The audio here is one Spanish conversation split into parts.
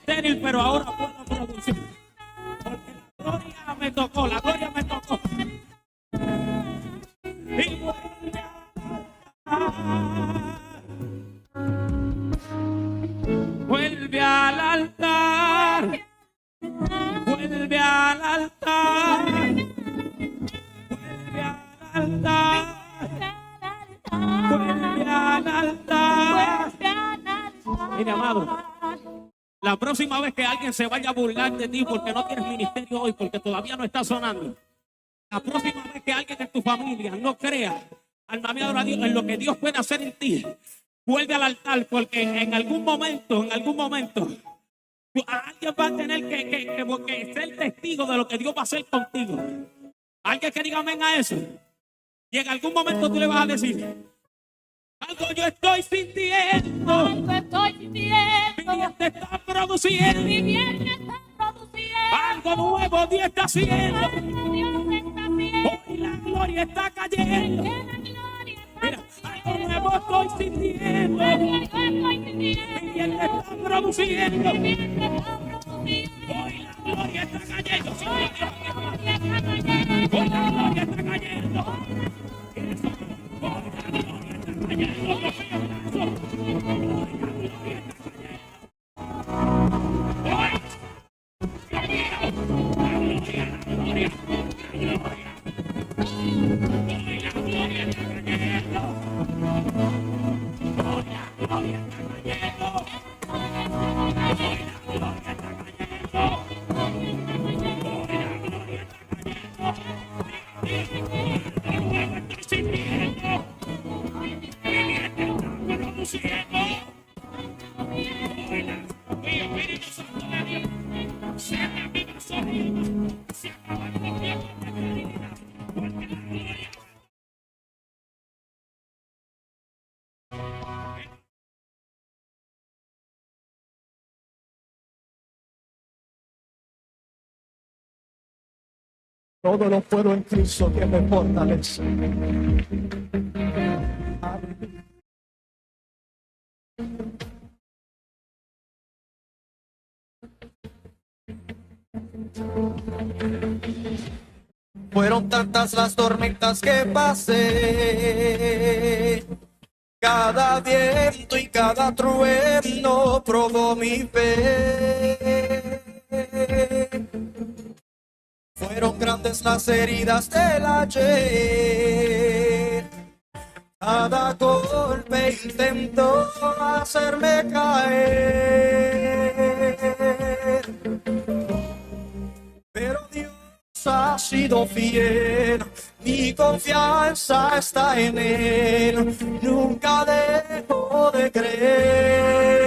estéril, pero ahora puedo producir. Porque la gloria me tocó, la gloria me tocó. Y vuelve al altar, vuelve al altar, vuelve al altar, vuelve al altar. Mire, amado, la próxima vez que alguien se vaya a burlar de ti porque no tienes ministerio hoy, porque todavía no está sonando, la próxima vez que alguien en tu familia no crea, alma mía, adora a Dios, en lo que Dios puede hacer en ti, vuelve al altar, porque en algún momento, alguien va a tener que ser testigo de lo que Dios va a hacer contigo. Alguien que diga amén a eso. Y en algún momento tú le vas a decir: algo yo estoy sintiendo. Algo estoy sintiendo. Mi vientre está produciendo. Mi vientre está produciendo. Algo nuevo Dios está haciendo. Algo Dios está haciendo. Hoy la gloria está cayendo. Que la gloria está Mira, cayendo. algo nuevo estoy sintiendo. Algo estoy sintiendo. Mi vientre está produciendo. Mi vientre está produciendo. Hoy la gloria está cayendo. Hoy la gloria está cayendo. Hoy la gloria está cayendo. Hoy la gloria está cayendo. Todo lo puedo en Cristo que me fortalece. Fueron tantas las tormentas que pasé, cada viento y cada trueno probó mi fe. Fueron grandes las heridas del ayer, cada golpe intentó hacerme caer, pero Dios ha sido fiel, mi confianza está en Él, nunca dejo de creer.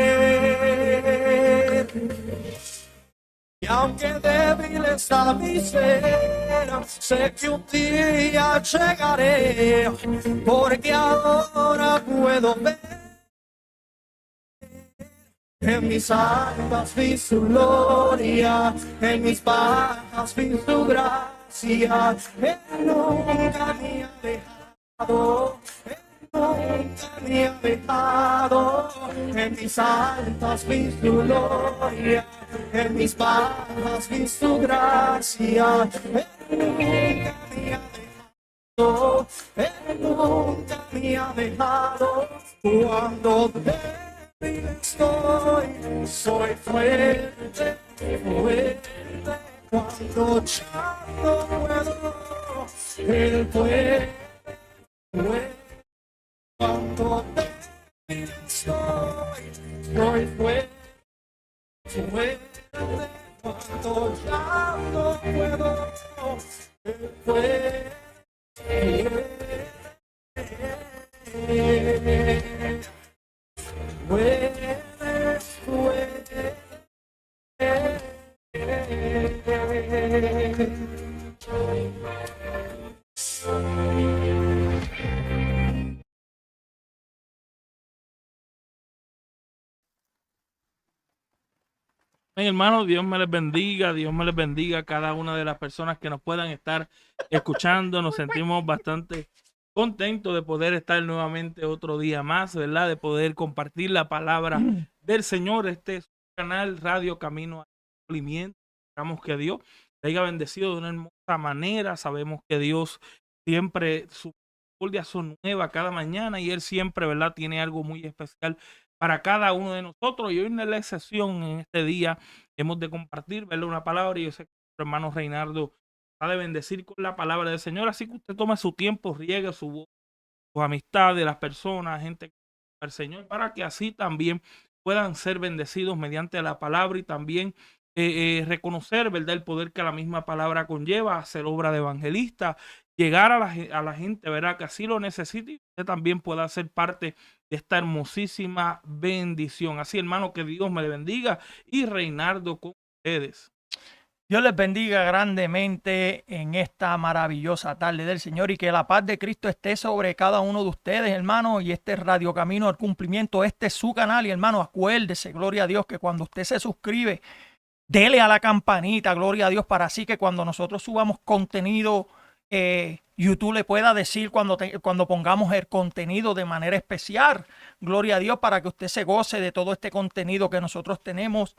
Y aunque débil está mi ser, sé que un día llegaré, porque ahora puedo ver. En mis almas vi su gloria, en mis bajas vi su gracia. Él nunca me ha dejado, Él nunca me ha dejado. En mis altas vi su gloria, en mis bajas vi su gracia. Él nunca me ha dejado, Él nunca me ha dejado. Cuando estoy, soy fuerte, fuerte. Cuando ya no puedo, Él puede. Cuando débil estoy, soy fuerte, fuerte. Cuando ya no puedo, Él puede. Hermano, Dios me les bendiga, Dios me les bendiga a cada una de las personas que nos puedan estar escuchando. Nos sentimos bastante contentos de poder estar nuevamente otro día más, ¿verdad? De poder compartir la palabra del Señor. Este es canal Radio Camino al Cumplimiento. Esperamos que Dios te haya bendecido de una hermosa manera. Sabemos que Dios siempre, su misericordia son nuevas cada mañana y Él siempre, ¿verdad?, tiene algo muy especial para cada uno de nosotros. Y hoy no es la excepción. En este día hemos de compartir, verle una palabra, y yo sé que nuestro hermano Reinaldo va de bendecir con la palabra del Señor. Así que usted tome su tiempo, riegue su voz, sus amistades, las personas, gente que al Señor, para que así también puedan ser bendecidos mediante la palabra y también reconocer, ¿verdad?, el poder que la misma palabra conlleva, hacer obra de evangelista, llegar a la gente, ¿verdad?, que así lo necesite, y usted también pueda ser parte de esta hermosísima bendición. Así, hermano, que Dios me le bendiga, y Reinaldo con ustedes. Dios les bendiga grandemente en esta maravillosa tarde del Señor, y que la paz de Cristo esté sobre cada uno de ustedes, hermano. Y este Radio Camino al Cumplimiento, este es su canal, y hermano, acuérdese, gloria a Dios, que cuando usted se suscribe, dele a la campanita, gloria a Dios, para así que cuando nosotros subamos contenido, YouTube le pueda decir cuando pongamos el contenido de manera especial, gloria a Dios, para que usted se goce de todo este contenido que nosotros tenemos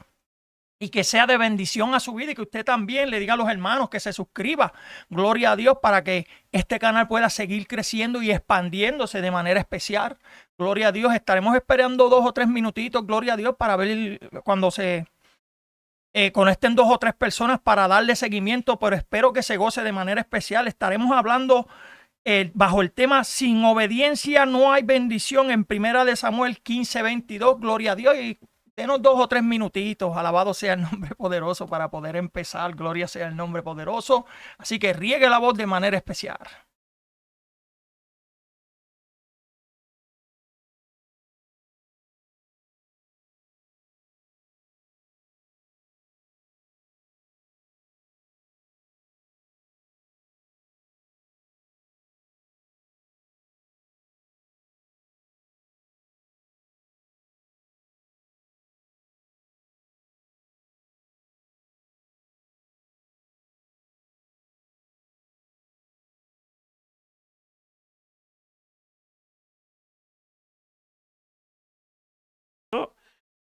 y que sea de bendición a su vida, y que usted también le diga a los hermanos que se suscriba, gloria a Dios, para que este canal pueda seguir creciendo y expandiéndose de manera especial, gloria a Dios. Estaremos esperando 2 o 3 minutitos, gloria a Dios, para ver cuando se conecten 2 o 3 personas para darle seguimiento, pero espero que se goce de manera especial. Estaremos hablando bajo el tema sin obediencia no hay bendición, en 1 Samuel 15:22, gloria a Dios. Y denos 2 o 3 minutitos, alabado sea el nombre poderoso, para poder empezar, gloria sea el nombre poderoso. Así que riegue la voz de manera especial.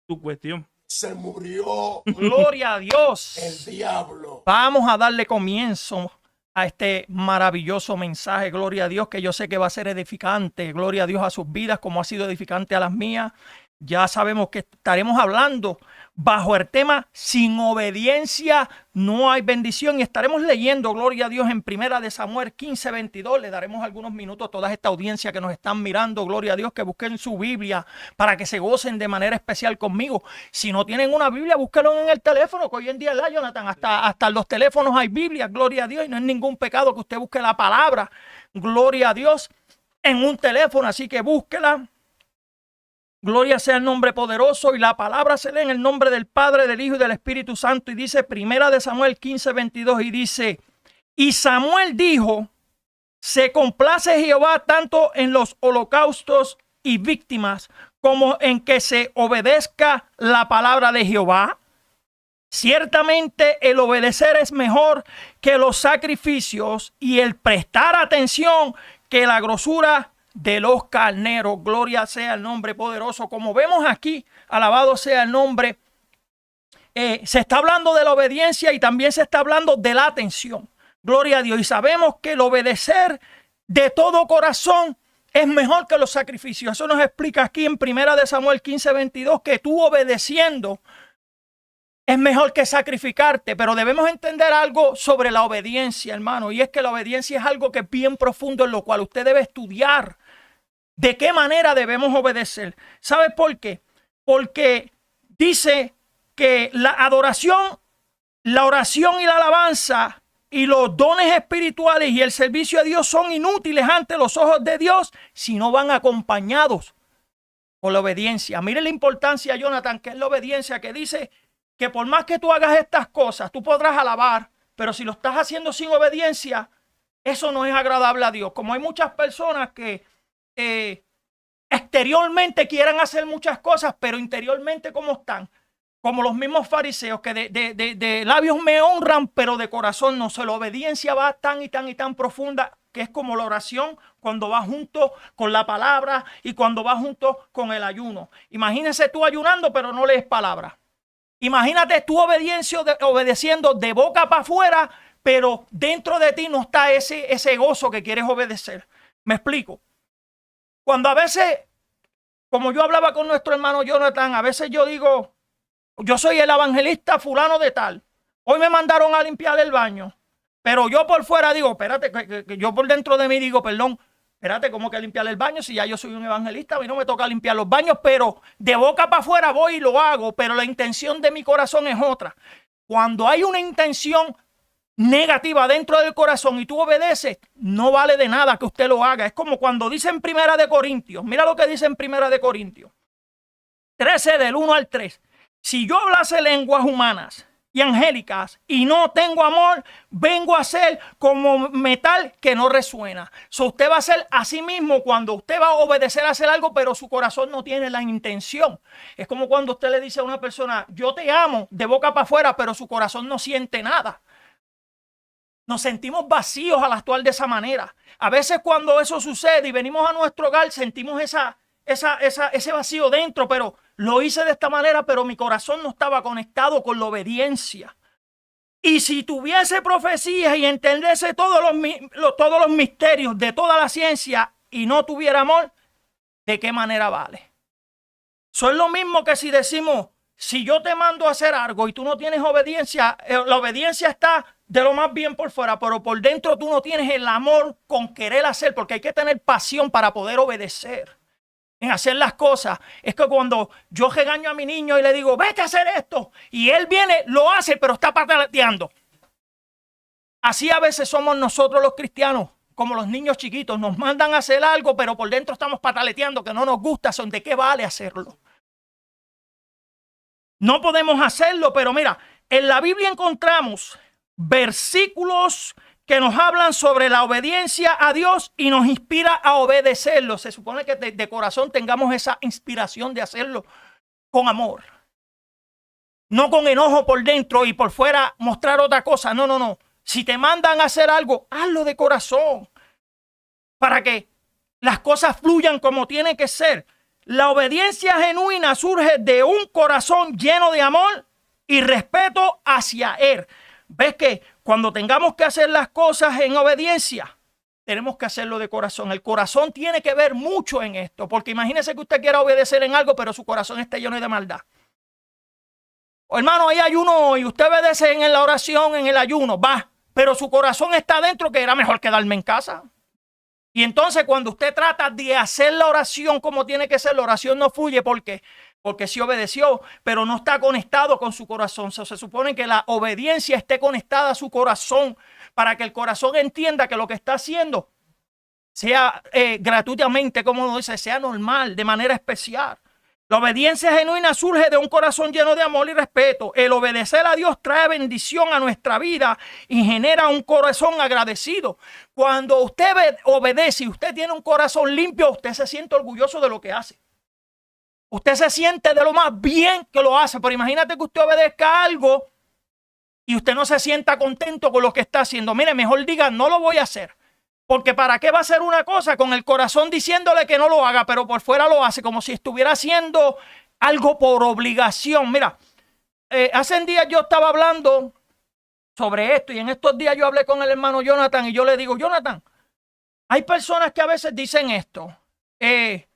Tu cuestión. Se murió Gloria a Dios. el diablo. Vamos a darle comienzo a este maravilloso mensaje, gloria a Dios, que yo sé que va a ser edificante, gloria a Dios, a sus vidas, como ha sido edificante a las mías. Ya sabemos que estaremos hablando bajo el tema sin obediencia no hay bendición, y estaremos leyendo, gloria a Dios, en 1 Samuel 15:22. Le daremos algunos minutos a toda esta audiencia que nos están mirando, gloria a Dios, que busquen su Biblia para que se gocen de manera especial conmigo. Si no tienen una Biblia, búsquenlo en el teléfono, que hoy en día, Jonathan, hasta en los teléfonos hay Biblia, gloria a Dios, y no es ningún pecado que usted busque la palabra, gloria a Dios, en un teléfono. Así que búsquela. Gloria sea el nombre poderoso, y la palabra se lee en el nombre del Padre, del Hijo y del Espíritu Santo. Y dice 1 Samuel 15:22, y dice: y Samuel dijo, se complace Jehová tanto en los holocaustos y víctimas como en que se obedezca la palabra de Jehová. Ciertamente el obedecer es mejor que los sacrificios, y el prestar atención que la grosura de los carneros. Gloria sea el nombre poderoso. Como vemos aquí, alabado sea el nombre, se está hablando de la obediencia y también se está hablando de la atención. Gloria a Dios. Y sabemos que el obedecer de todo corazón es mejor que los sacrificios. Eso nos explica aquí en 1 Samuel 15:22, que tú obedeciendo es mejor que sacrificarte. Pero debemos entender algo sobre la obediencia, hermano, y es que la obediencia es algo que es bien profundo, en lo cual usted debe estudiar de qué manera debemos obedecer. ¿Sabe por qué? Porque dice que la adoración, la oración y la alabanza y los dones espirituales y el servicio a Dios son inútiles ante los ojos de Dios si no van acompañados por la obediencia. Mire la importancia, Jonathan, que es la obediencia, que dice que por más que tú hagas estas cosas, tú podrás alabar, pero si lo estás haciendo sin obediencia, eso no es agradable a Dios. Como hay muchas personas que exteriormente quieran hacer muchas cosas, pero interiormente, ¿cómo están? Como los mismos fariseos, que de labios me honran, pero de corazón no. La obediencia va tan y tan y tan profunda, que es como la oración cuando va junto con la palabra y cuando va junto con el ayuno. Imagínese tú ayunando, pero no lees palabra. Imagínate tú obedeciendo de boca para afuera, pero dentro de ti no está ese gozo que quieres obedecer. Me explico. Cuando a veces, como yo hablaba con nuestro hermano Jonathan, a veces yo digo, yo soy el evangelista fulano de tal. Hoy me mandaron a limpiar el baño. Pero yo por fuera digo, espérate, que yo por dentro de mí digo, perdón, espérate, ¿cómo que limpiar el baño? Si ya yo soy un evangelista, a mí no me toca limpiar los baños, pero de boca para afuera voy y lo hago, pero la intención de mi corazón es otra. Cuando hay una intención negativa dentro del corazón y tú obedeces, no vale de nada que usted lo haga. Es como cuando dice en Primera de Corintios, mira lo que dice en Primera de Corintios 13 del 1 al 3. Si yo hablase lenguas humanas y angélicas y no tengo amor, vengo a ser como metal que no resuena. Usted va a ser así mismo cuando usted va a obedecer a hacer algo, pero su corazón no tiene la intención. Es como cuando usted le dice a una persona, yo te amo de boca para afuera, pero su corazón no siente nada. Nos sentimos vacíos al actuar de esa manera. A veces cuando eso sucede y venimos a nuestro hogar, sentimos ese vacío dentro, pero lo hice de esta manera, pero mi corazón no estaba conectado con la obediencia. Y si tuviese profecías y entendiese todos los misterios de toda la ciencia y no tuviera amor, ¿de qué manera vale? Eso es lo mismo que si decimos, si yo te mando a hacer algo y tú no tienes obediencia, la obediencia está de lo más bien por fuera, pero por dentro tú no tienes el amor con querer hacer, porque hay que tener pasión para poder obedecer en hacer las cosas. Es que cuando yo regaño a mi niño y le digo, vete a hacer esto, y él viene, lo hace, pero está pataleando. Así a veces somos nosotros los cristianos, como los niños chiquitos, nos mandan a hacer algo, pero por dentro estamos pataleteando, que no nos gusta, son de qué vale hacerlo. No podemos hacerlo, pero mira, en la Biblia encontramos versículos que nos hablan sobre la obediencia a Dios y nos inspira a obedecerlo. Se supone que de corazón tengamos esa inspiración de hacerlo con amor. No con enojo por dentro y por fuera mostrar otra cosa. No, no, no. Si te mandan a hacer algo, hazlo de corazón para que las cosas fluyan como tiene que ser. La obediencia genuina surge de un corazón lleno de amor y respeto hacia Él. ¿Ves que cuando tengamos que hacer las cosas en obediencia, tenemos que hacerlo de corazón? El corazón tiene que ver mucho en esto, porque imagínese que usted quiera obedecer en algo, pero su corazón está lleno de maldad. O hermano, hay ayuno y usted obedece en la oración, en el ayuno, va, pero su corazón está dentro, que era mejor quedarme en casa. Y entonces cuando usted trata de hacer la oración como tiene que ser, la oración no fluye. ¿Por qué? Porque sí obedeció, pero no está conectado con su corazón. Se supone que la obediencia esté conectada a su corazón para que el corazón entienda que lo que está haciendo sea gratuitamente, como uno dice, sea normal, de manera especial. La obediencia genuina surge de un corazón lleno de amor y respeto. El obedecer a Dios trae bendición a nuestra vida y genera un corazón agradecido. Cuando usted obedece y usted tiene un corazón limpio, usted se siente orgulloso de lo que hace. Usted se siente de lo más bien que lo hace. Pero imagínate que usted obedezca algo y usted no se sienta contento con lo que está haciendo. Mire, mejor diga, no lo voy a hacer. Porque ¿para qué va a hacer una cosa con el corazón diciéndole que no lo haga, pero por fuera lo hace como si estuviera haciendo algo por obligación? Mira, hace días yo estaba hablando sobre esto y en estos días yo hablé con el hermano Jonathan y yo le digo, Jonathan, hay personas que a veces dicen esto, te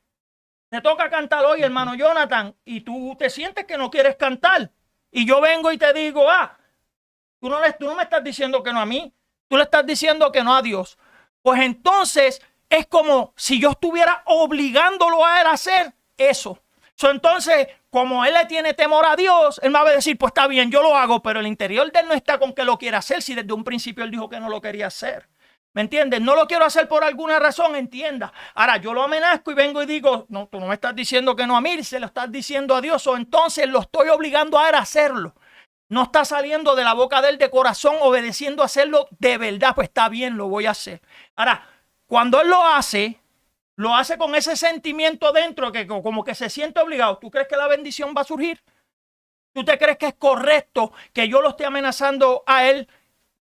toca cantar hoy, hermano Jonathan, y tú te sientes que no quieres cantar. Y yo vengo y te digo, tú no me estás diciendo que no a mí, tú le estás diciendo que no a Dios. Pues entonces es como si yo estuviera obligándolo a él a hacer eso. Entonces, como él le tiene temor a Dios, él me va a decir, pues está bien, yo lo hago, pero el interior de él no está con que lo quiera hacer, si desde un principio él dijo que no lo quería hacer. ¿Me entiendes? No lo quiero hacer por alguna razón, entienda. Ahora, yo lo amenazco y vengo y digo, no, tú no me estás diciendo que no a mí, se lo estás diciendo a Dios, o entonces lo estoy obligando a él a hacerlo. No está saliendo de la boca de él de corazón, obedeciendo a hacerlo de verdad, pues está bien, lo voy a hacer. Ahora, cuando él lo hace con ese sentimiento dentro, que como que se siente obligado. ¿Tú crees que la bendición va a surgir? ¿Tú te crees que es correcto que yo lo esté amenazando a él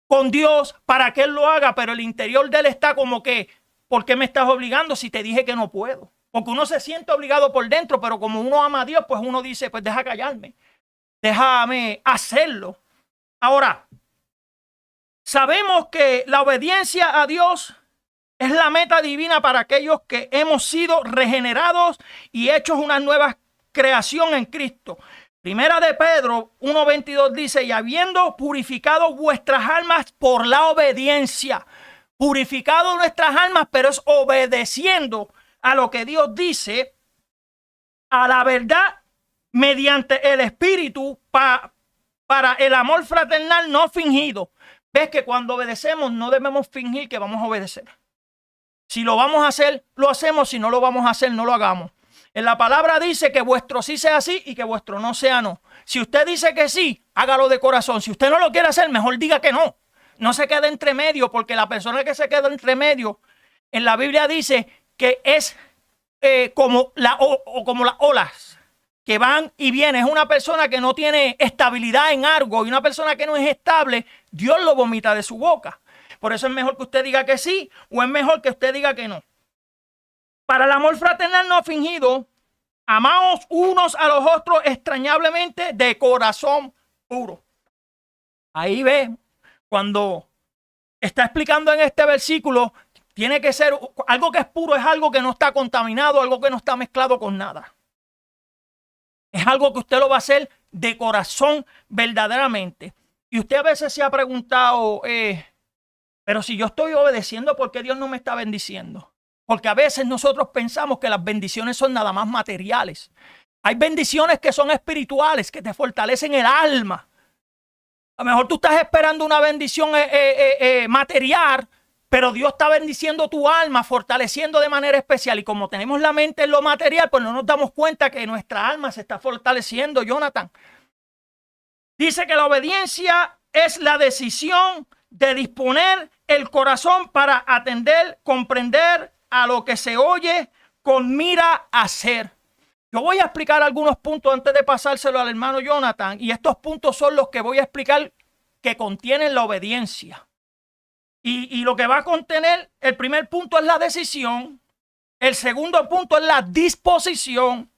con Dios para que él lo haga, pero el interior de él está como que, ¿por qué me estás obligando si te dije que no puedo? Porque uno se siente obligado por dentro, pero como uno ama a Dios, pues uno dice, pues deja callarme. déjame hacerlo. Ahora, sabemos que la obediencia a Dios es la meta divina para aquellos que hemos sido regenerados y hechos una nueva creación en Cristo. Primera de Pedro 1:22 dice, y habiendo purificado vuestras almas por la obediencia, purificado nuestras almas, pero es obedeciendo a lo que Dios dice, a la verdad, mediante el Espíritu, para el amor fraternal no fingido. Ves que cuando obedecemos no debemos fingir que vamos a obedecer. Si lo vamos a hacer, lo hacemos. Si no lo vamos a hacer, no lo hagamos. En la palabra dice que vuestro sí sea sí y que vuestro no sea no. Si usted dice que sí, hágalo de corazón. Si usted no lo quiere hacer, mejor diga que no. No se quede entre medio, porque la persona que se queda entre medio, en la Biblia dice que es como las olas que van y vienen. Es una persona que no tiene estabilidad en algo, y una persona que no es estable, Dios lo vomita de su boca. Por eso es mejor que usted diga que sí, o es mejor que usted diga que no. Para el amor fraternal no fingido, amaos unos a los otros extrañablemente de corazón puro. Ahí ve, cuando está explicando en este versículo, tiene que ser algo que es puro, es algo que no está contaminado, algo que no está mezclado con nada. Es algo que usted lo va a hacer de corazón verdaderamente. Y usted a veces se ha preguntado, pero si yo estoy obedeciendo, ¿por qué Dios no me está bendiciendo? Porque a veces nosotros pensamos que las bendiciones son nada más materiales. Hay bendiciones que son espirituales, que te fortalecen el alma. A lo mejor tú estás esperando una bendición material, pero Dios está bendiciendo tu alma, fortaleciendo de manera especial. Y como tenemos la mente en lo material, pues no nos damos cuenta que nuestra alma se está fortaleciendo, Jonathan. Dice que la obediencia es la decisión de disponer el corazón para atender, comprender a lo que se oye con mira a hacer. Yo voy a explicar algunos puntos antes de pasárselo al hermano Jonathan, y estos puntos son los que voy a explicar que contienen la obediencia. Y lo que va a contener, el primer punto es la decisión, el segundo punto es la disposición,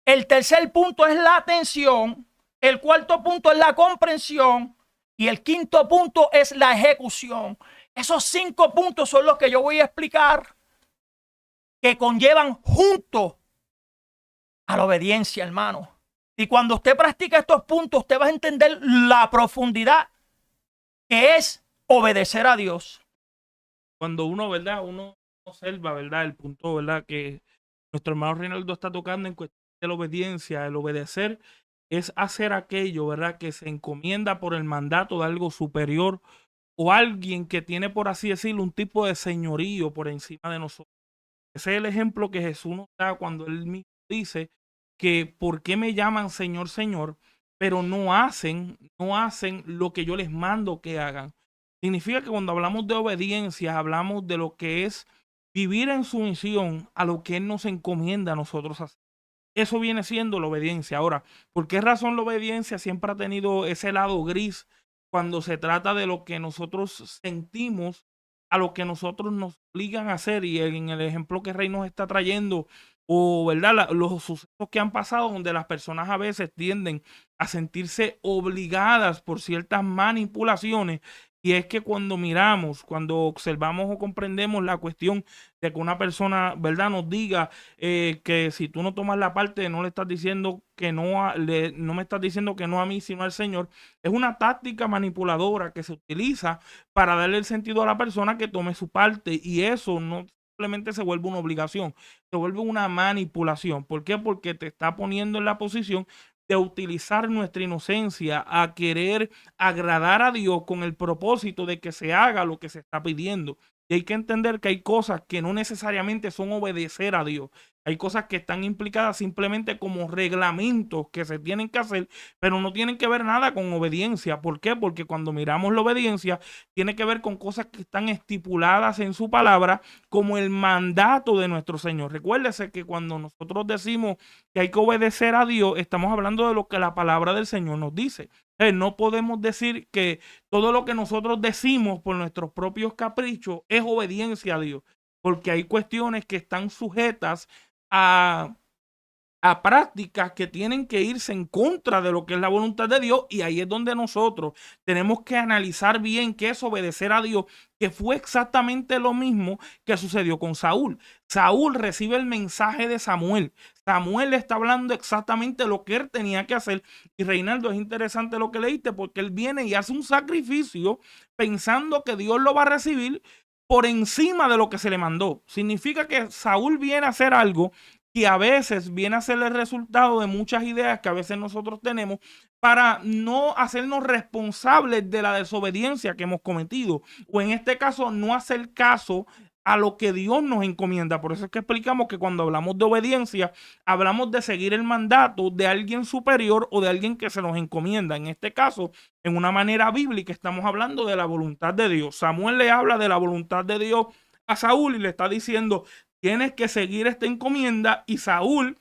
el tercer punto es la atención, el cuarto punto es la comprensión y el quinto punto es la ejecución. Esos 5 puntos son los que yo voy a explicar que conllevan junto a la obediencia, hermano. Y cuando usted practica estos puntos, usted va a entender la profundidad que es obedecer a Dios. Cuando uno, ¿verdad? Uno observa, ¿verdad? El punto, ¿verdad? Que nuestro hermano Reinaldo está tocando en cuestión de la obediencia. El obedecer es hacer aquello, ¿verdad? Que se encomienda por el mandato de algo superior o alguien que tiene, por así decirlo, un tipo de señorío por encima de nosotros. Ese es el ejemplo que Jesús nos da cuando él mismo dice que ¿por qué me llaman Señor, Señor? Pero no hacen lo que yo les mando que hagan. Significa que cuando hablamos de obediencia, hablamos de lo que es vivir en sumisión a lo que Él nos encomienda a nosotros hacer. Eso viene siendo la obediencia. Ahora, ¿por qué razón la obediencia siempre ha tenido ese lado gris cuando se trata de lo que nosotros sentimos a lo que nosotros nos obligan a hacer? Y en el ejemplo que Rey nos está trayendo, o verdad, los sucesos que han pasado donde las personas a veces tienden a sentirse obligadas por ciertas manipulaciones. Y es que cuando miramos, cuando observamos o comprendemos la cuestión de que una persona, ¿verdad?, nos diga que si tú no tomas la parte, no le estás diciendo que no, no me estás diciendo que no a mí, sino al Señor, es una táctica manipuladora que se utiliza para darle el sentido a la persona que tome su parte. Y eso no simplemente se vuelve una obligación, se vuelve una manipulación. ¿Por qué? Porque te está poniendo en la posición de utilizar nuestra inocencia a querer agradar a Dios con el propósito de que se haga lo que se está pidiendo. Y hay que entender que hay cosas que no necesariamente son obedecer a Dios. Hay cosas que están implicadas simplemente como reglamentos que se tienen que hacer, pero no tienen que ver nada con obediencia. ¿Por qué? Porque cuando miramos la obediencia, tiene que ver con cosas que están estipuladas en su palabra como el mandato de nuestro Señor. Recuérdese que cuando nosotros decimos que hay que obedecer a Dios, estamos hablando de lo que la palabra del Señor nos dice. No podemos decir que todo lo que nosotros decimos por nuestros propios caprichos es obediencia a Dios, porque hay cuestiones que están sujetas a a prácticas que tienen que irse en contra de lo que es la voluntad de Dios, y ahí es donde nosotros tenemos que analizar bien qué es obedecer a Dios, que fue exactamente lo mismo que sucedió con Saúl. Saúl recibe el mensaje de Samuel. Samuel le está hablando exactamente lo que él tenía que hacer, y Reinaldo, es interesante lo que leíste, porque él viene y hace un sacrificio pensando que Dios lo va a recibir por encima de lo que se le mandó. Significa que Saúl viene a hacer algo que a veces viene a ser el resultado de muchas ideas que a veces nosotros tenemos para no hacernos responsables de la desobediencia que hemos cometido, o en este caso no hacer caso a lo que Dios nos encomienda. Por eso es que explicamos que cuando hablamos de obediencia, hablamos de seguir el mandato de alguien superior o de alguien que se nos encomienda. En este caso, en una manera bíblica, estamos hablando de la voluntad de Dios. Samuel le habla de la voluntad de Dios a Saúl y le está diciendo: tienes que seguir esta encomienda. Y Saúl,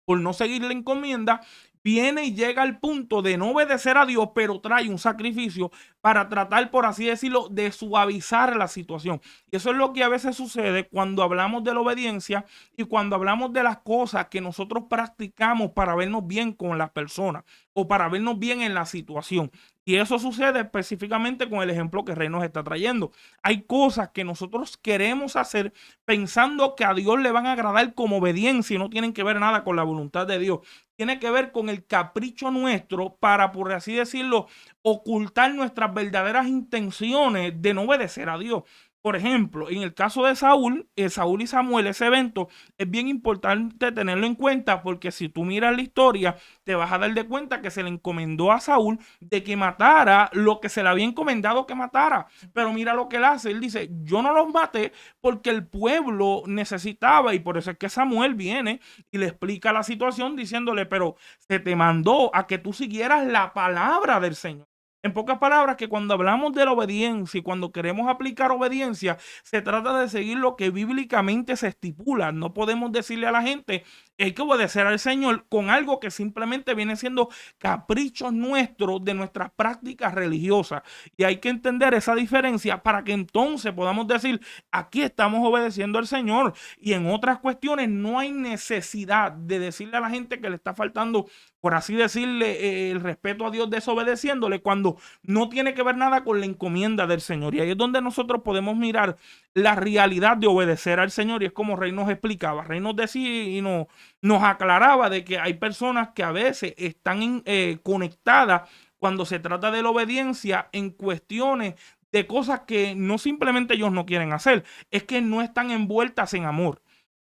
por no seguir la encomienda, viene y llega al punto de no obedecer a Dios, pero trae un sacrificio para tratar, por así decirlo, de suavizar la situación. Y eso es lo que a veces sucede cuando hablamos de la obediencia y cuando hablamos de las cosas que nosotros practicamos para vernos bien con las personas o para vernos bien en la situación. Y eso sucede específicamente con el ejemplo que Rey nos está trayendo. Hay cosas que nosotros queremos hacer pensando que a Dios le van a agradar como obediencia y no tienen que ver nada con la voluntad de Dios. Tiene que ver con el capricho nuestro para, por así decirlo, ocultar nuestras verdaderas intenciones de no obedecer a Dios. Por ejemplo, en el caso de Saúl y Samuel, ese evento es bien importante tenerlo en cuenta, porque si tú miras la historia, te vas a dar de cuenta que se le encomendó a Saúl de que matara lo que se le había encomendado que matara. Pero mira lo que él hace. Él dice: yo no los maté porque el pueblo necesitaba, y por eso es que Samuel viene y le explica la situación diciéndole: pero se te mandó a que tú siguieras la palabra del Señor. En pocas palabras, que cuando hablamos de la obediencia y cuando queremos aplicar obediencia, se trata de seguir lo que bíblicamente se estipula. No podemos decirle a la gente: hay que obedecer al Señor, con algo que simplemente viene siendo caprichos nuestros de nuestras prácticas religiosas. Y hay que entender esa diferencia para que entonces podamos decir: aquí estamos obedeciendo al Señor. Y en otras cuestiones no hay necesidad de decirle a la gente que le está faltando, por así decirle, el respeto a Dios desobedeciéndole, cuando no tiene que ver nada con la encomienda del Señor. Y ahí es donde nosotros podemos mirar la realidad de obedecer al Señor. Y es como Rey nos explicaba. Rey nos decía y nos aclaraba de que hay personas que a veces están conectadas cuando se trata de la obediencia en cuestiones de cosas que no simplemente ellos no quieren hacer, es que no están envueltas en amor.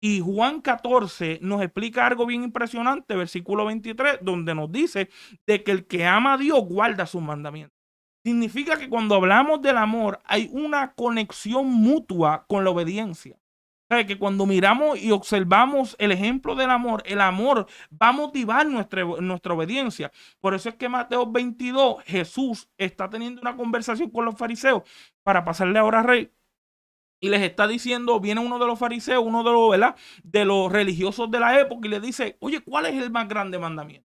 Y Juan 14 nos explica algo bien impresionante, versículo 23, donde nos dice de que el que ama a Dios guarda sus mandamientos. Significa que cuando hablamos del amor hay una conexión mutua con la obediencia. O sea, que cuando miramos y observamos el ejemplo del amor, el amor va a motivar nuestra obediencia. Por eso es que Mateo 22, Jesús está teniendo una conversación con los fariseos, para pasarle ahora a Rey. Y les está diciendo, viene uno de los fariseos, uno de los, ¿verdad?, de los religiosos de la época, y le dice: oye, ¿cuál es el más grande mandamiento?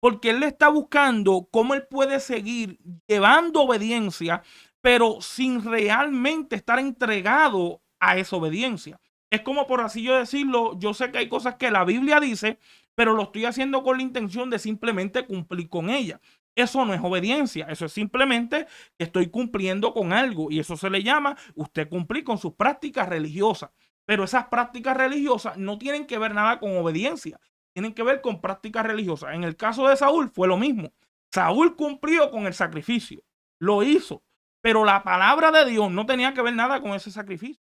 Porque él le está buscando cómo él puede seguir llevando obediencia, pero sin realmente estar entregado a esa obediencia. Es como, por así yo decirlo, yo sé que hay cosas que la Biblia dice, pero lo estoy haciendo con la intención de simplemente cumplir con ella. Eso no es obediencia, eso es simplemente que estoy cumpliendo con algo, y eso se le llama usted cumplir con sus prácticas religiosas. Pero esas prácticas religiosas no tienen que ver nada con obediencia, tienen que ver con prácticas religiosas. En el caso de Saúl fue lo mismo. Saúl cumplió con el sacrificio, lo hizo, pero la palabra de Dios no tenía que ver nada con ese sacrificio.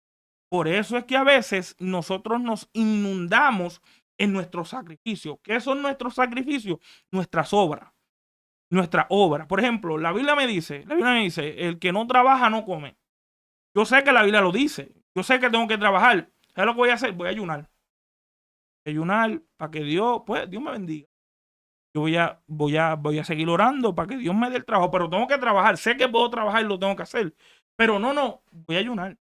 Por eso es que a veces nosotros nos inundamos en nuestros sacrificios. ¿Qué son nuestros sacrificios? Nuestras obras. Nuestra obra. Por ejemplo, la Biblia me dice, el que no trabaja no come. Yo sé que la Biblia lo dice. Yo sé que tengo que trabajar. ¿Sabes lo que voy a hacer? Voy a ayunar. Ayunar para que Dios me bendiga. Yo voy a seguir orando para que Dios me dé el trabajo, pero tengo que trabajar. Sé que puedo trabajar y lo tengo que hacer. Pero no, voy a ayunar.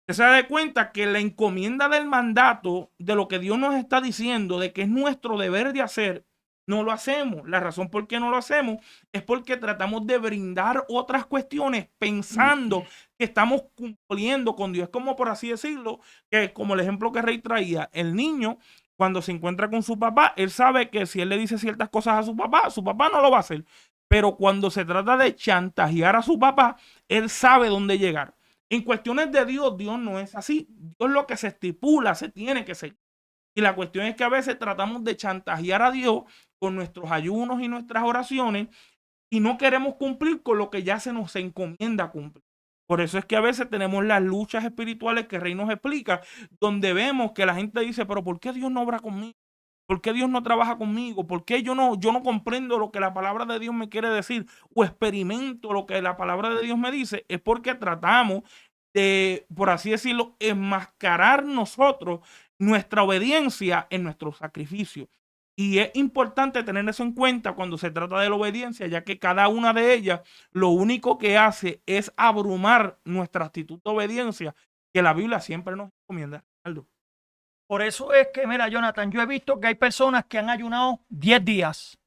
Se da cuenta que la encomienda del mandato, de lo que Dios nos está diciendo, de que es nuestro deber de hacer, no lo hacemos. La razón por qué no lo hacemos es porque tratamos de brindar otras cuestiones pensando que estamos cumpliendo con Dios. Es como, por así decirlo, que como el ejemplo que Rey traía, el niño cuando se encuentra con su papá, él sabe que si él le dice ciertas cosas a su papá no lo va a hacer. Pero cuando se trata de chantajear a su papá, él sabe dónde llegar. En cuestiones de Dios, Dios no es así. Dios lo que se estipula, se tiene que seguir. Y la cuestión es que a veces tratamos de chantajear a Dios con nuestros ayunos y nuestras oraciones y no queremos cumplir con lo que ya se nos encomienda cumplir. Por eso es que a veces tenemos las luchas espirituales que el Rey nos explica, donde vemos que la gente dice, pero ¿por qué Dios no obra conmigo? ¿Por qué Dios no trabaja conmigo? ¿Por qué yo no comprendo lo que la palabra de Dios me quiere decir o experimento lo que la palabra de Dios me dice? Es porque tratamos de, por así decirlo, enmascarar nosotros nuestra obediencia en nuestro sacrificio. Y es importante tener eso en cuenta cuando se trata de la obediencia, ya que cada una de ellas lo único que hace es abrumar nuestra actitud de obediencia, que la Biblia siempre nos recomienda. Aldo. Por eso es que, mira, Jonathan, yo he visto que hay personas que han ayunado 10 días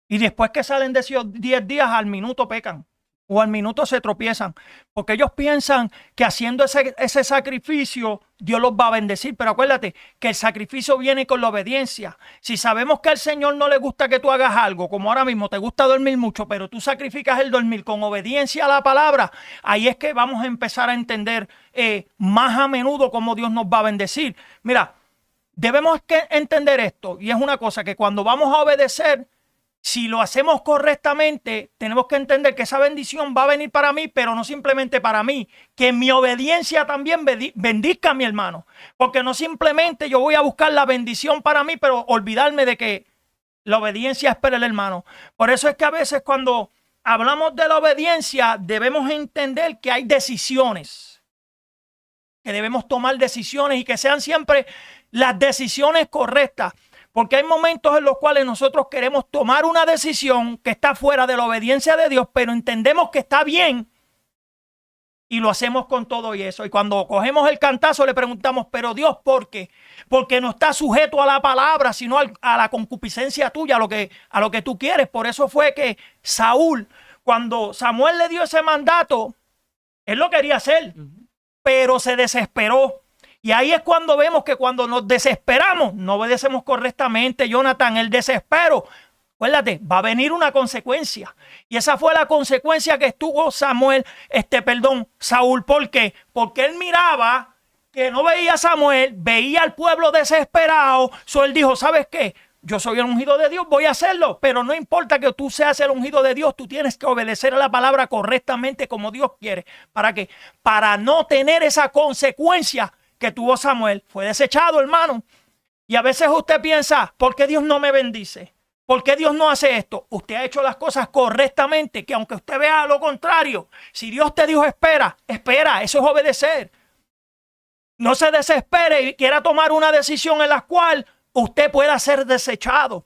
y después que salen de esos 10 días al minuto pecan o al minuto se tropiezan, porque ellos piensan que haciendo ese sacrificio Dios los va a bendecir, pero acuérdate que el sacrificio viene con la obediencia. Si sabemos que al Señor no le gusta que tú hagas algo, como ahora mismo te gusta dormir mucho, pero tú sacrificas el dormir con obediencia a la palabra, ahí es que vamos a empezar a entender más a menudo cómo Dios nos va a bendecir. Mira, debemos entender esto, y es una cosa que cuando vamos a obedecer, si lo hacemos correctamente, tenemos que entender que esa bendición va a venir para mí, pero no simplemente para mí, que mi obediencia también bendizca a mi hermano, porque no simplemente yo voy a buscar la bendición para mí, pero olvidarme de que la obediencia es para el hermano. Por eso es que a veces cuando hablamos de la obediencia, debemos entender que hay decisiones, que debemos tomar decisiones y que sean siempre las decisiones correctas. Porque hay momentos en los cuales nosotros queremos tomar una decisión que está fuera de la obediencia de Dios, pero entendemos que está bien y lo hacemos con todo y eso. Y cuando cogemos el cantazo le preguntamos, pero Dios, ¿por qué? Porque no está sujeto a la palabra, sino a la concupiscencia tuya, a lo que tú quieres. Por eso fue que Saúl, cuando Samuel le dio ese mandato, él lo quería hacer, pero se desesperó. Y ahí es cuando vemos que cuando nos desesperamos, no obedecemos correctamente, Jonathan, el desespero. Acuérdate, va a venir una consecuencia. Y esa fue la consecuencia que estuvo Saúl. ¿Por qué? Porque él miraba que no veía a Samuel, veía al pueblo desesperado. So él dijo, ¿sabes qué? Yo soy el ungido de Dios, voy a hacerlo. Pero no importa que tú seas el ungido de Dios, tú tienes que obedecer a la palabra correctamente como Dios quiere. ¿Para qué? Para no tener esa consecuencia que tuvo Samuel. Fue desechado, hermano. Y a veces usted piensa, ¿por qué Dios no me bendice? ¿Por qué Dios no hace esto? Usted ha hecho las cosas correctamente, que aunque usted vea lo contrario, si Dios te dijo espera, eso es obedecer. No se desespere y quiera tomar una decisión en la cual usted pueda ser desechado.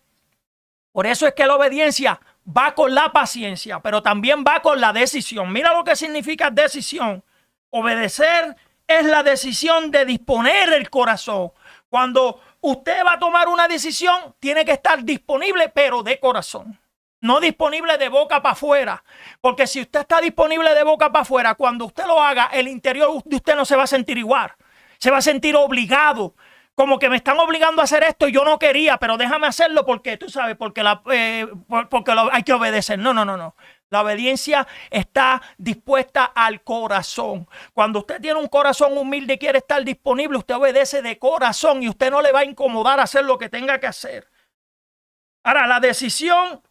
Por eso es que la obediencia va con la paciencia, pero también va con la decisión. Mira lo que significa decisión. Obedecer es la decisión de disponer el corazón. Cuando usted va a tomar una decisión, tiene que estar disponible, pero de corazón. No disponible de boca para afuera. Porque si usted está disponible de boca para afuera, cuando usted lo haga, el interior de usted no se va a sentir igual. Se va a sentir obligado. Como que me están obligando a hacer esto y yo no quería, pero déjame hacerlo porque, tú sabes, porque hay que obedecer. No. La obediencia está dispuesta al corazón. Cuando usted tiene un corazón humilde y quiere estar disponible, usted obedece de corazón y usted no le va a incomodar a hacer lo que tenga que hacer. Ahora, la decisión,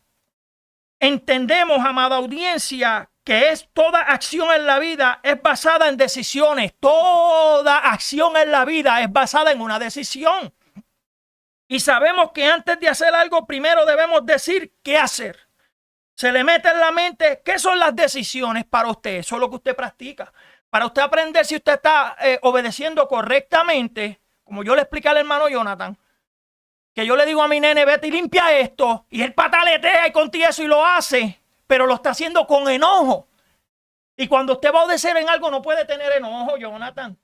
entendemos, amada audiencia, que es toda acción en la vida es basada en decisiones. Toda acción en la vida es basada en una decisión. Y sabemos que antes de hacer algo, primero debemos decir qué hacer. Se le mete en la mente qué son las decisiones para usted. Eso es lo que usted practica. Para usted aprender si usted está obedeciendo correctamente, como yo le expliqué al hermano Jonathan, que yo le digo a mi nene, vete y limpia esto, y él pataletea y contigo eso y lo hace, pero lo está haciendo con enojo. Y cuando usted va a obedecer en algo, no puede tener enojo, Jonathan.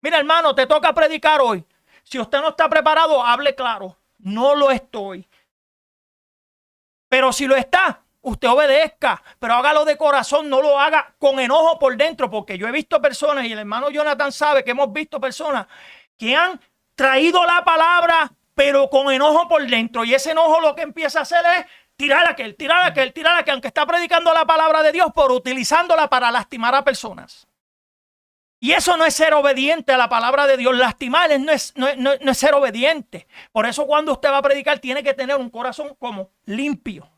Mira, hermano, te toca predicar hoy. Si usted no está preparado, hable claro. No lo estoy. Pero si lo está, usted obedezca, pero hágalo de corazón, no lo haga con enojo por dentro, porque yo he visto personas, y el hermano Jonathan sabe que hemos visto personas que han traído la palabra, pero con enojo por dentro. Y ese enojo lo que empieza a hacer es tirar a aquel, tirar a aquel, tirar a aquel, aunque está predicando la palabra de Dios, por utilizándola para lastimar a personas. Y eso no es ser obediente a la palabra de Dios. Lastimar no es ser obediente. Por eso cuando usted va a predicar tiene que tener un corazón como limpio.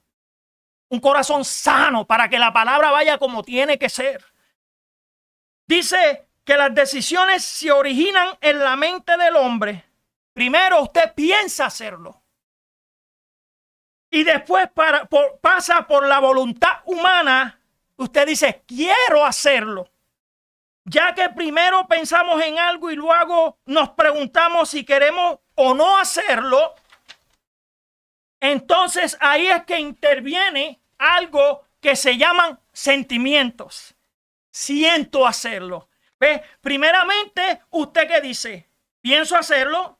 Un corazón sano para que la palabra vaya como tiene que ser. Dice que las decisiones se originan en la mente del hombre. Primero usted piensa hacerlo. Y después pasa por la voluntad humana. Usted dice, quiero hacerlo. Ya que primero pensamos en algo y luego nos preguntamos si queremos o no hacerlo, entonces ahí es que interviene algo que se llaman sentimientos. Siento hacerlo. ¿Ve? Primeramente, ¿usted qué dice? Pienso hacerlo.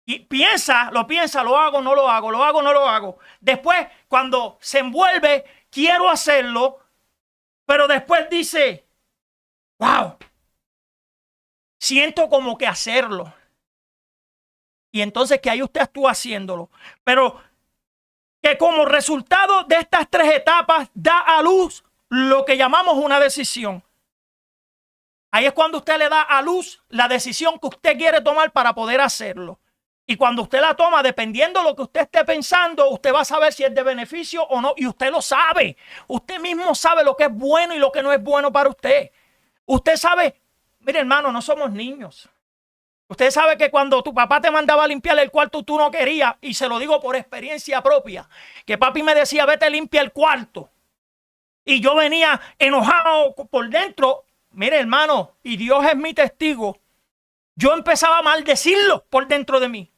Y lo hago, no lo hago, lo hago, no lo hago. Después, cuando se envuelve, quiero hacerlo, pero después dice, wow, siento como que hacerlo. Y entonces que ahí usted actúa haciéndolo. Pero que como resultado de estas tres etapas da a luz lo que llamamos una decisión. Ahí es cuando usted le da a luz la decisión que usted quiere tomar para poder hacerlo. Y cuando usted la toma, dependiendo de lo que usted esté pensando, usted va a saber si es de beneficio o no. Y usted lo sabe. Usted mismo sabe lo que es bueno y lo que no es bueno para usted. Usted sabe, mire hermano, no somos niños. Usted sabe que cuando tu papá te mandaba a limpiar el cuarto, tú no querías. Y se lo digo por experiencia propia. Que papi me decía, vete, limpia el cuarto. Y yo venía enojado por dentro. Mire hermano, y Dios es mi testigo. Yo empezaba a maldecirlo por dentro de mí.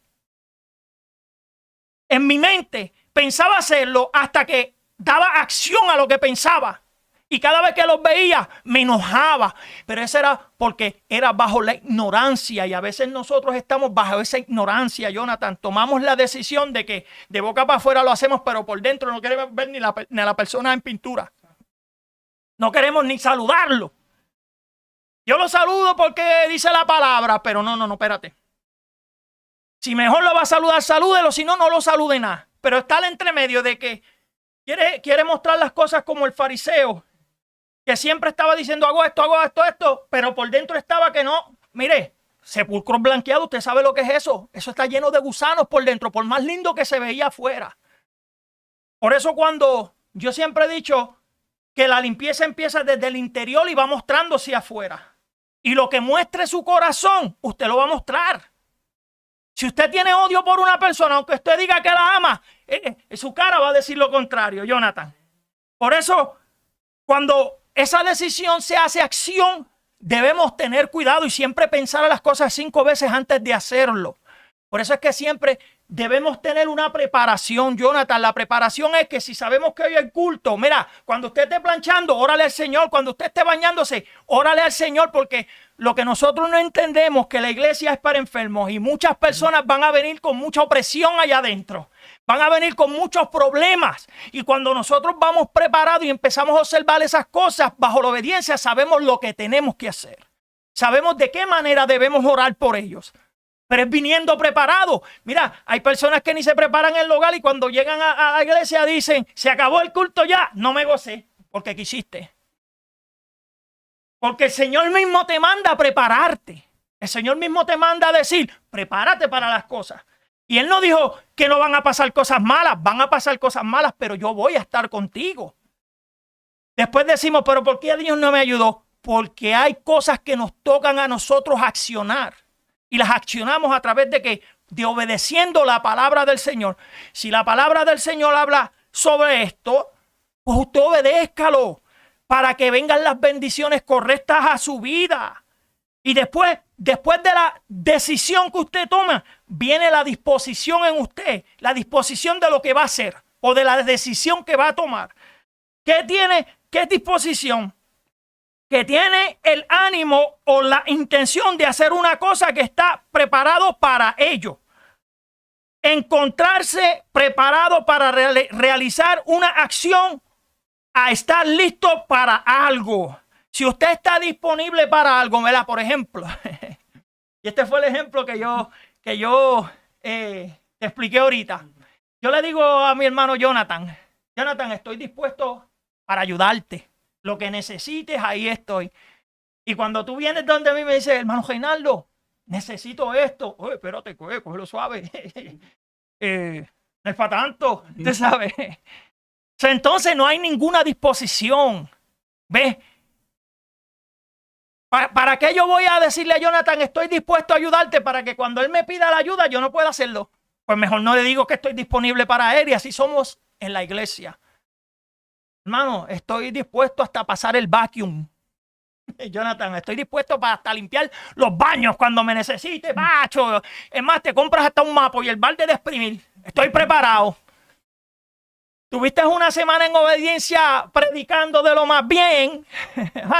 En mi mente pensaba hacerlo hasta que daba acción a lo que pensaba. Y cada vez que los veía me enojaba. Pero eso era porque era bajo la ignorancia. Y a veces nosotros estamos bajo esa ignorancia, Jonathan. Tomamos la decisión de que de boca para afuera lo hacemos, pero por dentro no queremos ver ni a la persona en pintura. No queremos ni saludarlo. Yo lo saludo porque dice la palabra, pero no, espérate. Si mejor lo va a saludar, salúdelo, si no, no lo salude nada. Pero está al entremedio de que quiere mostrar las cosas como el fariseo, que siempre estaba diciendo hago esto, pero por dentro estaba que no. Mire, sepulcro blanqueado, usted sabe lo que es eso. Eso está lleno de gusanos por dentro, por más lindo que se veía afuera. Por eso cuando yo siempre he dicho que la limpieza empieza desde el interior y va mostrándose afuera. Y lo que muestre su corazón, usted lo va a mostrar. Si usted tiene odio por una persona, aunque usted diga que la ama, su cara va a decir lo contrario, Jonathan. Por eso, cuando esa decisión se hace acción, debemos tener cuidado y siempre pensar a las cosas 5 veces antes de hacerlo. Por eso es que siempre debemos tener una preparación, Jonathan. La preparación es que si sabemos que hoy hay culto, mira, cuando usted esté planchando, órale al Señor. Cuando usted esté bañándose, órale al Señor, porque lo que nosotros no entendemos que la iglesia es para enfermos y muchas personas van a venir con mucha opresión allá adentro. Van a venir con muchos problemas. Y cuando nosotros vamos preparados y empezamos a observar esas cosas bajo la obediencia, sabemos lo que tenemos que hacer. Sabemos de qué manera debemos orar por ellos. Pero es viniendo preparado. Mira, hay personas que ni se preparan en el hogar y cuando llegan a la iglesia dicen, se acabó el culto ya, no me gocé, porque quisiste. Porque el Señor mismo te manda a prepararte. El Señor mismo te manda a decir, prepárate para las cosas. Y Él no dijo que no van a pasar cosas malas, van a pasar cosas malas, pero yo voy a estar contigo. Después decimos, pero ¿por qué Dios no me ayudó? Porque hay cosas que nos tocan a nosotros accionar. Y las accionamos a través de obedeciendo la palabra del Señor. Si la palabra del Señor habla sobre esto, pues usted obedézcalo para que vengan las bendiciones correctas a su vida. Y después de la decisión que usted toma, viene la disposición en usted, la disposición de lo que va a hacer o de la decisión que va a tomar. ¿Qué disposición? Que tiene el ánimo o la intención de hacer una cosa que está preparado para ello. Encontrarse preparado para realizar una acción a estar listo para algo. Si usted está disponible para algo, ¿verdad? Por ejemplo, y este fue el ejemplo que yo te expliqué ahorita. Yo le digo a mi hermano Jonathan, estoy dispuesto para ayudarte. Lo que necesites, ahí estoy. Y cuando tú vienes donde a mí me dices, hermano Reinaldo, necesito esto. Oye, espérate, cógelo suave. No es para tanto, tú sabes. O sea, entonces no hay ninguna disposición. ¿Ves? ¿Para qué yo voy a decirle a Jonathan, estoy dispuesto a ayudarte, para que cuando él me pida la ayuda yo no pueda hacerlo? Pues mejor no le digo que estoy disponible para él, y así somos en la iglesia. Hermano, estoy dispuesto hasta pasar el vacuum. Jonathan, estoy dispuesto para hasta limpiar los baños cuando me necesite, macho. Es más, te compras hasta un mapa y el balde de exprimir. Estoy preparado. Tuviste una semana en obediencia predicando de lo más bien.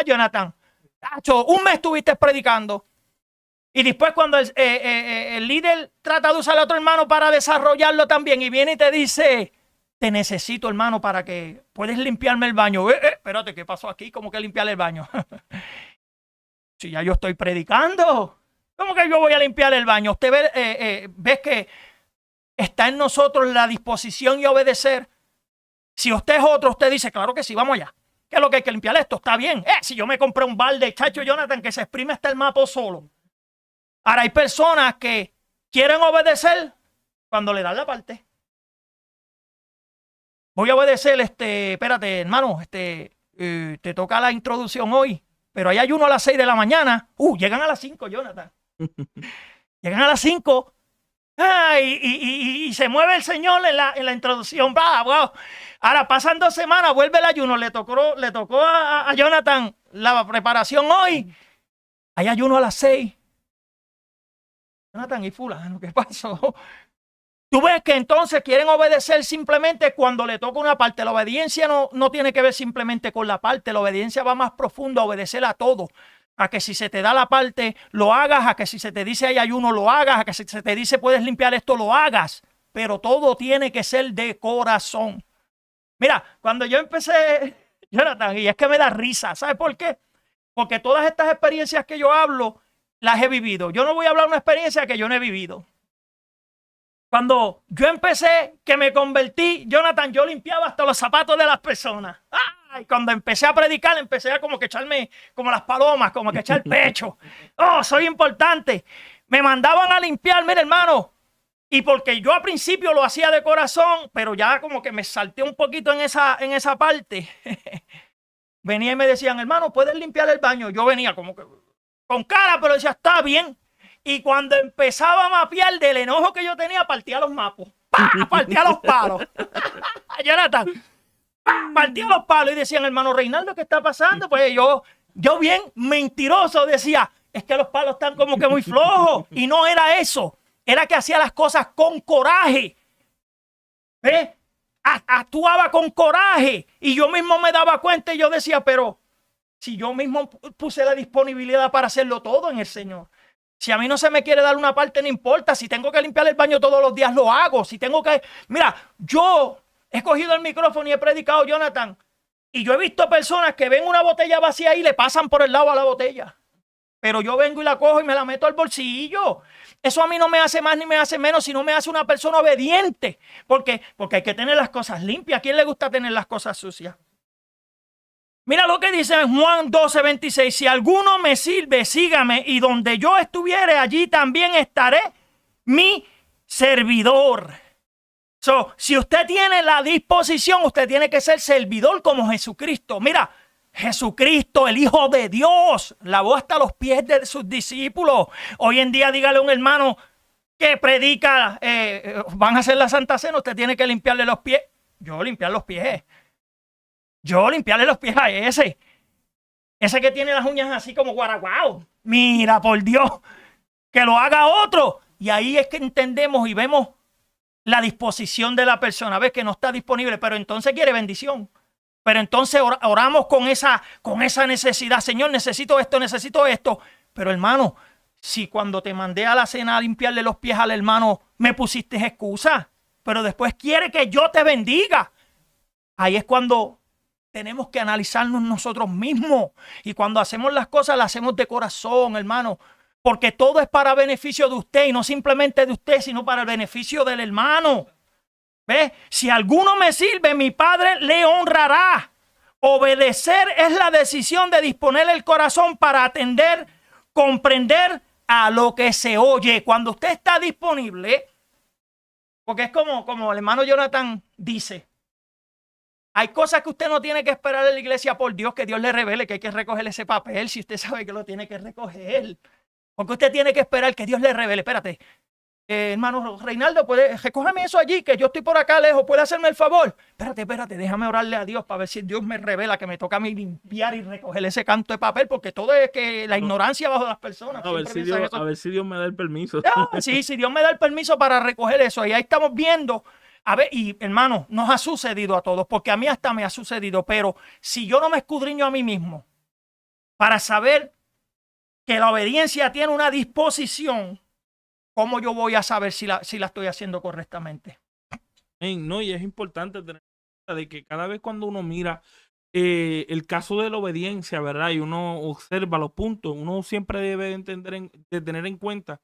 Jonathan, macho, un mes estuviste predicando. Y después cuando el líder trata de usar a otro hermano para desarrollarlo también, y viene y te dice, te necesito, hermano, para que puedes limpiarme el baño. Espérate, ¿qué pasó aquí? ¿Cómo que limpiar el baño? Si ya yo estoy predicando, ¿cómo que yo voy a limpiar el baño? Usted ve que está en nosotros la disposición y obedecer. Si usted es otro, usted dice, claro que sí, vamos allá. ¿Qué es lo que hay que limpiar esto? Está bien. Si yo me compré un balde, chacho Jonathan, que se exprime hasta el mapa solo. Ahora hay personas que quieren obedecer cuando le dan la parte. Voy a obedecer, espérate, hermano, te toca la introducción hoy, pero hay ayuno a las 6 de la mañana. Llegan a las 5, Jonathan. Llegan a las 5. Y se mueve el Señor en la introducción. Wow. Ahora pasan 2 semanas, vuelve el ayuno. Le tocó a Jonathan la preparación hoy. Hay ayuno a las 6. Jonathan y fulano, ¿qué pasó? Tú ves que entonces quieren obedecer simplemente cuando le toca una parte. La obediencia no tiene que ver simplemente con la parte. La obediencia va más profundo, a obedecer a todo. A que si se te da la parte, lo hagas. A que si se te dice hay ayuno, lo hagas. A que si se te dice puedes limpiar esto, lo hagas. Pero todo tiene que ser de corazón. Mira, cuando yo empecé, Jonathan, y es que me da risa. ¿Sabes por qué? Porque todas estas experiencias que yo hablo, las he vivido. Yo no voy a hablar de una experiencia que yo no he vivido. Cuando yo empecé, que me convertí, Jonathan, yo limpiaba hasta los zapatos de las personas. Y cuando empecé a predicar, empecé a como que echarme como las palomas, como que echar pecho. Soy importante. Me mandaban a limpiar, mira, hermano. Y porque yo al principio lo hacía de corazón, pero ya como que me salté un poquito en esa parte. Venía y me decían, hermano, ¿puedes limpiar el baño? Yo venía como que con cara, pero decía, está bien. Y cuando empezaba a mapear del enojo que yo tenía, partía los mapos. Partía los palos. Jonathan, partía los palos y decían, hermano Reinaldo, ¿qué está pasando? Pues yo bien mentiroso decía, es que los palos están como que muy flojos. Y no era eso. Era que hacía las cosas con coraje. Actuaba con coraje. Y yo mismo me daba cuenta y yo decía, pero si yo mismo puse la disponibilidad para hacerlo todo en el Señor. Si a mí no se me quiere dar una parte, no importa. Si tengo que limpiar el baño todos los días, lo hago. Si tengo que... Mira, yo he cogido el micrófono y he predicado, Jonathan. Y yo he visto personas que ven una botella vacía y le pasan por el lado a la botella. Pero yo vengo y la cojo y me la meto al bolsillo. Eso a mí no me hace más ni me hace menos, sino me hace una persona obediente. Porque hay que tener las cosas limpias. ¿A quién le gusta tener las cosas sucias? Mira lo que dice en Juan 12:26. Si alguno me sirve, sígame. Y donde yo estuviere, allí también estaré mi servidor. Si usted tiene la disposición, usted tiene que ser servidor como Jesucristo. Mira, Jesucristo, el Hijo de Dios, lavó hasta los pies de sus discípulos. Hoy en día, dígale a un hermano que predica, van a hacer la Santa Cena, usted tiene que limpiarle los pies. Yo limpiar los pies. Yo limpiarle los pies a ese que tiene las uñas así como guaraguao. Mira, por Dios, que lo haga otro. Y ahí es que entendemos y vemos la disposición de la persona. Ves que no está disponible, pero entonces quiere bendición. Pero entonces oramos con esa necesidad. Señor, necesito esto. Pero hermano, si cuando te mandé a la cena a limpiarle los pies al hermano, me pusiste excusa, pero después quiere que yo te bendiga. Ahí es cuando tenemos que analizarnos nosotros mismos. Y cuando hacemos las cosas, las hacemos de corazón, hermano. porque todo es para beneficio de usted y no simplemente de usted, sino para el beneficio del hermano. ¿Ve? Si alguno me sirve, mi Padre le honrará. Obedecer es la decisión de disponer el corazón para atender, comprender a lo que se oye. Cuando usted está disponible, porque es como el hermano Jonathan dice, hay cosas que usted no tiene que esperar en la iglesia por Dios, que Dios le revele que hay que recoger ese papel, si usted sabe que lo tiene que recoger. Porque usted tiene que esperar que Dios le revele. Espérate, hermano Reinaldo, recógeme eso allí, que yo estoy por acá lejos, ¿puede hacerme el favor? Espérate, déjame orarle a Dios para ver si Dios me revela que me toca a mí limpiar y recoger ese canto de papel, porque todo es que la ignorancia bajo las personas. A ver si Dios me da el permiso. Sí, si Dios me da el permiso para recoger eso, y ahí estamos viendo. A ver, y hermano, nos ha sucedido a todos, porque a mí hasta me ha sucedido, pero si yo no me escudriño a mí mismo para saber que la obediencia tiene una disposición, ¿cómo yo voy a saber si la estoy haciendo correctamente? No, y es importante tener en cuenta de que cada vez cuando uno mira el caso de la obediencia, ¿verdad? Y uno observa los puntos, uno siempre debe de tener en cuenta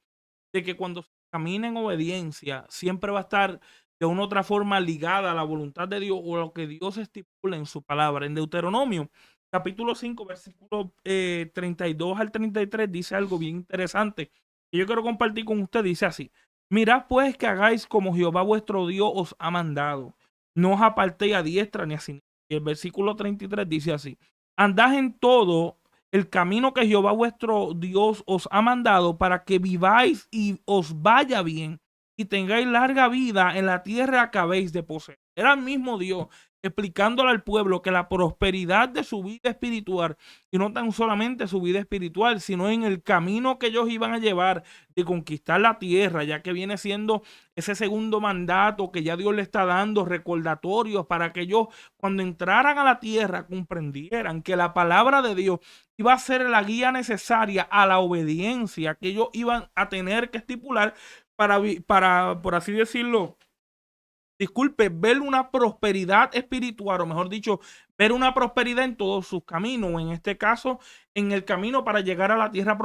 de que cuando se camina en obediencia, siempre va a estar de una u otra forma ligada a la voluntad de Dios o a lo que Dios estipula en su palabra. En Deuteronomio, capítulo 5, versículos 32 al 33, dice algo bien interesante que yo quiero compartir con usted. Dice así: mirad pues que hagáis como Jehová vuestro Dios os ha mandado. No os apartéis a diestra ni a siniestra. Y el versículo 33 dice así: andad en todo el camino que Jehová vuestro Dios os ha mandado, para que viváis y os vaya bien y tengáis larga vida en la tierra que habéis de poseer. Era el mismo Dios explicándole al pueblo que la prosperidad de su vida espiritual, y no tan solamente su vida espiritual, sino en el camino que ellos iban a llevar de conquistar la tierra, ya que viene siendo ese segundo mandato que ya Dios le está dando, recordatorios para que ellos cuando entraran a la tierra comprendieran que la palabra de Dios iba a ser la guía necesaria a la obediencia que ellos iban a tener que estipular para por así decirlo, ver una prosperidad espiritual, o mejor dicho, ver una prosperidad en todos sus caminos, o en este caso, en el camino para llegar a la tierra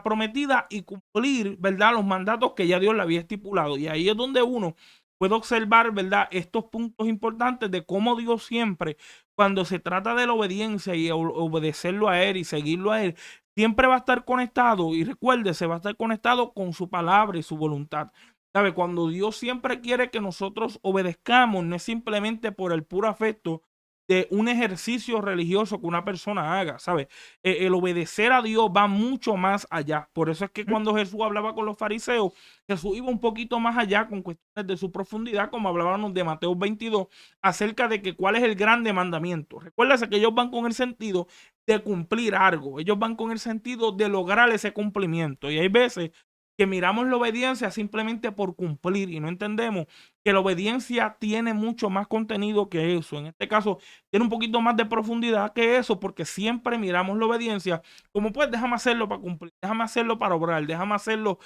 prometida y cumplir, ¿verdad?, los mandatos que ya Dios le había estipulado. Y ahí es donde uno puede observar, ¿verdad?, estos puntos importantes de cómo Dios siempre, cuando se trata de la obediencia y obedecerlo a Él y seguirlo a Él, siempre va a estar conectado, y recuérdese, va a estar conectado con su palabra y su voluntad. ¿Sabe? Cuando Dios siempre quiere que nosotros obedezcamos, no es simplemente por el puro afecto de un ejercicio religioso que una persona haga, ¿sabe? El obedecer a Dios va mucho más allá. Por eso es que cuando Jesús hablaba con los fariseos, Jesús iba un poquito más allá con cuestiones de su profundidad, como hablábamos de Mateo 22, acerca de que cuál es el grande mandamiento. Recuérdese que ellos van con el sentido de cumplir algo. Ellos van con el sentido de lograr ese cumplimiento. Y hay veces que miramos la obediencia simplemente por cumplir y no entendemos que la obediencia tiene mucho más contenido que eso. En este caso, tiene un poquito más de profundidad que eso, porque siempre miramos la obediencia como, pues, déjame hacerlo para cumplir, déjame hacerlo para obrar, déjame hacerlo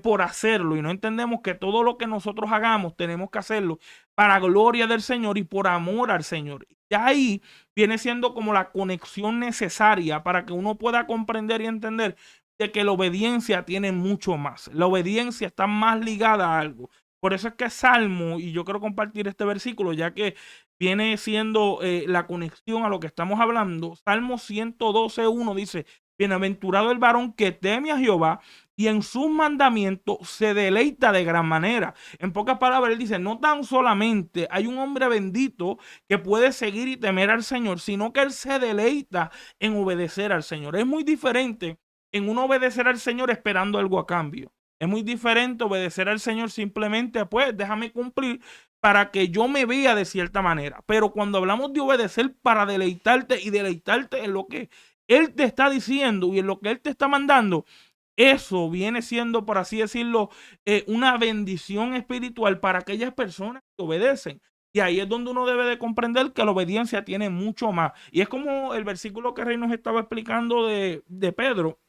por hacerlo, y no entendemos que todo lo que nosotros hagamos tenemos que hacerlo para gloria del Señor y por amor al Señor. Ya ahí viene siendo como la conexión necesaria para que uno pueda comprender y entender de que la obediencia tiene mucho más. La obediencia está más ligada a algo. Por eso es que Salmo, y yo quiero compartir este versículo, ya que viene siendo la conexión a lo que estamos hablando. Salmo 112:1 dice: bienaventurado el varón que teme a Jehová y en sus mandamientos se deleita de gran manera. En pocas palabras, él dice, no tan solamente hay un hombre bendito que puede seguir y temer al Señor, sino que él se deleita en obedecer al Señor. Es muy diferente en uno obedecer al Señor esperando algo a cambio. Es muy diferente obedecer al Señor simplemente, pues, déjame cumplir para que yo me vea de cierta manera. Pero cuando hablamos de obedecer para deleitarte y deleitarte en lo que Él te está diciendo y en lo que Él te está mandando, eso viene siendo, por así decirlo, una bendición espiritual para aquellas personas que obedecen. Y ahí es donde uno debe de comprender que la obediencia tiene mucho más. Y es como el versículo que Rey nos estaba explicando de Pedro,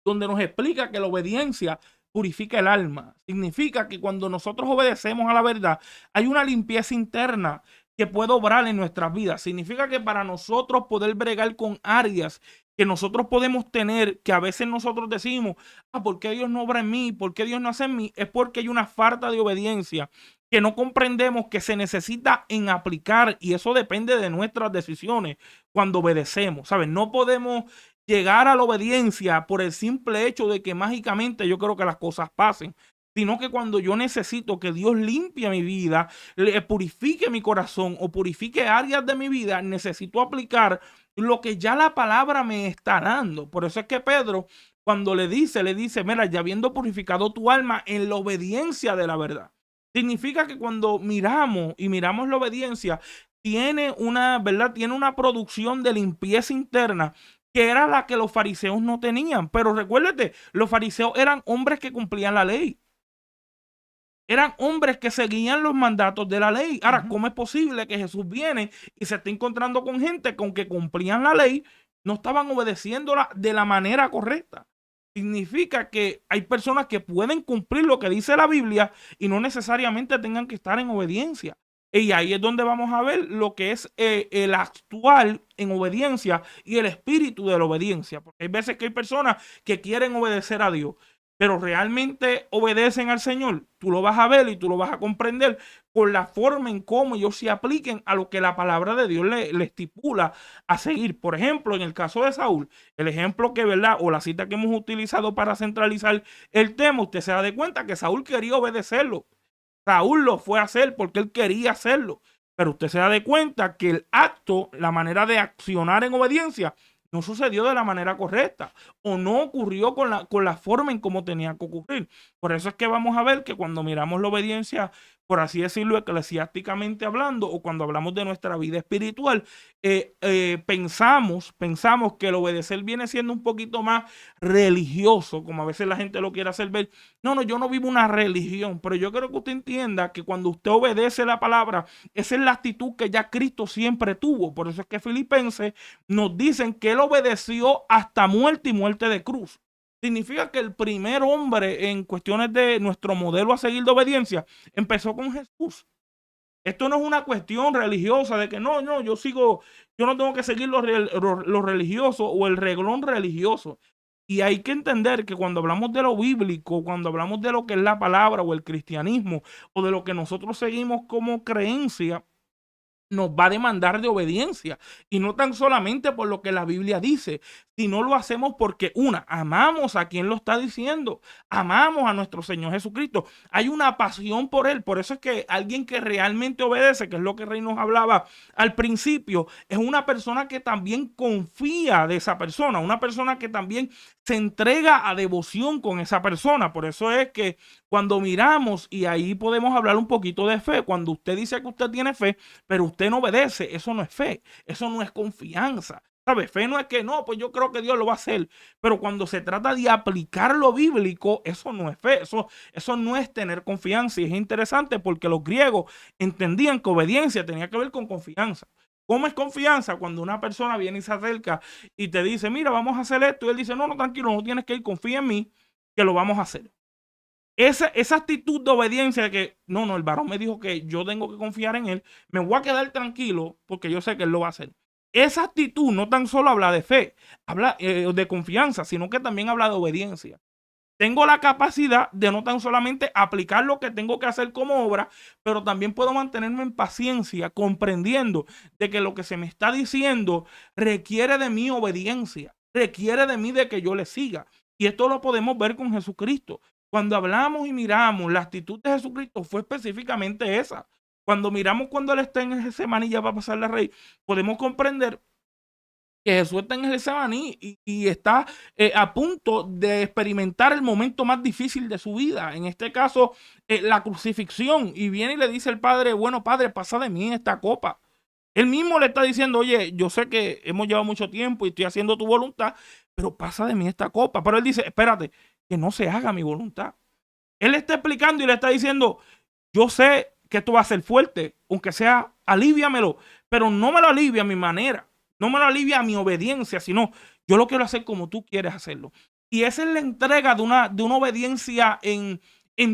donde nos explica que la obediencia purifica el alma. Significa que cuando nosotros obedecemos a la verdad, hay una limpieza interna que puede obrar en nuestras vidas. Significa que para nosotros poder bregar con áreas que nosotros podemos tener, que a veces nosotros decimos, ¿por qué Dios no obra en mí? ¿Por qué Dios no hace en mí? Es porque hay una falta de obediencia que no comprendemos que se necesita en aplicar, y eso depende de nuestras decisiones cuando obedecemos, ¿sabes? No podemos llegar a la obediencia por el simple hecho de que mágicamente yo creo que las cosas pasen, sino que cuando yo necesito que Dios limpie mi vida, le purifique mi corazón o purifique áreas de mi vida, necesito aplicar lo que ya la palabra me está dando. Por eso es que Pedro, cuando le dice, mira, ya habiendo purificado tu alma en la obediencia de la verdad. Significa que cuando miramos la obediencia, tiene una, ¿verdad? Tiene una producción de limpieza interna que era la que los fariseos no tenían. Pero recuérdate, los fariseos eran hombres que cumplían la ley. Eran hombres que seguían los mandatos de la ley. Ahora, ¿cómo es posible que Jesús viene y se está encontrando con gente con que cumplían la ley, no estaban obedeciéndola de la manera correcta? Significa que hay personas que pueden cumplir lo que dice la Biblia y no necesariamente tengan que estar en obediencia. Y ahí es donde vamos a ver lo que es el actual en obediencia y el espíritu de la obediencia. Porque hay veces que hay personas que quieren obedecer a Dios, pero realmente obedecen al Señor. Tú lo vas a ver y tú lo vas a comprender por la forma en cómo ellos se apliquen a lo que la palabra de Dios le estipula a seguir. Por ejemplo, en el caso de Saúl, el ejemplo que, ¿verdad? O la cita que hemos utilizado para centralizar el tema, usted se da de cuenta que Saúl quería obedecerlo. Saúl lo fue a hacer porque él quería hacerlo. Pero usted se da de cuenta que el acto, la manera de accionar en obediencia, no sucedió de la manera correcta o no ocurrió con la forma en cómo tenía que ocurrir. Por eso es que vamos a ver que cuando miramos la obediencia, por así decirlo, eclesiásticamente hablando, o cuando hablamos de nuestra vida espiritual, pensamos que el obedecer viene siendo un poquito más religioso, como a veces la gente lo quiere hacer ver. No, yo no vivo una religión, pero yo quiero que usted entienda que cuando usted obedece la palabra, esa es la actitud que ya Cristo siempre tuvo. Por eso es que Filipenses nos dicen que él obedeció hasta muerte y muerte de cruz. Significa que el primer hombre en cuestiones de nuestro modelo a seguir de obediencia empezó con Jesús. Esto no es una cuestión religiosa de que no, yo no tengo que seguir lo religioso o el reglón religioso. Y hay que entender que cuando hablamos de lo bíblico, cuando hablamos de lo que es la palabra o el cristianismo o de lo que nosotros seguimos como creencia, nos va a demandar de obediencia, y no tan solamente por lo que la Biblia dice, sino lo hacemos porque amamos a quien lo está diciendo, amamos a nuestro Señor Jesucristo, hay una pasión por él. Por eso es que alguien que realmente obedece, que es lo que Rey nos hablaba al principio, es una persona que también confía de esa persona, una persona que también se entrega a devoción con esa persona. Por eso es que cuando miramos, y ahí podemos hablar un poquito de fe, cuando usted dice que usted tiene fe, pero usted no obedece, eso no es fe, eso no es confianza. ¿Sabe? Fe no es que no, pues yo creo que Dios lo va a hacer. Pero cuando se trata de aplicar lo bíblico, eso no es fe, eso no es tener confianza. Y es interesante porque los griegos entendían que obediencia tenía que ver con confianza. ¿Cómo es confianza? Cuando una persona viene y se acerca y te dice, mira, vamos a hacer esto. Y él dice, no, tranquilo, no tienes que ir, confía en mí, que lo vamos a hacer. Esa actitud de obediencia de que, no, el varón me dijo que yo tengo que confiar en él, me voy a quedar tranquilo porque yo sé que él lo va a hacer. Esa actitud no tan solo habla de fe, habla de confianza, sino que también habla de obediencia. Tengo la capacidad de no tan solamente aplicar lo que tengo que hacer como obra, pero también puedo mantenerme en paciencia, comprendiendo de que lo que se me está diciendo requiere de mi obediencia, requiere de mí de que yo le siga. Y esto lo podemos ver con Jesucristo. Cuando hablamos y miramos, la actitud de Jesucristo fue específicamente esa. Cuando miramos cuando él está en Getsemaní, ya va a pasar la Rey, podemos comprender que Jesús está en Getsemaní y está a punto de experimentar el momento más difícil de su vida. En este caso, la crucifixión. Y viene y le dice al Padre, bueno, Padre, pasa de mí esta copa. Él mismo le está diciendo, oye, yo sé que hemos llevado mucho tiempo y estoy haciendo tu voluntad, pero pasa de mí esta copa. Pero él dice, espérate, que no se haga mi voluntad. Él le está explicando y le está diciendo, yo sé que esto va a ser fuerte, aunque sea, aliviamelo, pero no me lo alivia a mi manera, no me lo alivia a mi obediencia, sino yo lo quiero hacer como tú quieres hacerlo. Y esa es la entrega de una obediencia en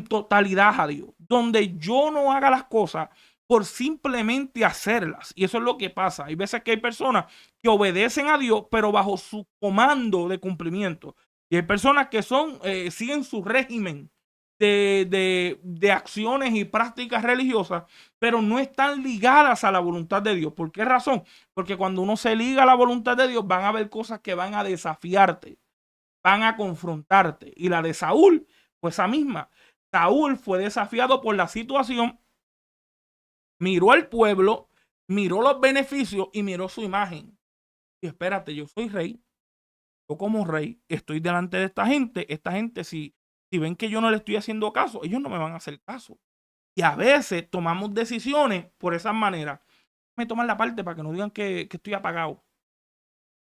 totalidad a Dios, donde yo no haga las cosas por simplemente hacerlas. Y eso es lo que pasa. Hay veces que hay personas que obedecen a Dios, pero bajo su comando de cumplimiento. Y hay personas que siguen su régimen de acciones y prácticas religiosas, pero no están ligadas a la voluntad de Dios. ¿Por qué razón? Porque cuando uno se liga a la voluntad de Dios, van a haber cosas que van a desafiarte, van a confrontarte. Y la de Saúl fue esa misma. Saúl fue desafiado por la situación, miró al pueblo, miró los beneficios y miró su imagen. Y espérate, yo soy rey. Yo como rey estoy delante de esta gente si ven que yo no le estoy haciendo caso, ellos no me van a hacer caso. Y a veces tomamos decisiones por esa manera. Me toman la parte para que no digan que estoy apagado.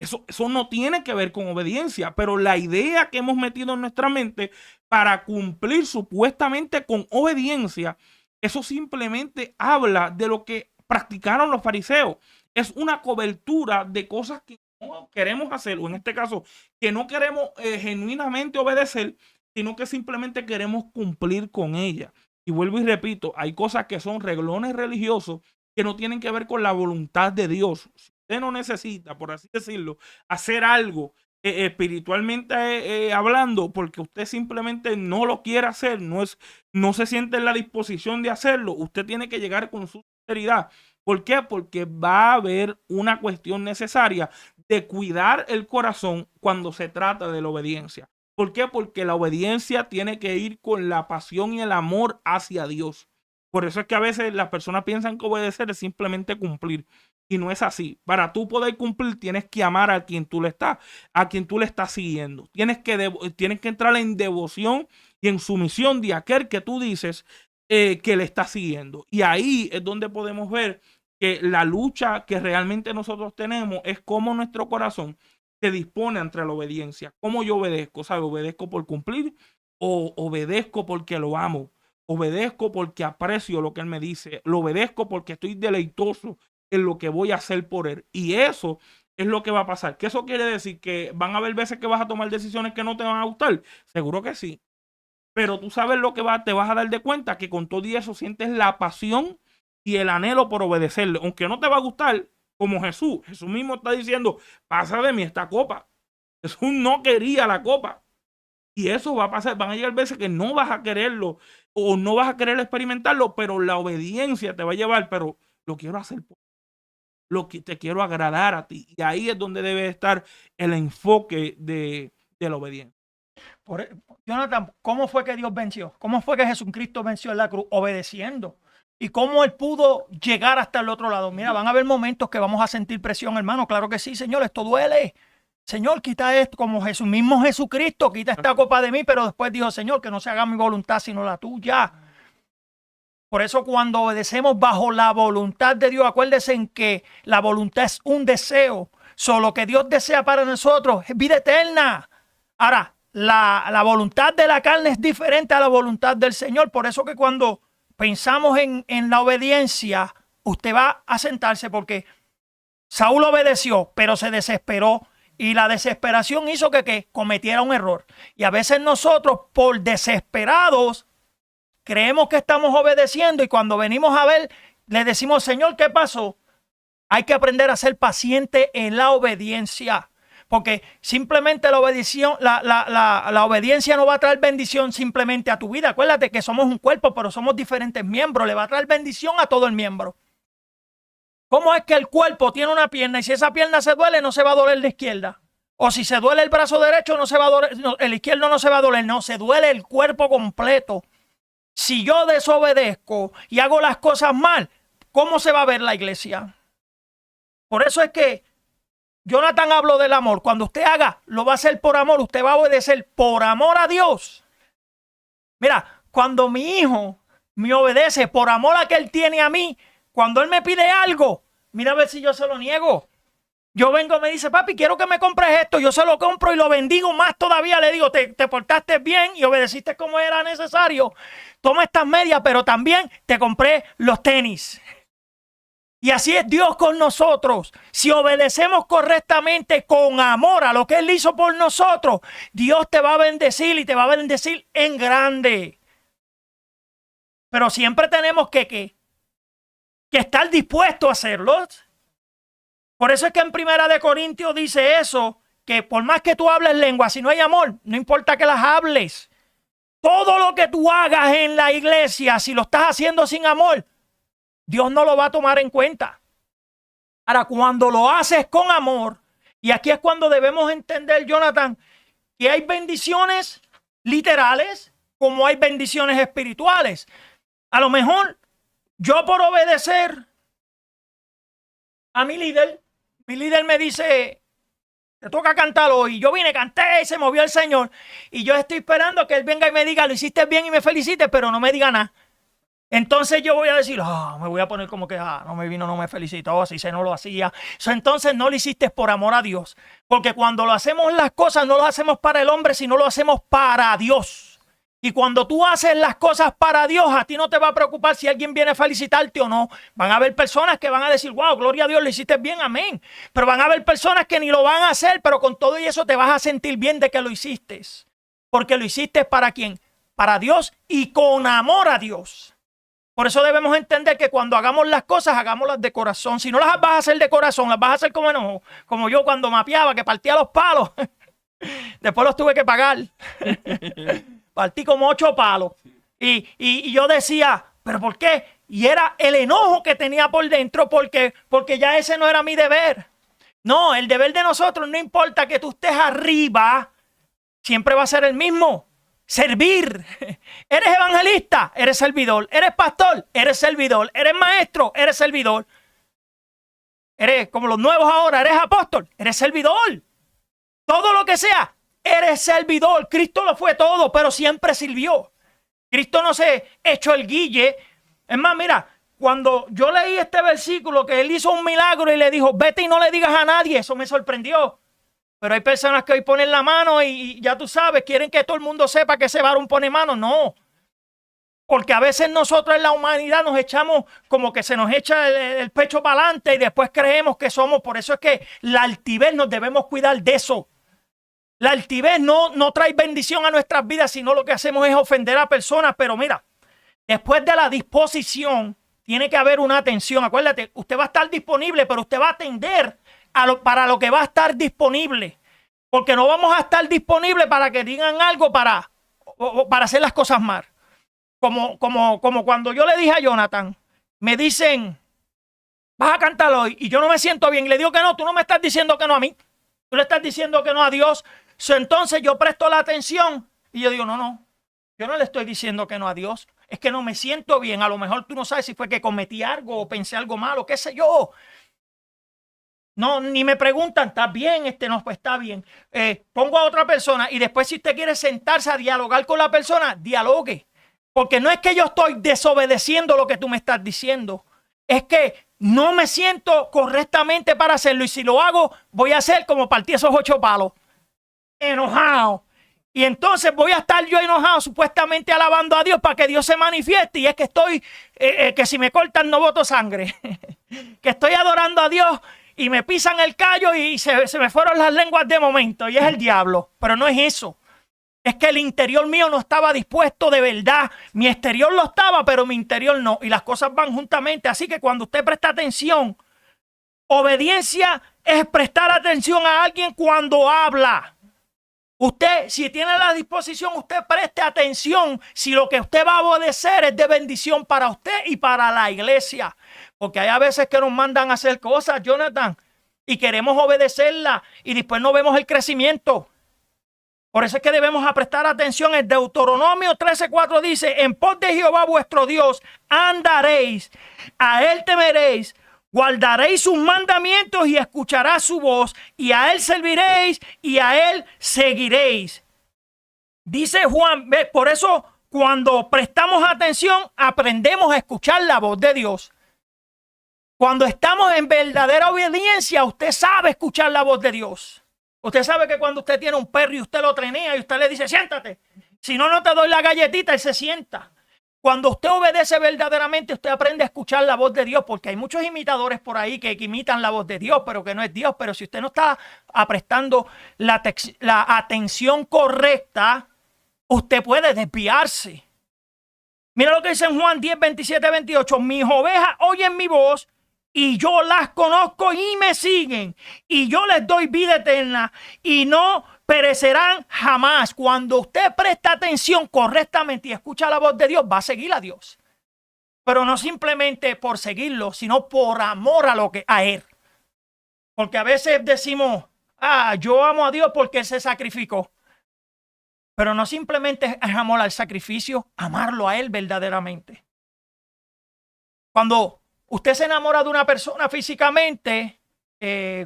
Eso no tiene que ver con obediencia, pero la idea que hemos metido en nuestra mente para cumplir supuestamente con obediencia, eso simplemente habla de lo que practicaron los fariseos. Es una cobertura de cosas que no queremos hacer, o en este caso, que no queremos genuinamente obedecer, sino que simplemente queremos cumplir con ella. Y vuelvo y repito, hay cosas que son reglones religiosos que no tienen que ver con la voluntad de Dios. Si usted no necesita, por así decirlo, hacer algo espiritualmente hablando, porque usted simplemente no lo quiere hacer, no se siente en la disposición de hacerlo, usted tiene que llegar con su sinceridad. ¿Por qué? Porque va a haber una cuestión necesaria de cuidar el corazón cuando se trata de la obediencia. ¿Por qué? Porque la obediencia tiene que ir con la pasión y el amor hacia Dios. Por eso es que a veces las personas piensan que obedecer es simplemente cumplir. Y no es así. Para tú poder cumplir, tienes que amar a quien tú le estás siguiendo. Tienes que entrar en devoción y en sumisión de aquel que tú dices que le estás siguiendo. Y ahí es donde podemos ver que la lucha que realmente nosotros tenemos es cómo nuestro corazón se dispone ante la obediencia. ¿Cómo yo obedezco? ¿Sabe? ¿Obedezco por cumplir o obedezco porque lo amo? Obedezco porque aprecio lo que él me dice. Lo obedezco porque estoy deleitoso en lo que voy a hacer por él. Y eso es lo que va a pasar. ¿Qué eso quiere decir? ¿Que van a haber veces que vas a tomar decisiones que no te van a gustar? Seguro que sí. Pero tú sabes lo que te vas a dar de cuenta, que con todo y eso sientes la pasión y el anhelo por obedecerle. Aunque no te va a gustar, como Jesús. Jesús mismo está diciendo, pasa de mí esta copa. Jesús no quería la copa. Y eso va a pasar. Van a llegar veces que no vas a quererlo o no vas a querer experimentarlo, pero la obediencia te va a llevar, pero lo quiero hacer por lo que te quiero agradar a ti. Y ahí es donde debe estar el enfoque de la obediencia. Jonathan, ¿cómo fue que Dios venció? ¿Cómo fue que Jesucristo venció en la cruz? Obedeciendo. ¿Y cómo él pudo llegar hasta el otro lado? Mira, van a haber momentos que vamos a sentir presión, hermano. Claro que sí, Señor, esto duele. Señor, quita esto, como mismo Jesucristo, quita esta copa de mí, pero después dijo, Señor, que no se haga mi voluntad, sino la tuya. Por eso cuando obedecemos bajo la voluntad de Dios, acuérdense en que la voluntad es un deseo. Solo que Dios desea para nosotros es vida eterna. Ahora, la voluntad de la carne es diferente a la voluntad del Señor. Por eso que cuando pensamos en la obediencia, usted va a sentarse porque Saúl obedeció, pero se desesperó. Y la desesperación hizo que cometiera un error. Y a veces nosotros, por desesperados, creemos que estamos obedeciendo y cuando venimos a ver, le decimos, Señor, ¿qué pasó? Hay que aprender a ser paciente en la obediencia. Porque simplemente la obediencia no va a traer bendición simplemente a tu vida. Acuérdate que somos un cuerpo, pero somos diferentes miembros. Le va a traer bendición a todo el miembro. ¿Cómo es que el cuerpo tiene una pierna y si esa pierna se duele, no se va a doler la izquierda? O si se duele el brazo derecho, no se va a doler, el izquierdo no se va a doler, no, se duele el cuerpo completo. Si yo desobedezco y hago las cosas mal, ¿cómo se va a ver la iglesia? Por eso es que Jonathan habló del amor. Cuando usted haga, lo va a hacer por amor, usted va a obedecer por amor a Dios. Mira, cuando mi hijo me obedece por amor a que él tiene a mí, cuando él me pide algo, mira a ver si yo se lo niego. Yo vengo y me dice, papi, quiero que me compres esto. Yo se lo compro y lo bendigo más todavía. Le digo, te portaste bien y obedeciste como era necesario. Toma estas medias, pero también te compré los tenis. Y así es Dios con nosotros. Si obedecemos correctamente con amor a lo que Él hizo por nosotros, Dios te va a bendecir y te va a bendecir en grande. Pero siempre tenemos que que estar dispuesto a hacerlo. Por eso es que en Primera de Corintios dice eso, que por más que tú hables lengua, si no hay amor, no importa que las hables. Todo lo que tú hagas en la iglesia, si lo estás haciendo sin amor, Dios no lo va a tomar en cuenta. Ahora, cuando lo haces con amor, y aquí es cuando debemos entender, Jonathan, que hay bendiciones literales como hay bendiciones espirituales. A lo mejor yo por obedecer a mi líder me dice, te toca cantar hoy. Yo vine, canté y se movió el Señor. Y yo estoy esperando que Él venga y me diga, lo hiciste bien y me felicite, pero no me diga nada. Entonces yo voy a decir, me voy a poner como que, no me vino, no me felicitó, así se no lo hacía. Entonces no lo hiciste por amor a Dios. Porque cuando lo hacemos las cosas, no lo hacemos para el hombre, sino lo hacemos para Dios. Y cuando tú haces las cosas para Dios, a ti no te va a preocupar si alguien viene a felicitarte o no. Van a haber personas que van a decir, wow, gloria a Dios, lo hiciste bien, amén. Pero van a haber personas que ni lo van a hacer, pero con todo y eso te vas a sentir bien de que lo hiciste. Porque lo hiciste para ¿quién? Para Dios y con amor a Dios. Por eso debemos entender que cuando hagamos las cosas, hagámoslas de corazón. Si no las vas a hacer de corazón, las vas a hacer como enojo. Como yo cuando mapeaba, que partía los palos. Después los tuve que pagar. Partí como 8 palos. Y yo decía, ¿pero por qué? Y era el enojo que tenía por dentro porque ya ese no era mi deber. No, el deber de nosotros, no importa que tú estés arriba, siempre va a ser el mismo. Servir. Eres evangelista, eres servidor. Eres pastor, eres servidor. Eres maestro, eres servidor. Eres como los nuevos ahora, eres apóstol, eres servidor. Todo lo que sea, eres servidor. Cristo lo fue todo, pero siempre sirvió. Cristo no se echó el guille. Es más, mira, cuando yo leí este versículo que Él hizo un milagro y le dijo, vete y no le digas a nadie, eso me sorprendió. Pero hay personas que hoy ponen la mano y ya tú sabes, quieren que todo el mundo sepa que ese varón pone mano. No. Porque a veces nosotros en la humanidad nos echamos como que se nos echa el pecho para adelante y después creemos que somos. Por eso es que la altivez nos debemos cuidar de eso. La altivez no trae bendición a nuestras vidas, sino lo que hacemos es ofender a personas. Pero mira, después de la disposición, tiene que haber una atención. Acuérdate, usted va a estar disponible, pero usted va a atender para lo que va a estar disponible. Porque no vamos a estar disponibles para que digan algo para hacer las cosas mal. Como cuando yo le dije a Jonathan, me dicen, vas a cantar hoy, y yo no me siento bien. Y le digo que no, tú no me estás diciendo que no a mí. Tú le estás diciendo que no a Dios. Entonces yo presto la atención y yo digo, no, yo no le estoy diciendo que no a Dios. Es que no me siento bien. A lo mejor tú no sabes si fue que cometí algo o pensé algo malo, qué sé yo. No, ni me preguntan, ¿estás bien? No, pues está bien. Pongo a otra persona y después si usted quiere sentarse a dialogar con la persona, dialogue. Porque no es que yo estoy desobedeciendo lo que tú me estás diciendo. Es que no me siento correctamente para hacerlo. Y si lo hago, voy a hacer como partí esos 8 palos. Enojado. Y entonces voy a estar yo enojado, supuestamente alabando a Dios para que Dios se manifieste. Y es que estoy, que si me cortan no boto sangre. Que estoy adorando a Dios y me pisan el callo y se me fueron las lenguas de momento. Y es el diablo. Pero no es eso. Es que el interior mío no estaba dispuesto de verdad. Mi exterior lo estaba, pero mi interior no. Y las cosas van juntamente. Así que cuando usted presta atención, obediencia es prestar atención a alguien cuando habla. Usted, si tiene la disposición, usted preste atención si lo que usted va a obedecer es de bendición para usted y para la iglesia. Porque hay a veces que nos mandan a hacer cosas, Jonathan, y queremos obedecerla y después no vemos el crecimiento. Por eso es que debemos prestar atención. En Deuteronomio 13:4 dice, en pos de Jehová vuestro Dios andaréis, a Él temeréis, guardaréis sus mandamientos y escucharás su voz, y a Él serviréis y a Él seguiréis. Dice Juan, por eso cuando prestamos atención, aprendemos a escuchar la voz de Dios. Cuando estamos en verdadera obediencia, usted sabe escuchar la voz de Dios. Usted sabe que cuando usted tiene un perro y usted lo trinea y usted le dice, siéntate. Si no, no te doy la galletita, él se sienta. Cuando usted obedece verdaderamente, usted aprende a escuchar la voz de Dios, porque hay muchos imitadores por ahí que imitan la voz de Dios, pero que no es Dios. Pero si usted no está prestando la atención correcta, usted puede desviarse. Mira lo que dice en Juan 10, 27, 28. Mis ovejas oyen mi voz y yo las conozco y me siguen. Y yo les doy vida eterna y no perecerán jamás. Cuando usted presta atención correctamente y escucha la voz de Dios, va a seguir a Dios. Pero no simplemente por seguirlo, sino por amor a Él. Porque a veces decimos, yo amo a Dios porque Él se sacrificó. Pero no simplemente es amor al sacrificio, amarlo a Él verdaderamente. Cuando usted se enamora de una persona físicamente,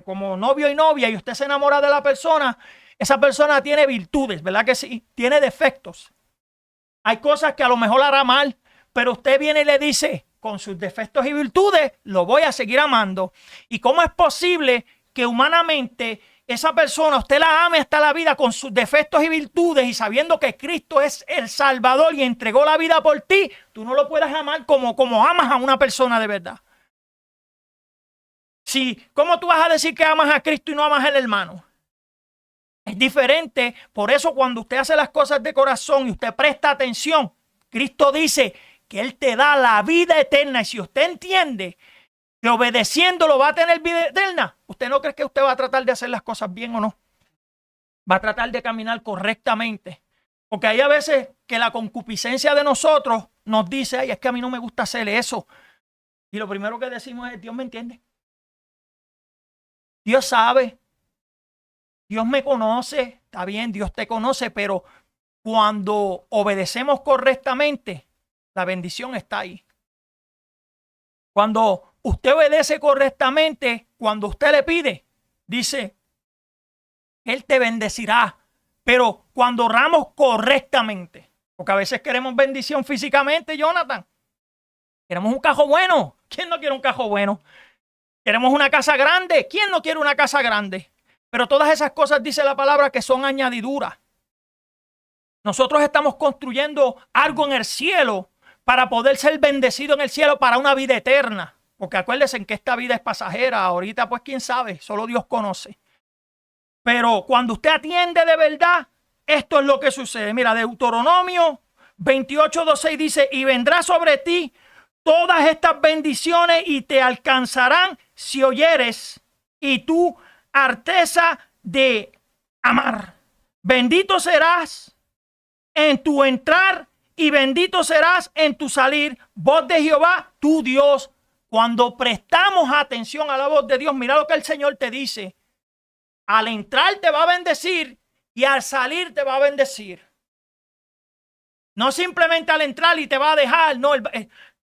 como novio y novia, y usted se enamora de la persona, esa persona tiene virtudes, ¿verdad que sí? Tiene defectos. Hay cosas que a lo mejor hará mal, pero usted viene y le dice, con sus defectos y virtudes, lo voy a seguir amando. ¿Y cómo es posible que humanamente esa persona, usted la ame hasta la vida con sus defectos y virtudes y sabiendo que Cristo es el Salvador y entregó la vida por ti, tú no lo puedes amar como amas a una persona de verdad? ¿Cómo tú vas a decir que amas a Cristo y no amas al hermano? Es diferente. Por eso cuando usted hace las cosas de corazón y usted presta atención, Cristo dice que Él te da la vida eterna. Y si usted entiende que obedeciéndolo va a tener vida eterna, ¿usted no cree que usted va a tratar de hacer las cosas bien o no? Va a tratar de caminar correctamente. Porque hay a veces que la concupiscencia de nosotros nos dice, ay, es que a mí no me gusta hacer eso. Y lo primero que decimos es, Dios me entiende. Dios sabe. Dios me conoce. Está bien, Dios te conoce, pero cuando obedecemos correctamente, la bendición está ahí. Cuando usted obedece correctamente, cuando usted le pide, dice, Él te bendecirá. Pero cuando oramos correctamente, porque a veces queremos bendición físicamente, Jonathan. Queremos un carro bueno. ¿Quién no quiere un carro bueno? Queremos una casa grande. ¿Quién no quiere una casa grande? Pero todas esas cosas dice la palabra que son añadiduras. Nosotros estamos construyendo algo en el cielo para poder ser bendecido en el cielo para una vida eterna. Porque acuérdense en que esta vida es pasajera. Ahorita pues quién sabe, solo Dios conoce. Pero cuando usted atiende de verdad, esto es lo que sucede. Mira, Deuteronomio 28:2 dice, y vendrá sobre ti todas estas bendiciones y te alcanzarán si oyeres y tu arteza de amar. Bendito serás en tu entrar y bendito serás en tu salir, voz de Jehová, tu Dios. Cuando prestamos atención a la voz de Dios, mira lo que el Señor te dice. Al entrar te va a bendecir y al salir te va a bendecir. No simplemente al entrar y te va a dejar. No,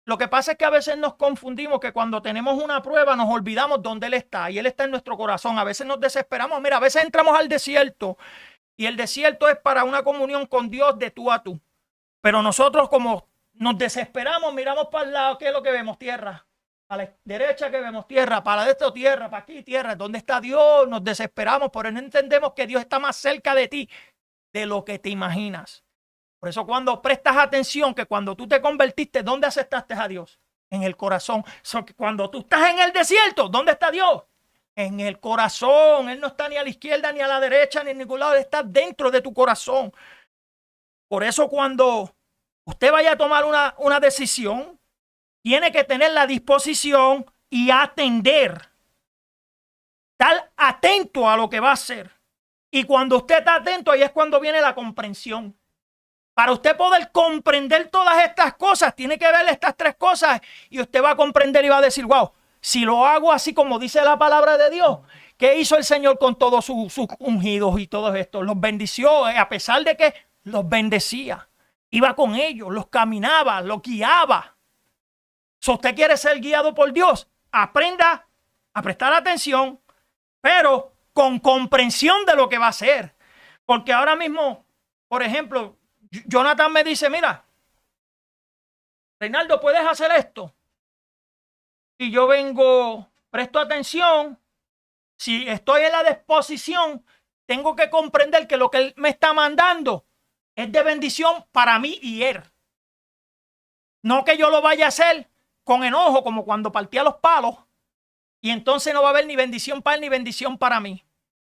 lo que pasa es que a veces nos confundimos, que cuando tenemos una prueba nos olvidamos dónde Él está y Él está en nuestro corazón. A veces nos desesperamos. Mira, a veces entramos al desierto y el desierto es para una comunión con Dios de tú a tú. Pero nosotros como nos desesperamos, miramos para el lado, ¿qué es lo que vemos? Tierra. A la derecha que vemos tierra, para esto tierra, para aquí tierra. ¿Dónde está Dios? Nos desesperamos, pero no entendemos que Dios está más cerca de ti de lo que te imaginas. Por eso cuando prestas atención, que cuando tú te convertiste, ¿dónde aceptaste a Dios? En el corazón. Cuando tú estás en el desierto, ¿dónde está Dios? En el corazón. Él no está ni a la izquierda, ni a la derecha, ni en ningún lado. Él está dentro de tu corazón. Por eso cuando usted vaya a tomar una decisión, tiene que tener la disposición y atender. Estar atento a lo que va a hacer. Y cuando usted está atento, ahí es cuando viene la comprensión. Para usted poder comprender todas estas cosas, tiene que ver estas tres cosas. Y usted va a comprender y va a decir, wow, si lo hago así como dice la palabra de Dios, ¿qué hizo el Señor con todos sus ungidos y todos estos? Los bendició, a pesar de que los bendecía. Iba con ellos, los caminaba, los guiaba. Si usted quiere ser guiado por Dios, aprenda a prestar atención, pero con comprensión de lo que va a hacer. Porque ahora mismo, por ejemplo, Jonathan me dice, mira, Reinaldo, ¿puedes hacer esto? Y yo vengo, presto atención. Si estoy en la disposición, tengo que comprender que lo que él me está mandando es de bendición para mí y él. No que yo lo vaya a hacer con enojo, como cuando partía los palos, y entonces no va a haber ni bendición para él ni bendición para mí.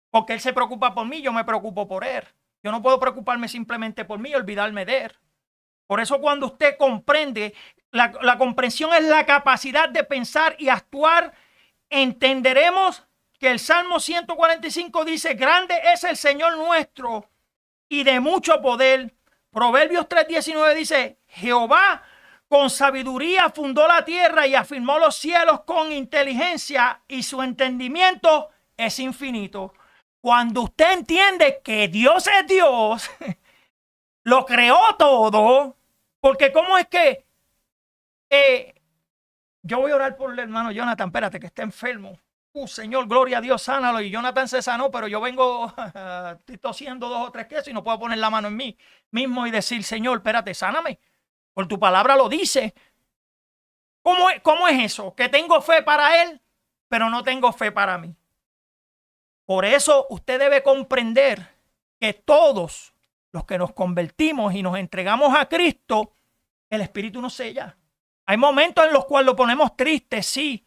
Porque él se preocupa por mí, yo me preocupo por él. Yo no puedo preocuparme simplemente por mí y olvidarme de él. Por eso cuando usted comprende, la comprensión es la capacidad de pensar y actuar, entenderemos que el Salmo 145 dice, grande es el Señor nuestro y de mucho poder. Proverbios 3:19 dice, Jehová con sabiduría fundó la tierra y afirmó los cielos con inteligencia y su entendimiento es infinito. Cuando usted entiende que Dios es Dios, lo creó todo, porque cómo es que yo voy a orar por el hermano Jonathan, espérate que está enfermo. Señor, gloria a Dios, sánalo. Y Jonathan se sanó, pero yo vengo estoy tosiendo 2 o 3 quesos y no puedo poner la mano en mí mismo y decir, Señor, espérate, sáname. Por tu palabra lo dice. ¿Cómo es eso? Que tengo fe para él, pero no tengo fe para mí. Por eso usted debe comprender que todos los que nos convertimos y nos entregamos a Cristo, el Espíritu nos sella. Hay momentos en los cuales lo ponemos triste, sí,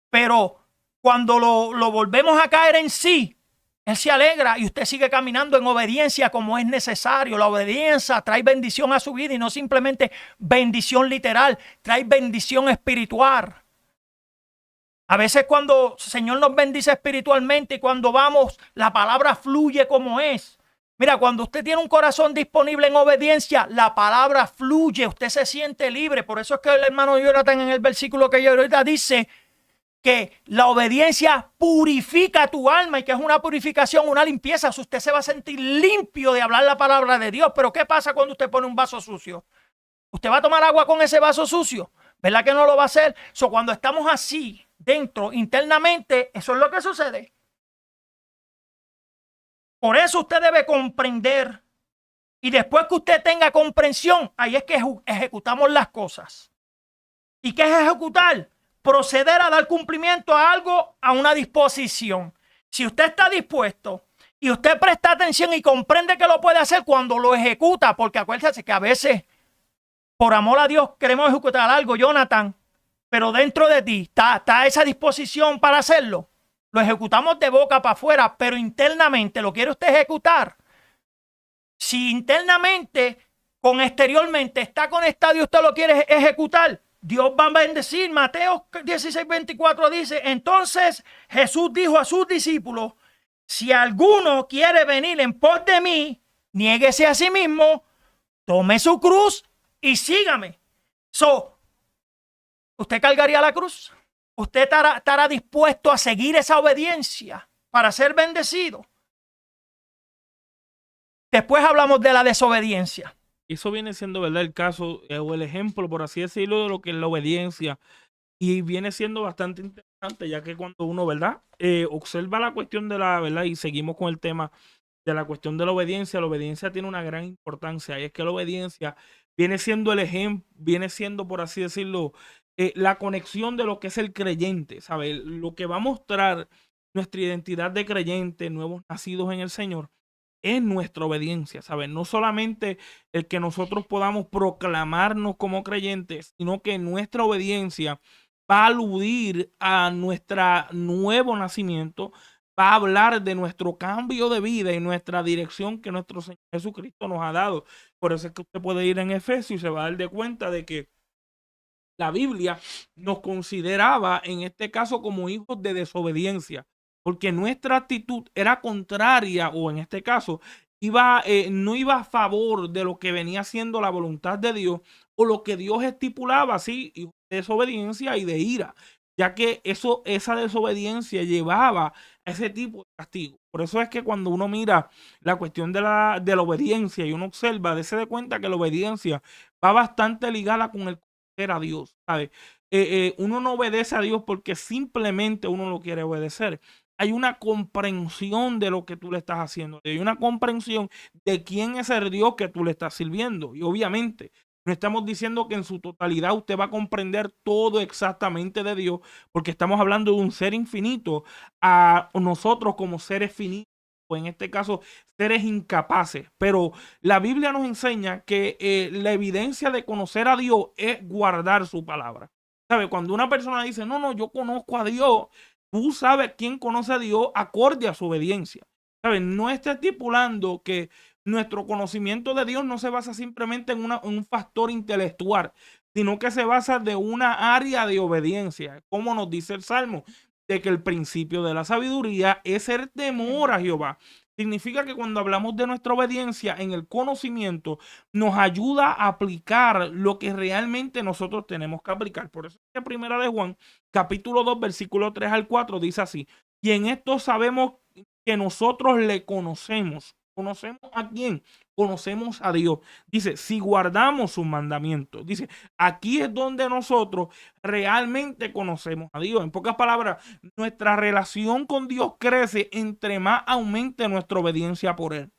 pero cuando lo volvemos a caer en sí, Él se alegra y usted sigue caminando en obediencia como es necesario. La obediencia trae bendición a su vida y no simplemente bendición literal, trae bendición espiritual. A veces cuando el Señor nos bendice espiritualmente y cuando vamos, la palabra fluye como es. Mira, cuando usted tiene un corazón disponible en obediencia, la palabra fluye, usted se siente libre. Por eso es que el hermano Jonathan en el versículo que yo ahorita dice que la obediencia purifica tu alma y que es una purificación, una limpieza. Usted se va a sentir limpio de hablar la palabra de Dios. Pero ¿qué pasa cuando usted pone un vaso sucio? ¿Usted va a tomar agua con ese vaso sucio? ¿Verdad que no lo va a hacer? Cuando estamos así, dentro, internamente, eso es lo que sucede. Por eso usted debe comprender. Y después que usted tenga comprensión, ahí es que ejecutamos las cosas. ¿Y qué es ejecutar? Proceder a dar cumplimiento a algo, a una disposición. Si usted está dispuesto y usted presta atención y comprende que lo puede hacer cuando lo ejecuta, porque acuérdese que a veces, por amor a Dios, queremos ejecutar algo, Jonathan, pero dentro de ti está esa disposición para hacerlo. Lo ejecutamos de boca para afuera, pero internamente lo quiere usted ejecutar. Si internamente, con exteriormente está conectado y usted lo quiere ejecutar, Dios va a bendecir. Mateo 16:24 dice, entonces Jesús dijo a sus discípulos, si alguno quiere venir en pos de mí, niéguese a sí mismo, tome su cruz y sígame. ¿Usted cargaría la cruz? ¿Usted estará dispuesto a seguir esa obediencia para ser bendecido? Después hablamos de la desobediencia. Eso viene siendo, ¿verdad?, el caso o el ejemplo, por así decirlo, de lo que es la obediencia. Y viene siendo bastante interesante, ya que cuando uno, ¿verdad?, observa la cuestión de la, ¿verdad?, y seguimos con el tema de la cuestión de la obediencia tiene una gran importancia. Y es que la obediencia viene siendo el ejemplo, viene siendo, por así decirlo, la conexión de lo que es el creyente, ¿sabes? Lo que va a mostrar nuestra identidad de creyente, nuevos nacidos en el Señor, es nuestra obediencia, ¿sabes? No solamente el que nosotros podamos proclamarnos como creyentes, sino que nuestra obediencia va a aludir a nuestro nuevo nacimiento, va a hablar de nuestro cambio de vida y nuestra dirección que nuestro Señor Jesucristo nos ha dado. Por eso es que usted puede ir en Efesios y se va a dar de cuenta de que la Biblia nos consideraba en este caso como hijos de desobediencia, porque nuestra actitud era contraria, o en este caso no iba a favor de lo que venía siendo la voluntad de Dios o lo que Dios estipulaba, así, de desobediencia y de ira, ya que esa desobediencia llevaba a ese tipo de castigo. Por eso es que cuando uno mira la cuestión de la obediencia y uno observa, dése de cuenta que la obediencia va bastante ligada con el a Dios, ¿sabes? Uno no obedece a Dios porque simplemente uno lo quiere obedecer. Hay una comprensión de lo que tú le estás haciendo. Hay una comprensión de quién es el Dios que tú le estás sirviendo. Y obviamente no estamos diciendo que en su totalidad usted va a comprender todo exactamente de Dios, porque estamos hablando de un ser infinito a nosotros como seres finitos, o en este caso seres incapaces. Pero la Biblia nos enseña que la evidencia de conocer a Dios es guardar su palabra. ¿Sabe? Cuando una persona dice, no, yo conozco a Dios, tú sabes quién conoce a Dios acorde a su obediencia. ¿Sabe? No está estipulando que nuestro conocimiento de Dios no se basa simplemente en un factor intelectual, sino que se basa de una área de obediencia, como nos dice el Salmo, de que el principio de la sabiduría es el temor a Jehová. Significa que cuando hablamos de nuestra obediencia en el conocimiento, nos ayuda a aplicar lo que realmente nosotros tenemos que aplicar. Por eso es que Primera de Juan, capítulo 2, versículo 3 al 4, dice así: y en esto sabemos que nosotros le conocemos. ¿Conocemos a quién? Conocemos a Dios. Dice, si guardamos sus mandamientos. Dice, aquí es donde nosotros realmente conocemos a Dios. En pocas palabras, nuestra relación con Dios crece entre más aumente nuestra obediencia por Él.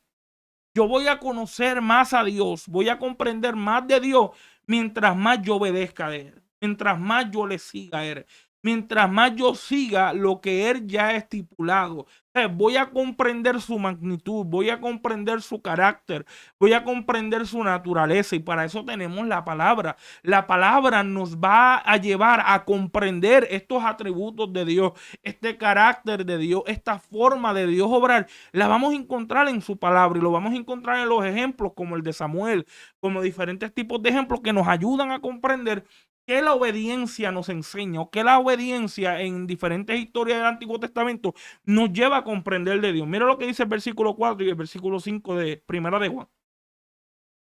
Yo voy a conocer más a Dios, voy a comprender más de Dios mientras más yo obedezca a Él, mientras más yo le siga a Él. Mientras más yo siga lo que Él ya ha estipulado, voy a comprender su magnitud, voy a comprender su carácter, voy a comprender su naturaleza, y para eso tenemos la palabra. La palabra nos va a llevar a comprender estos atributos de Dios, este carácter de Dios, esta forma de Dios obrar. La vamos a encontrar en su palabra y lo vamos a encontrar en los ejemplos como el de Samuel, como diferentes tipos de ejemplos que nos ayudan a comprender que la obediencia nos enseña, o que la obediencia en diferentes historias del Antiguo Testamento nos lleva a comprender de Dios. Mira lo que dice el versículo 4 y el versículo 5 de Primera de Juan.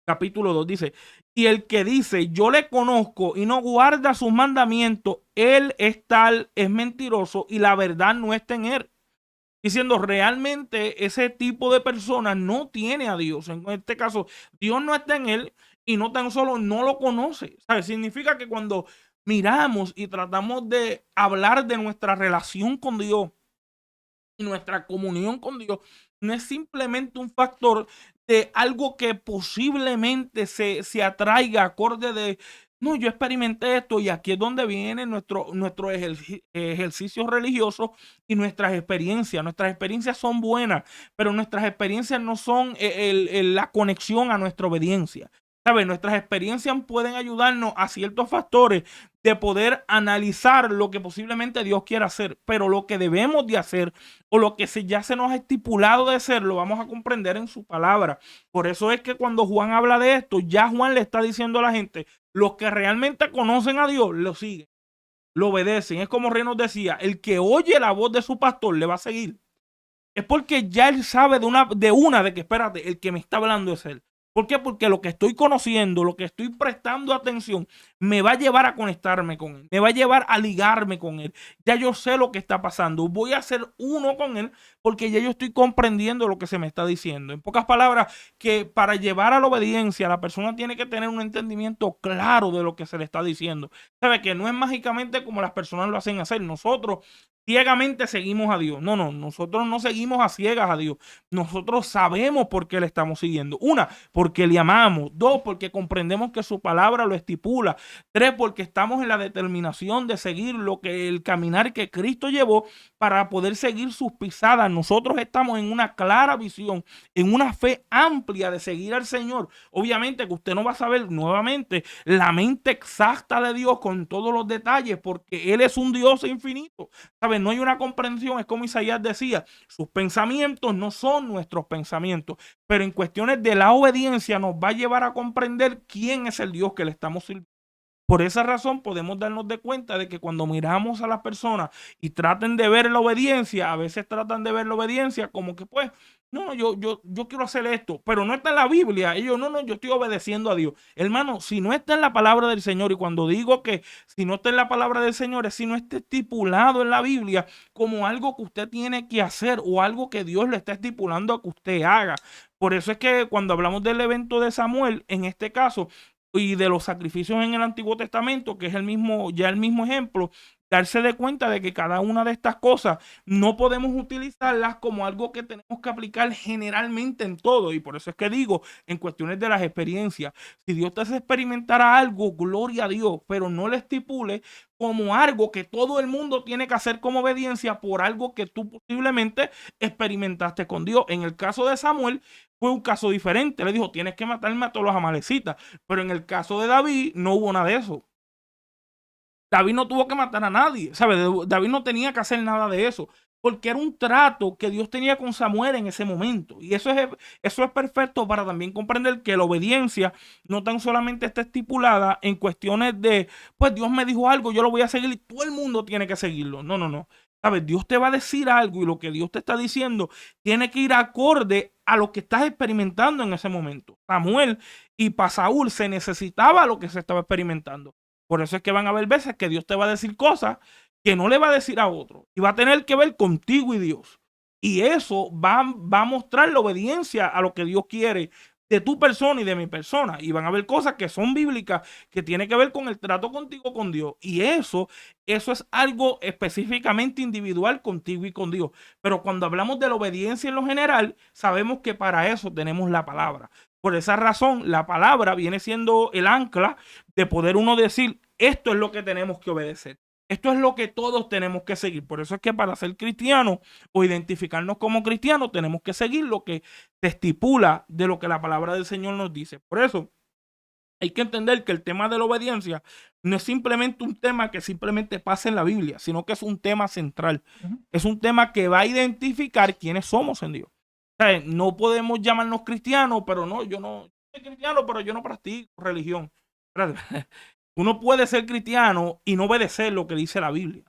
Capítulo 2 dice, y el que dice, yo le conozco y no guarda sus mandamientos, él es tal, es mentiroso y la verdad no está en él. Diciendo, realmente ese tipo de persona no tiene a Dios. En este caso, Dios no está en él. Y no tan solo no lo conoce. ¿Sabes? Significa que cuando miramos y tratamos de hablar de nuestra relación con Dios y nuestra comunión con Dios, no es simplemente un factor de algo que posiblemente se atraiga acorde de, no, yo experimenté esto, y aquí es donde viene nuestro ejercicio religioso y nuestras experiencias. Nuestras experiencias son buenas, pero nuestras experiencias no son la conexión a nuestra obediencia. ¿Sabes? Nuestras experiencias pueden ayudarnos a ciertos factores de poder analizar lo que posiblemente Dios quiera hacer, pero lo que debemos de hacer o lo que ya se nos ha estipulado de hacer, lo vamos a comprender en su palabra. Por eso es que cuando Juan habla de esto, ya Juan le está diciendo a la gente, los que realmente conocen a Dios, lo siguen, lo obedecen. Es como Rey nos decía, el que oye la voz de su pastor le va a seguir. Es porque ya él sabe de que espérate, el que me está hablando es él. ¿Por qué? Porque lo que estoy conociendo, lo que estoy prestando atención, me va a llevar a conectarme con él, me va a llevar a ligarme con él. Ya yo sé lo que está pasando, voy a ser uno con él porque ya yo estoy comprendiendo lo que se me está diciendo. En pocas palabras, que para llevar a la obediencia, la persona tiene que tener un entendimiento claro de lo que se le está diciendo. ¿Sabe? Que no es mágicamente como las personas lo hacen hacer. Nosotros ciegamente seguimos a Dios. No, nosotros no seguimos a ciegas a Dios. Nosotros sabemos por qué le estamos siguiendo. Una, porque le amamos. Dos, porque comprendemos que su palabra lo estipula. Tres, porque estamos en la determinación de seguir el caminar que Cristo llevó para poder seguir sus pisadas. Nosotros estamos en una clara visión, en una fe amplia de seguir al Señor. Obviamente que usted no va a saber nuevamente la mente exacta de Dios con todos los detalles, porque Él es un Dios infinito. ¿Sabe? No hay una comprensión, es como Isaías decía, sus pensamientos no son nuestros pensamientos, pero en cuestiones de la obediencia nos va a llevar a comprender quién es el Dios que le estamos sirviendo. Por esa razón podemos darnos de cuenta de que cuando miramos a las personas y traten de ver la obediencia, a veces tratan de ver la obediencia como que pues, no, yo quiero hacer esto, pero no está en la Biblia. Ellos, no, yo estoy obedeciendo a Dios. Hermano, si no está en la palabra del Señor, y cuando digo que si no está en la palabra del Señor, es si no está estipulado en la Biblia como algo que usted tiene que hacer o algo que Dios le está estipulando a que usted haga. Por eso es que cuando hablamos del evento de Samuel, en este caso, y de los sacrificios en el Antiguo Testamento, que es el mismo ejemplo, darse de cuenta de que cada una de estas cosas no podemos utilizarlas como algo que tenemos que aplicar generalmente en todo. Y por eso es que digo, en cuestiones de las experiencias, si Dios te hace experimentar algo, gloria a Dios, pero no le estipule como algo que todo el mundo tiene que hacer como obediencia por algo que tú posiblemente experimentaste con Dios. En el caso de Samuel fue un caso diferente. Le dijo, tienes que matarme a todos los amalecitas. Pero en el caso de David no hubo nada de eso. David no tuvo que matar a nadie, ¿sabes? David no tenía que hacer nada de eso. porque era un trato que Dios tenía con Samuel en ese momento. Y eso es perfecto para también comprender que la obediencia no tan solamente está estipulada en cuestiones de, pues Dios me dijo algo, yo lo voy a seguir y todo el mundo tiene que seguirlo. No, no, no. ¿Sabes? Dios te va a decir algo y lo que Dios te está diciendo tiene que ir acorde a lo que estás experimentando en ese momento. Samuel y para Saúl se necesitaba lo que se estaba experimentando. Por eso es que van a haber veces que Dios te va a decir cosas que no le va a decir a otro. Y va a tener que ver contigo y Dios. Y eso va a mostrar la obediencia a lo que Dios quiere de tu persona y de mi persona. Y van a haber cosas que son bíblicas, que tienen que ver con el trato contigo con Dios. Y eso es algo específicamente individual contigo y con Dios. Pero cuando hablamos de la obediencia en lo general, sabemos que para eso tenemos la palabra. Por esa razón, la palabra viene siendo el ancla de poder uno decir, esto es lo que tenemos que obedecer. Esto es lo que todos tenemos que seguir. Por eso es que para ser cristiano o identificarnos como cristianos tenemos que seguir lo que se estipula de lo que la palabra del Señor nos dice. Por eso hay que entender que el tema de la obediencia no es simplemente un tema que simplemente pasa en la Biblia, sino que es un tema central. Es un tema que va a identificar quiénes somos en Dios. O sea, no podemos llamarnos cristianos, pero no, yo soy cristiano, pero yo no practico religión. Uno puede ser cristiano y no obedecer lo que dice la Biblia.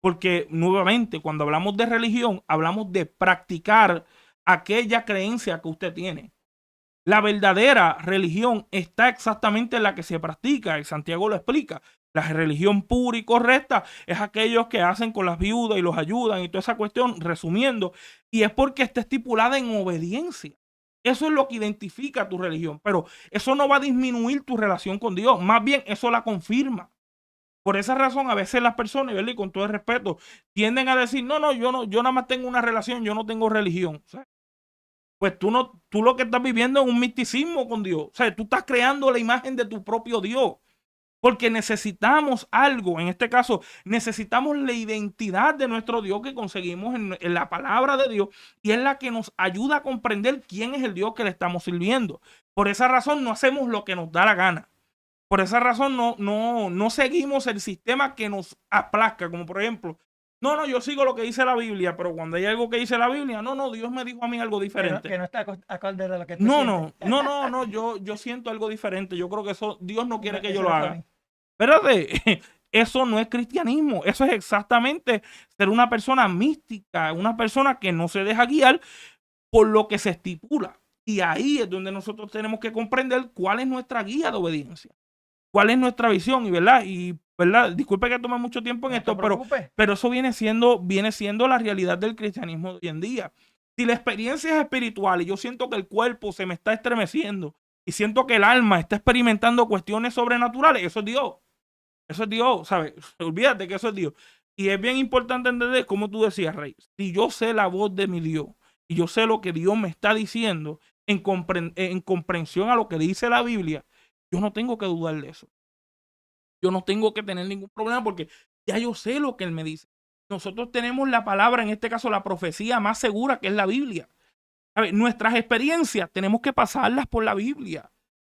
Porque nuevamente, cuando hablamos de religión, hablamos de practicar aquella creencia que usted tiene. La verdadera religión está exactamente en la que se practica. Y Santiago lo explica. La religión pura y correcta es aquellos que hacen con las viudas y los ayudan y toda esa cuestión, resumiendo. Y es porque está estipulada en obediencia. Eso es lo que identifica tu religión, pero eso no va a disminuir tu relación con Dios, más bien eso la confirma. Por esa razón, a veces las personas, ¿verdad? Y con todo el respeto, tienden a decir, no, yo nada más tengo una relación, yo no tengo religión. O sea, pues tú lo que estás viviendo es un misticismo con Dios. O sea, tú estás creando la imagen de tu propio Dios. Porque necesitamos algo, en este caso, necesitamos la identidad de nuestro Dios que conseguimos en la palabra de Dios y es la que nos ayuda a comprender quién es el Dios que le estamos sirviendo. Por esa razón no hacemos lo que nos da la gana. Por esa razón no seguimos el sistema que nos aplazca, como por ejemplo, no, yo sigo lo que dice la Biblia, pero cuando hay algo que dice la Biblia, no, Dios me dijo a mí algo diferente. Que no está acorde de lo que tú No, sientes. yo siento algo diferente. Yo creo que eso Dios no quiere que yo Eso lo no es haga. para mí. Espérate, eso no es cristianismo. Eso es exactamente ser una persona mística, una persona que no se deja guiar por lo que se estipula. Y ahí es donde nosotros tenemos que comprender cuál es nuestra guía de obediencia, cuál es nuestra visión. Y verdad, disculpe que tome mucho tiempo en esto, pero eso viene siendo la realidad del cristianismo de hoy en día. Si la experiencia es espiritual y yo siento que el cuerpo se me está estremeciendo y siento que el alma está experimentando cuestiones sobrenaturales, eso es Dios. Eso es Dios, ¿sabes? Olvídate que eso es Dios. Y es bien importante entender, como tú decías, Rey, si yo sé la voz de mi Dios y yo sé lo que Dios me está diciendo en comprensión a lo que dice la Biblia, yo no tengo que dudar de eso. Yo no tengo que tener ningún problema porque ya yo sé lo que Él me dice. Nosotros tenemos la palabra, en este caso la profecía más segura, que es la Biblia. A ver, nuestras experiencias tenemos que pasarlas por la Biblia.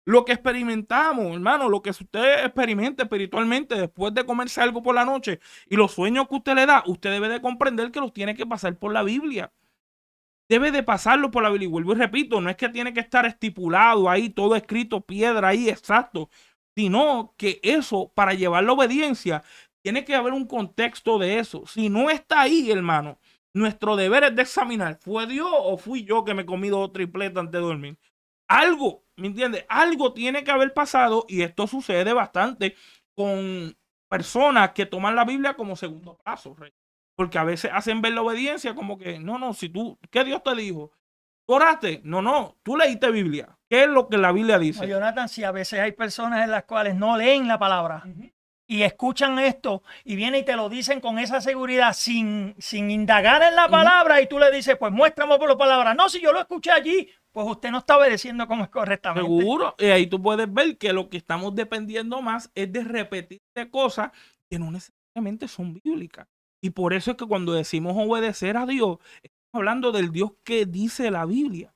Lo que experimentamos, hermano, lo que usted experimente espiritualmente después de comerse algo por la noche y los sueños que usted le da, usted debe de comprender que los tiene que pasar por la Biblia. Debe de pasarlo por la Biblia. Y vuelvo y repito, no es que tiene que estar estipulado ahí, todo escrito, piedra ahí, exacto, sino que eso, para llevar la obediencia, tiene que haber un contexto de eso. Si no está ahí, hermano, nuestro deber es de examinar, ¿fue Dios o fui yo que me comí 2 tripletas antes de dormir? Algo, ¿me entiendes? Algo tiene que haber pasado y esto sucede bastante con personas que toman la Biblia como segundo paso, Rey. Porque a veces hacen ver la obediencia como que, si tú, ¿qué Dios te dijo? ¿Tú oraste? No, tú leíste Biblia. ¿Qué es lo que la Biblia dice? No, Jonathan, si a veces hay personas en las cuales no leen la palabra y escuchan esto y vienen y te lo dicen con esa seguridad sin indagar en la palabra y tú le dices, pues muéstrame por la palabra. No, si yo lo escuché allí, pues usted no está obedeciendo como es correctamente. Seguro. Y ahí tú puedes ver que lo que estamos dependiendo más es de repetir cosas que no necesariamente son bíblicas. Y por eso es que cuando decimos obedecer a Dios, estamos hablando del Dios que dice la Biblia.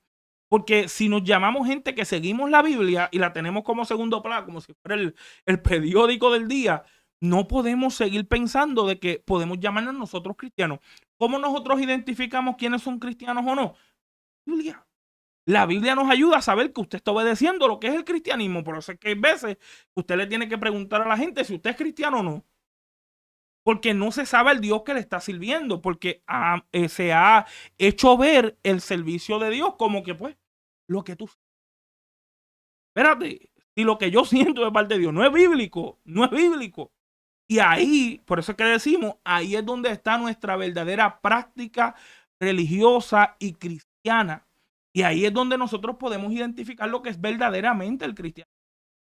Porque si nos llamamos gente que seguimos la Biblia y la tenemos como segundo plano, como si fuera el periódico del día, no podemos seguir pensando de que podemos llamarnos nosotros cristianos. ¿Cómo nosotros identificamos quiénes son cristianos o no? Biblia. La Biblia nos ayuda a saber que usted está obedeciendo lo que es el cristianismo. Por eso es que hay veces usted le tiene que preguntar a la gente si usted es cristiano o no. Porque no se sabe el Dios que le está sirviendo. Porque se ha hecho ver el servicio de Dios como que pues lo que tú... Espérate, si lo que yo siento de parte de Dios no es bíblico, no es bíblico. Y ahí, por eso es que decimos, ahí es donde está nuestra verdadera práctica religiosa y cristiana. Y ahí es donde nosotros podemos identificar lo que es verdaderamente el cristiano.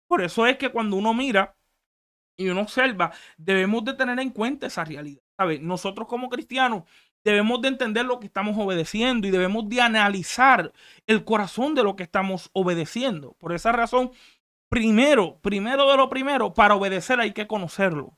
Por eso es que cuando uno mira y uno observa, debemos de tener en cuenta esa realidad. ¿Sabe? Nosotros como cristianos debemos de entender lo que estamos obedeciendo y debemos de analizar el corazón de lo que estamos obedeciendo. Por esa razón, primero de lo primero, para obedecer hay que conocerlo.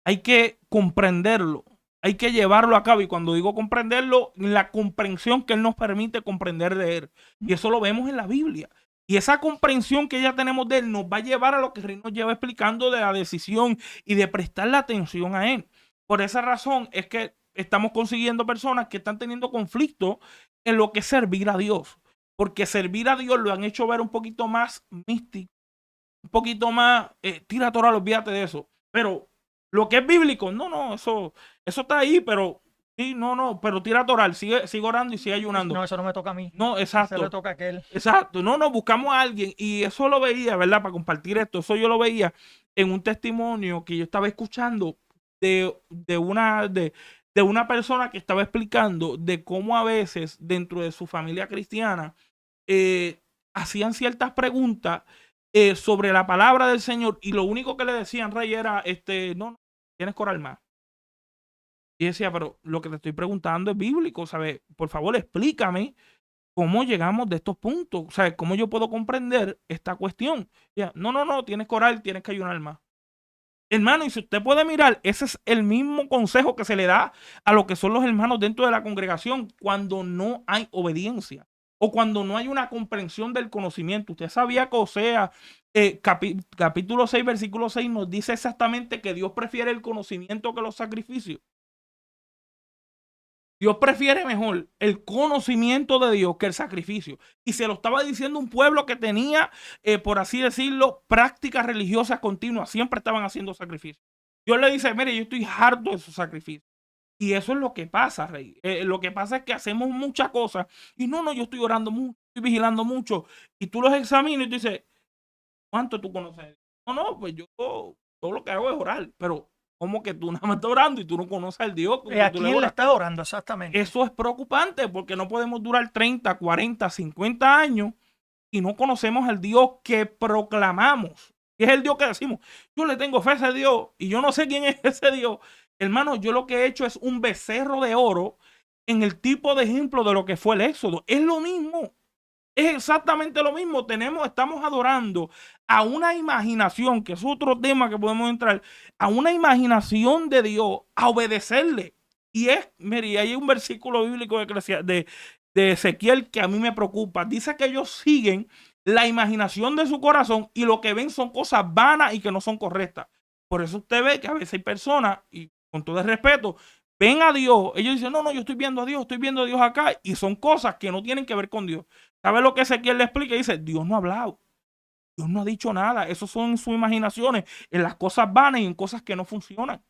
Hay que comprenderlo, hay que llevarlo a cabo. Y cuando digo comprenderlo, la comprensión que Él nos permite comprender de Él. Y eso lo vemos en la Biblia. Y esa comprensión que ya tenemos de Él nos va a llevar a lo que Rey nos lleva explicando de la decisión y de prestar la atención a Él. Por esa razón es que estamos consiguiendo personas que están teniendo conflicto en lo que es servir a Dios. Porque servir a Dios lo han hecho ver un poquito más místico, un poquito más, tira toral, olvídate de eso. Pero lo que es bíblico, no, eso está ahí, pero sí, no, pero tira toral, sigue orando y sigue ayunando. No, eso no me toca a mí. No, exacto. Eso le toca a aquel. Exacto, no, buscamos a alguien y eso lo veía, ¿verdad? Para compartir esto, eso yo lo veía en un testimonio que yo estaba escuchando de una persona que estaba explicando de cómo a veces dentro de su familia cristiana hacían ciertas preguntas sobre la palabra del Señor y lo único que le decían, Rey, era, no, tienes que orar más. Y decía, pero lo que te estoy preguntando es bíblico, ¿sabes? Por favor, explícame cómo llegamos de estos puntos, ¿sabes? ¿Cómo yo puedo comprender esta cuestión? Ya, no, tienes que orar, tienes que ayunar más. Hermano, y si usted puede mirar, ese es el mismo consejo que se le da a lo que son los hermanos dentro de la congregación cuando no hay obediencia o cuando no hay una comprensión del conocimiento. Usted sabía que Oseas, capítulo 6, versículo 6, nos dice exactamente que Dios prefiere el conocimiento que los sacrificios. Dios prefiere mejor el conocimiento de Dios que el sacrificio. Y se lo estaba diciendo un pueblo que tenía, por así decirlo, prácticas religiosas continuas. Siempre estaban haciendo sacrificios. Dios le dice, mire, yo estoy harto de esos sacrificios. Y eso es lo que pasa, Rey. Lo que pasa es que hacemos muchas cosas. Y no, yo estoy orando mucho, estoy vigilando mucho. Y tú los examinas y tú dices, ¿cuánto tú conoces? No, pues yo todo lo que hago es orar. Pero ¿cómo que tú nada más estás orando y tú no conoces al Dios? ¿A quién le estás orando exactamente? Eso es preocupante porque no podemos durar 30, 40, 50 años y no conocemos al Dios que proclamamos. Que es el Dios que decimos, yo le tengo fe a ese Dios y yo no sé quién es ese Dios. Hermano, yo lo que he hecho es un becerro de oro en el tipo de ejemplo de lo que fue el Éxodo. Es lo mismo. Es exactamente lo mismo. Estamos adorando a una imaginación, que es otro tema que podemos entrar, a una imaginación de Dios, a obedecerle. Y mire, hay un versículo bíblico de Ezequiel que a mí me preocupa. Dice que ellos siguen la imaginación de su corazón y lo que ven son cosas vanas y que no son correctas. Por eso usted ve que a veces hay personas, y con todo el respeto, ven a Dios. Ellos dicen, no, yo estoy viendo a Dios acá. Y son cosas que no tienen que ver con Dios. ¿Sabe lo que Ezequiel le explica? Dice, Dios no ha hablado. Dios no ha dicho nada. Eso son sus imaginaciones en las cosas vanas y en cosas que no funcionan.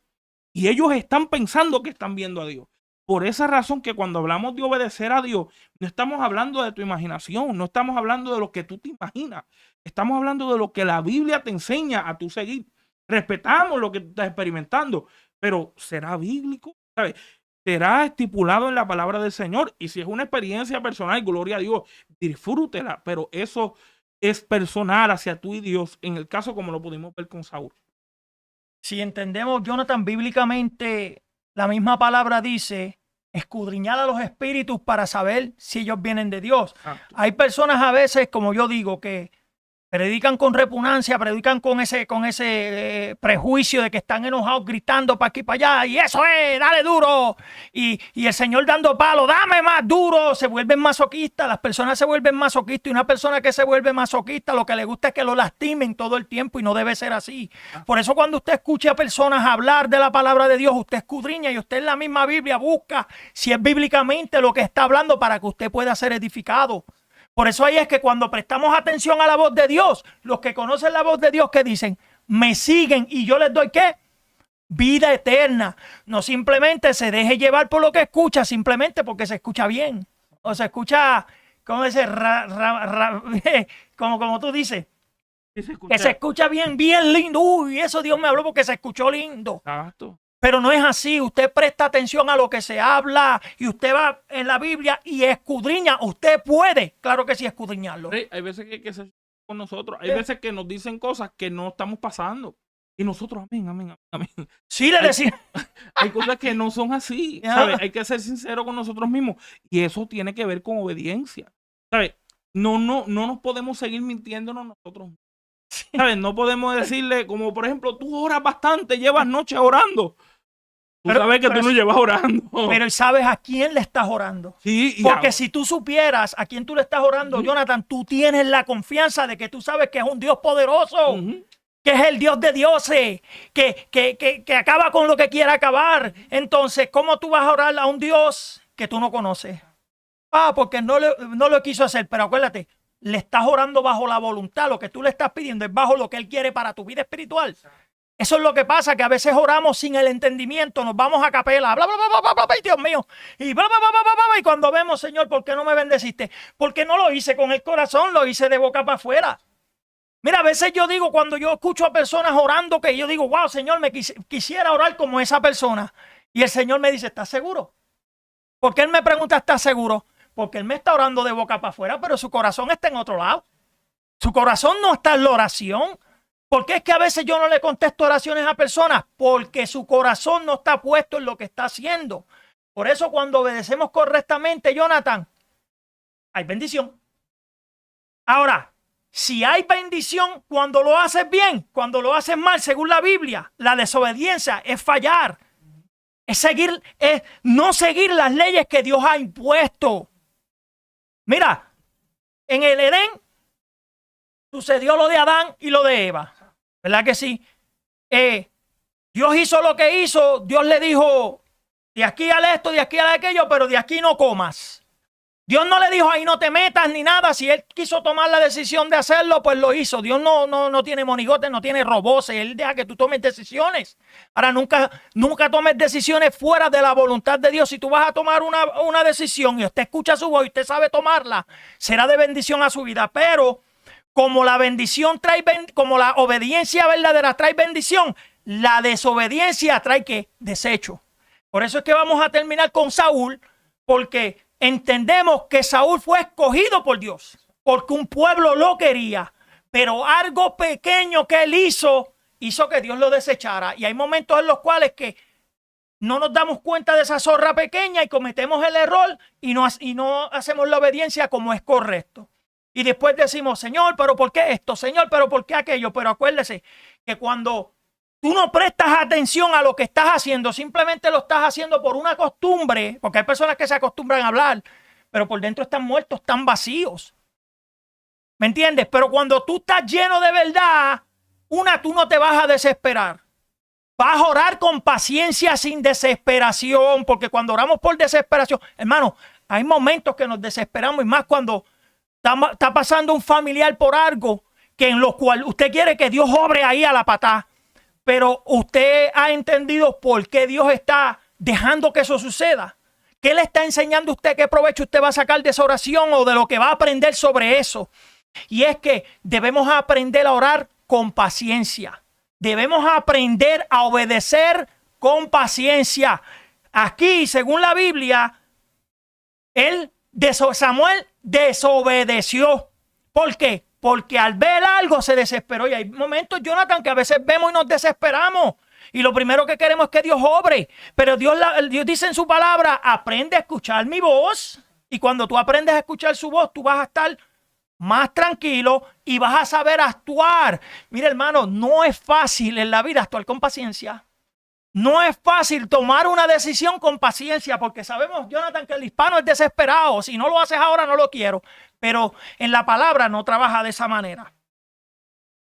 Y ellos están pensando que están viendo a Dios. Por esa razón que cuando hablamos de obedecer a Dios, no estamos hablando de tu imaginación, no estamos hablando de lo que tú te imaginas. Estamos hablando de lo que la Biblia te enseña a tú seguir. Respetamos lo que tú estás experimentando, pero ¿será bíblico? ¿Sabes? Será estipulado en la palabra del Señor. Y si es una experiencia personal, gloria a Dios, disfrútela. Pero eso es personal hacia tú y Dios, en el caso como lo pudimos ver con Saúl. Si entendemos, Jonathan, bíblicamente, la misma palabra dice, escudriñar a los espíritus para saber si ellos vienen de Dios. Exacto. Hay personas a veces, como yo digo, que Predican con repugnancia, predican con ese prejuicio de que están enojados gritando para aquí y para allá. Y eso es, dale duro. Y el Señor dando palo, dame más duro. Se vuelven masoquistas, las personas se vuelven masoquistas. Y una persona que se vuelve masoquista lo que le gusta es que lo lastimen todo el tiempo y no debe ser así. Por eso cuando usted escucha a personas hablar de la palabra de Dios, usted escudriña y usted en la misma Biblia busca si es bíblicamente lo que está hablando para que usted pueda ser edificado. Por eso ahí es que cuando prestamos atención a la voz de Dios, los que conocen la voz de Dios que dicen, me siguen y yo les doy ¿qué? Vida eterna. No simplemente se deje llevar por lo que escucha, simplemente porque se escucha bien. O se escucha, ¿cómo dice? Como tú dices. Sí, se escucha. Que se escucha bien, bien lindo. Uy, eso Dios me habló porque se escuchó lindo. Exacto. Pero no es así, usted presta atención a lo que se habla y usted va en la Biblia y escudriña, usted puede, claro que sí, escudriñarlo. Hay veces que hay que ser con nosotros, hay veces que nos dicen cosas que no estamos pasando y nosotros, amén. Sí, le decía. Hay cosas que no son así, ¿sabes? Hay que ser sinceros con nosotros mismos y eso tiene que ver con obediencia, ¿sabes? No nos podemos seguir mintiéndonos nosotros mismos. ¿Sabes? No podemos decirle, como por ejemplo, tú oras bastante, llevas noches orando. Tú sabes que tú no llevas orando. Pero ¿sabes a quién le estás orando? Sí, porque si tú supieras a quién tú le estás orando, Jonathan, tú tienes la confianza de que tú sabes que es un Dios poderoso, que es el Dios de dioses, que acaba con lo que quiera acabar. Entonces, ¿cómo tú vas a orar a un Dios que tú no conoces? Porque no lo quiso hacer, pero acuérdate, le estás orando bajo la voluntad, lo que tú le estás pidiendo es bajo lo que Él quiere para tu vida espiritual. Eso es lo que pasa, que a veces oramos sin el entendimiento, nos vamos a capela, bla, bla, bla, bla, bla, bla, Dios mío, y bla, bla, bla, bla, bla, bla, y cuando vemos, Señor, ¿por qué no me bendeciste? Porque no lo hice con el corazón, lo hice de boca para afuera. Mira, a veces yo digo, cuando yo escucho a personas orando, que yo digo, wow, Señor, me quisiera orar como esa persona. Y el Señor me dice, ¿estás seguro? ¿Por qué Él me pregunta, ¿estás seguro? Porque Él me está orando de boca para afuera, pero su corazón está en otro lado. Su corazón no está en la oración. ¿Por qué es que a veces yo no le contesto oraciones a personas? Porque su corazón no está puesto en lo que está haciendo. Por eso cuando obedecemos correctamente, Jonathan, hay bendición. Ahora, si hay bendición cuando lo haces bien, cuando lo haces mal, según la Biblia, la desobediencia es fallar. Es no seguir las leyes que Dios ha impuesto. Mira, en el Edén sucedió lo de Adán y lo de Eva. ¿Verdad que sí? Dios hizo lo que hizo. Dios le dijo, de aquí al esto, de aquí al aquello, pero de aquí no comas. Dios no le dijo, ahí no te metas ni nada. Si Él quiso tomar la decisión de hacerlo, pues lo hizo. Dios no tiene monigotes, no tiene robots. Él deja que tú tomes decisiones. Ahora, nunca tomes decisiones fuera de la voluntad de Dios. Si tú vas a tomar una decisión y usted escucha su voz y usted sabe tomarla, será de bendición a su vida. Pero como la como la obediencia verdadera trae bendición, la desobediencia trae ¿qué? Desecho. Por eso es que vamos a terminar con Saúl, porque entendemos que Saúl fue escogido por Dios, porque un pueblo lo quería, pero algo pequeño que él hizo que Dios lo desechara. Y hay momentos en los cuales que no nos damos cuenta de esa zorra pequeña y cometemos el error y no hacemos la obediencia como es correcto. Y después decimos, Señor, ¿pero por qué esto? Señor, ¿pero por qué aquello? Pero acuérdese que cuando tú no prestas atención a lo que estás haciendo, simplemente lo estás haciendo por una costumbre, porque hay personas que se acostumbran a hablar, pero por dentro están muertos, están vacíos. ¿Me entiendes? Pero cuando tú estás lleno de verdad, tú no te vas a desesperar. Vas a orar con paciencia, sin desesperación, porque cuando oramos por desesperación, hermano, hay momentos que nos desesperamos y más cuando está pasando un familiar por algo en lo cual usted quiere que Dios obre ahí a la patada. Pero usted ha entendido por qué Dios está dejando que eso suceda. ¿Qué le está enseñando a usted? ¿Qué provecho usted va a sacar de esa oración o de lo que va a aprender sobre eso? Y es que debemos aprender a orar con paciencia. Debemos aprender a obedecer con paciencia. Aquí, según la Biblia, Samuel desobedeció. ¿Por qué? Porque al ver algo se desesperó. Y hay momentos, Jonathan, que a veces vemos y nos desesperamos. Y lo primero que queremos es que Dios obre. Pero Dios dice en su palabra, aprende a escuchar mi voz. Y cuando tú aprendes a escuchar su voz, tú vas a estar más tranquilo y vas a saber actuar. Mira, hermano, no es fácil en la vida actuar con paciencia. No es fácil tomar una decisión con paciencia, porque sabemos, Jonathan, que el hispano es desesperado. Si no lo haces ahora, no lo quiero. Pero en la palabra no trabaja de esa manera.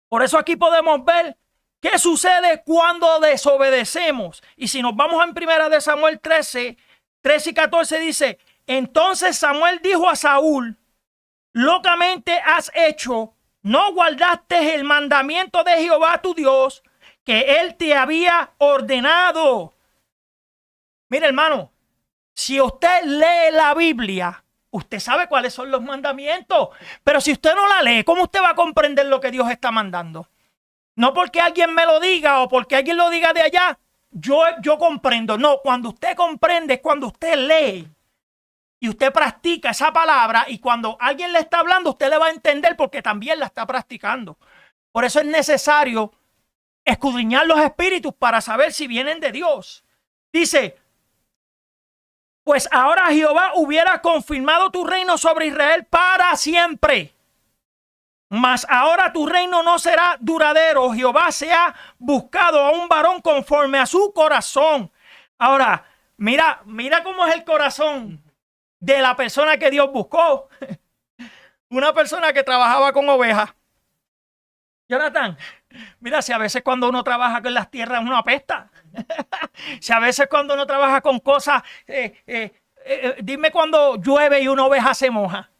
Por eso aquí podemos ver qué sucede cuando desobedecemos. Y si nos vamos en 1 Samuel 13 y 14 dice, entonces Samuel dijo a Saúl, locamente has hecho, no guardaste el mandamiento de Jehová tu Dios, que él te había ordenado. Mire, hermano, si usted lee la Biblia, usted sabe cuáles son los mandamientos. Pero si usted no la lee, ¿cómo usted va a comprender lo que Dios está mandando? No porque alguien me lo diga o porque alguien lo diga de allá, yo comprendo. No, cuando usted comprende es cuando usted lee y usted practica esa palabra, y cuando alguien le está hablando, usted le va a entender porque también la está practicando. Por eso es necesario escudriñar los espíritus para saber si vienen de Dios. Dice, pues ahora Jehová hubiera confirmado tu reino sobre Israel para siempre. Mas ahora tu reino no será duradero. Jehová se ha buscado a un varón conforme a su corazón. Ahora, mira cómo es el corazón de la persona que Dios buscó. Una persona que trabajaba con ovejas. Jonathan, mira, si a veces cuando uno trabaja con las tierras uno apesta. Si a veces cuando uno trabaja con cosas, dime cuando llueve y una oveja se moja.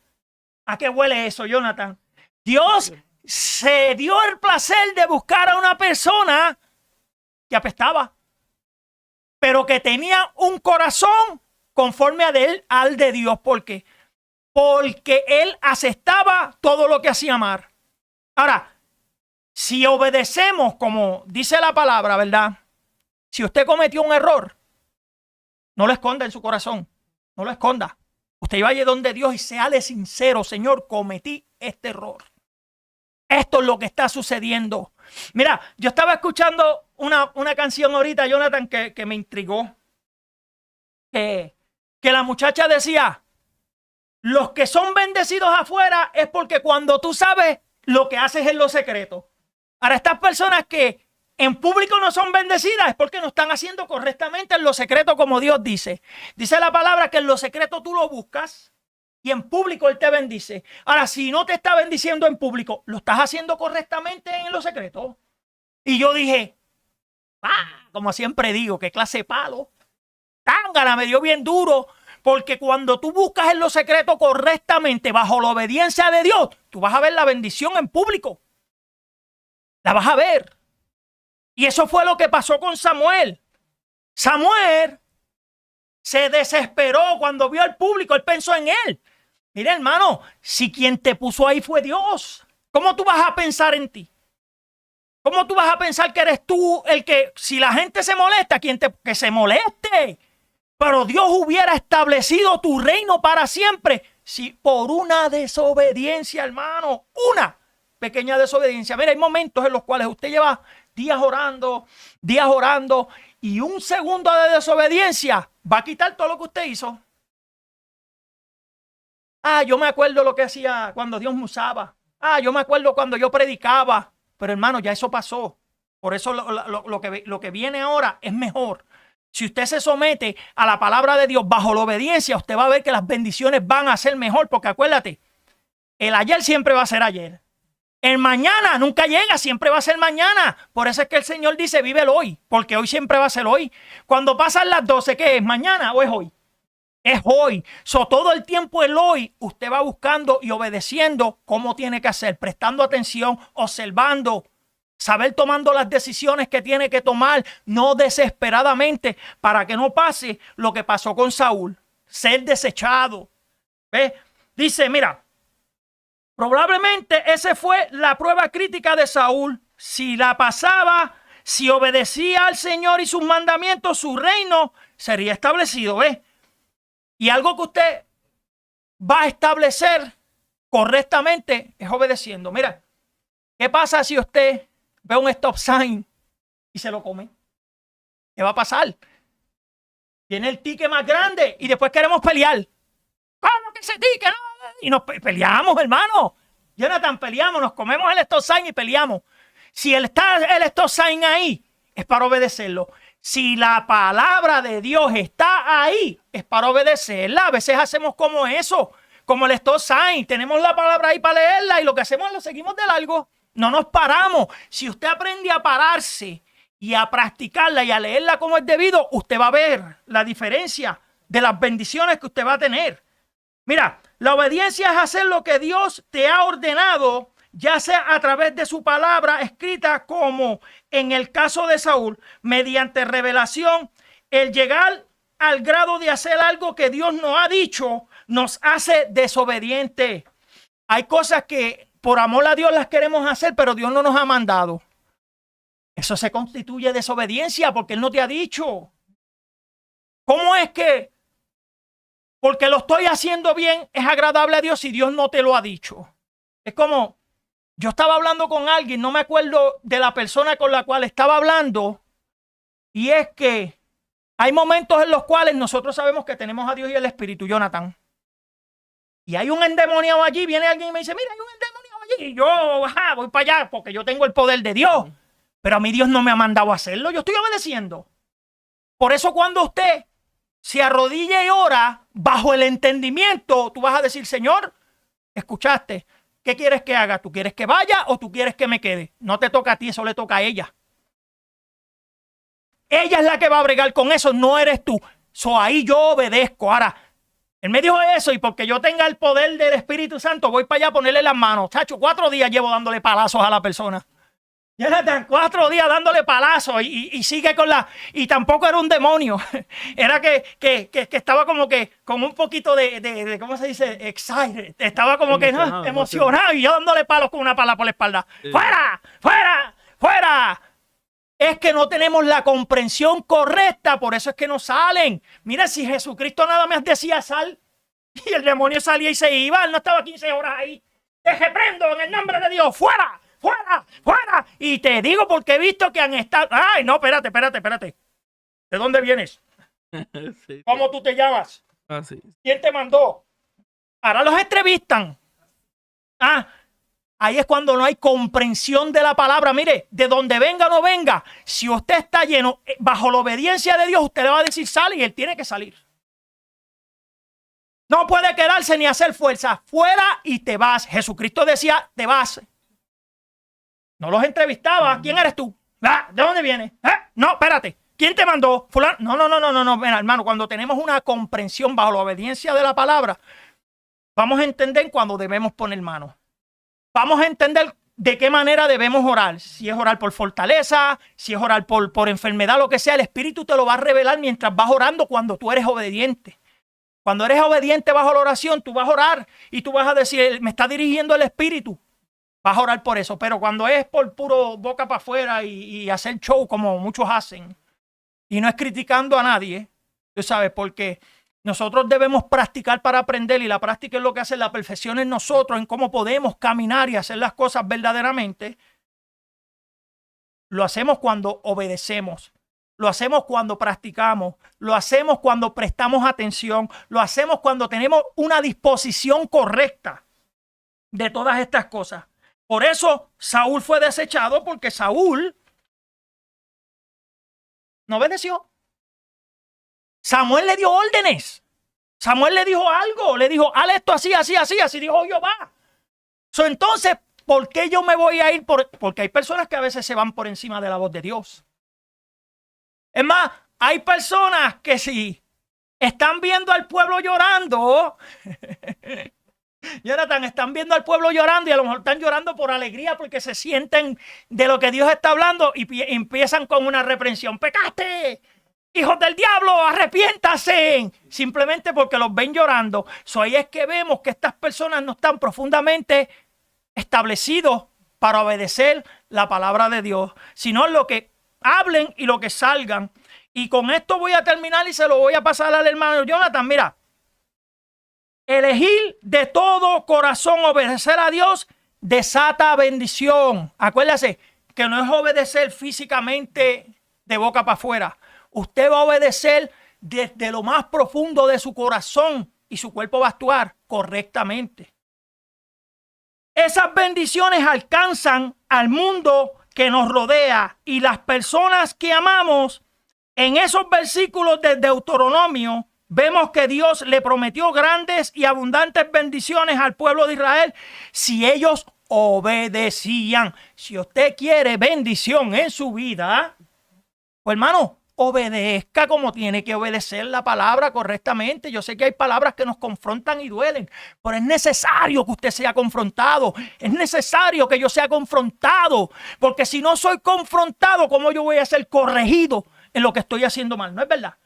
¿A qué huele eso, Jonathan? Dios se dio el placer de buscar a una persona que apestaba, pero que tenía un corazón conforme al de Dios. ¿Por qué? Porque él aceptaba todo lo que hacía amar. Ahora, si obedecemos como dice la palabra, ¿verdad? Si usted cometió un error, no lo esconda en su corazón. No lo esconda. Usted vaya donde Dios y séale sincero. Señor, cometí este error. Esto es lo que está sucediendo. Mira, yo estaba escuchando una canción ahorita, Jonathan, que me intrigó. Que la muchacha decía, los que son bendecidos afuera es porque cuando tú sabes lo que haces en lo secreto. Ahora, estas personas que en público no son bendecidas es porque no están haciendo correctamente en lo secreto como Dios dice. Dice la palabra que en lo secreto tú lo buscas y en público Él te bendice. Ahora, si no te está bendiciendo en público, ¿lo estás haciendo correctamente en lo secreto? Y yo dije, como siempre digo, qué clase de palo. Tángana, me dio bien duro. Porque cuando tú buscas en lo secreto correctamente, bajo la obediencia de Dios, tú vas a ver la bendición en público. La vas a ver. Y eso fue lo que pasó con Samuel. Samuel se desesperó cuando vio al público. Él pensó en él. Mira, hermano, si quien te puso ahí fue Dios, ¿cómo tú vas a pensar en ti? ¿Cómo tú vas a pensar que eres tú el que, si la gente se molesta, que se moleste? Pero Dios hubiera establecido tu reino para siempre si por una desobediencia, hermano, una pequeña desobediencia. Mira, hay momentos en los cuales usted lleva días orando, y un segundo de desobediencia va a quitar todo lo que usted hizo. Yo me acuerdo lo que hacía cuando Dios me usaba. Yo me acuerdo cuando yo predicaba. Pero hermano, ya eso pasó. Por eso lo que viene ahora es mejor. Si usted se somete a la palabra de Dios bajo la obediencia, usted va a ver que las bendiciones van a ser mejor. Porque acuérdate, el ayer siempre va a ser ayer. El mañana nunca llega, siempre va a ser mañana. Por eso es que el Señor dice, vive el hoy, porque hoy siempre va a ser hoy. Cuando pasan las 12, ¿qué es? ¿Mañana o es hoy? Es hoy. Todo el tiempo el hoy, usted va buscando y obedeciendo cómo tiene que hacer, prestando atención, observando, saber tomando las decisiones que tiene que tomar, no desesperadamente, para que no pase lo que pasó con Saúl, ser desechado. ¿Ves? Dice, mira, probablemente esa fue la prueba crítica de Saúl. Si la pasaba, si obedecía al Señor y sus mandamientos, su reino sería establecido. ¿Ves? Y algo que usted va a establecer correctamente es obedeciendo. Mira, ¿qué pasa si usted ve un stop sign y se lo come? ¿Qué va a pasar? Tiene el ticket más grande y después queremos pelear. ¿Cómo que ese ticket? No. Y nos peleamos, hermano. Jonathan, peleamos, nos comemos el stop sign y peleamos. Si está el stop sign ahí, es para obedecerlo. Si la palabra de Dios está ahí, es para obedecerla. A veces hacemos como eso, como el stop sign. Tenemos la palabra ahí para leerla y lo que hacemos es lo seguimos de largo. No nos paramos. Si usted aprende a pararse y a practicarla y a leerla como es debido, usted va a ver la diferencia de las bendiciones que usted va a tener. Mira, la obediencia es hacer lo que Dios te ha ordenado, ya sea a través de su palabra escrita, como en el caso de Saúl, mediante revelación. El llegar al grado de hacer algo que Dios nos ha dicho nos hace desobedientes. Hay cosas que por amor a Dios las queremos hacer, pero Dios no nos ha mandado. Eso se constituye desobediencia porque Él no te ha dicho. ¿Cómo es que porque lo estoy haciendo bien es agradable a Dios si Dios no te lo ha dicho? Es como, yo estaba hablando con alguien, no me acuerdo de la persona con la cual estaba hablando, y es que hay momentos en los cuales nosotros sabemos que tenemos a Dios y el Espíritu, Jonathan. Y hay un endemoniado allí, viene alguien y me dice, mira, hay un endemoniado allí. Y yo, voy para allá porque yo tengo el poder de Dios. Pero a mí Dios no me ha mandado a hacerlo, yo estoy obedeciendo. Por eso cuando usted se arrodilla y ora bajo el entendimiento, tú vas a decir, Señor, escuchaste, ¿qué quieres que haga? ¿Tú quieres que vaya o tú quieres que me quede? No te toca a ti, eso le toca a ella. Ella es la que va a bregar con eso, no eres tú. Ahí yo obedezco. Ahora, Él me dijo eso y porque yo tenga el poder del Espíritu Santo, voy para allá a ponerle las manos. Chacho, 4 días llevo dándole palazos a la persona. Jonathan, 4 días dándole palazos y sigue con la... Y tampoco era un demonio. Era que estaba como que con un poquito de ¿cómo se dice? Excited. Estaba como emocionado y yo dándole palos con una pala por la espalda. Sí. ¡Fuera! ¡Fuera! ¡Fuera! Es que no tenemos la comprensión correcta, por eso es que no salen. Mira, si Jesucristo nada más decía sal y el demonio salía y se iba, Él no estaba 15 horas ahí. Te reprendo en el nombre de Dios, ¡fuera! ¡Fuera! ¡Fuera! Y te digo porque he visto que han estado... ¡Ay, no! Espérate. ¿De dónde vienes? Sí. ¿Cómo tú te llamas? Sí. ¿Quién te mandó? Ahora los entrevistan. Ahí es cuando no hay comprensión de la palabra. Mire, de donde venga o no venga, si usted está lleno, bajo la obediencia de Dios, usted le va a decir sale y Él tiene que salir. No puede quedarse ni hacer fuerza. Fuera y te vas. Jesucristo decía, te vas. No los entrevistaba. ¿Quién eres tú? ¿De dónde vienes? No, espérate. ¿Quién te mandó? Fulano. No. Mira, hermano, cuando tenemos una comprensión bajo la obediencia de la palabra, vamos a entender cuando debemos poner manos. Vamos a entender de qué manera debemos orar. Si es orar por fortaleza, si es orar por enfermedad, lo que sea, el Espíritu te lo va a revelar mientras vas orando cuando tú eres obediente. Cuando eres obediente bajo la oración, tú vas a orar y tú vas a decir, me está dirigiendo el Espíritu. Vas a orar por eso, pero cuando es por puro boca para afuera y hacer show como muchos hacen, y no es criticando a nadie, tú sabes, porque nosotros debemos practicar para aprender y la práctica es lo que hace la perfección en nosotros, en cómo podemos caminar y hacer las cosas verdaderamente. Lo hacemos cuando obedecemos, lo hacemos cuando practicamos, lo hacemos cuando prestamos atención, lo hacemos cuando tenemos una disposición correcta de todas estas cosas. Por eso Saúl fue desechado, porque Saúl no obedeció. Samuel le dio órdenes. Samuel le dijo algo. Le dijo, haz esto así. Así dijo Jehová. Entonces, ¿por qué yo me voy a ir? Porque hay personas que a veces se van por encima de la voz de Dios. Es más, hay personas que si están viendo al pueblo llorando... Jonathan, están viendo al pueblo llorando y a lo mejor están llorando por alegría porque se sienten de lo que Dios está hablando y empiezan con una reprensión. ¡Pecaste! ¡Hijos del diablo! ¡Arrepiéntase! Simplemente porque los ven llorando. Ahí es que vemos que estas personas no están profundamente establecidos para obedecer la palabra de Dios, sino lo que hablen y lo que salgan. Y con esto voy a terminar y se lo voy a pasar al hermano Jonathan. Mira. Elegir de todo corazón obedecer a Dios desata bendición. Acuérdese que no es obedecer físicamente de boca para afuera. Usted va a obedecer desde lo más profundo de su corazón y su cuerpo va a actuar correctamente. esas bendiciones alcanzan al mundo que nos rodea y las personas que amamos. En esos versículos de Deuteronomio vemos que Dios le prometió grandes y abundantes bendiciones al pueblo de Israel si ellos obedecían. Si usted quiere bendición en su vida, pues hermano, obedezca como tiene que obedecer la palabra correctamente. Yo sé que hay palabras que nos confrontan y duelen, pero es necesario que usted sea confrontado. Es necesario que yo sea confrontado, porque si no soy confrontado, ¿cómo yo voy a ser corregido en lo que estoy haciendo mal? ¿No es verdad?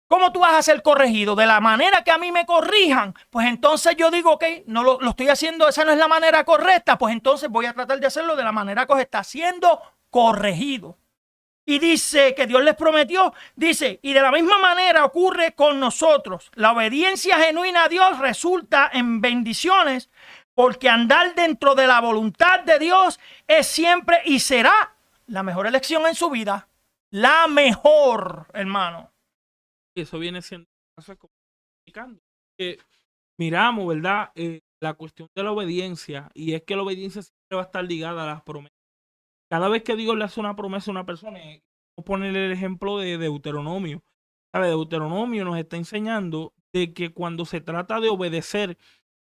¿Cómo tú vas a ser corregido? De la manera que a mí me corrijan, pues entonces yo digo, ok, no lo estoy haciendo, esa no es la manera correcta, pues entonces voy a tratar de hacerlo de la manera correcta, siendo corregido. Y dice que Dios les prometió, dice, y de la misma manera ocurre con nosotros. La obediencia genuina a Dios resulta en bendiciones, porque andar dentro de la voluntad de Dios es siempre y será la mejor elección en su vida. La mejor, hermano. Y eso viene siendo que miramos, ¿verdad? La cuestión de la obediencia, y es que la obediencia siempre va a estar ligada a las promesas. Cada vez que Dios le hace una promesa a una persona, vamos a ponerle el ejemplo de Deuteronomio. ¿Sabe? Deuteronomio nos está enseñando de que cuando se trata de obedecer,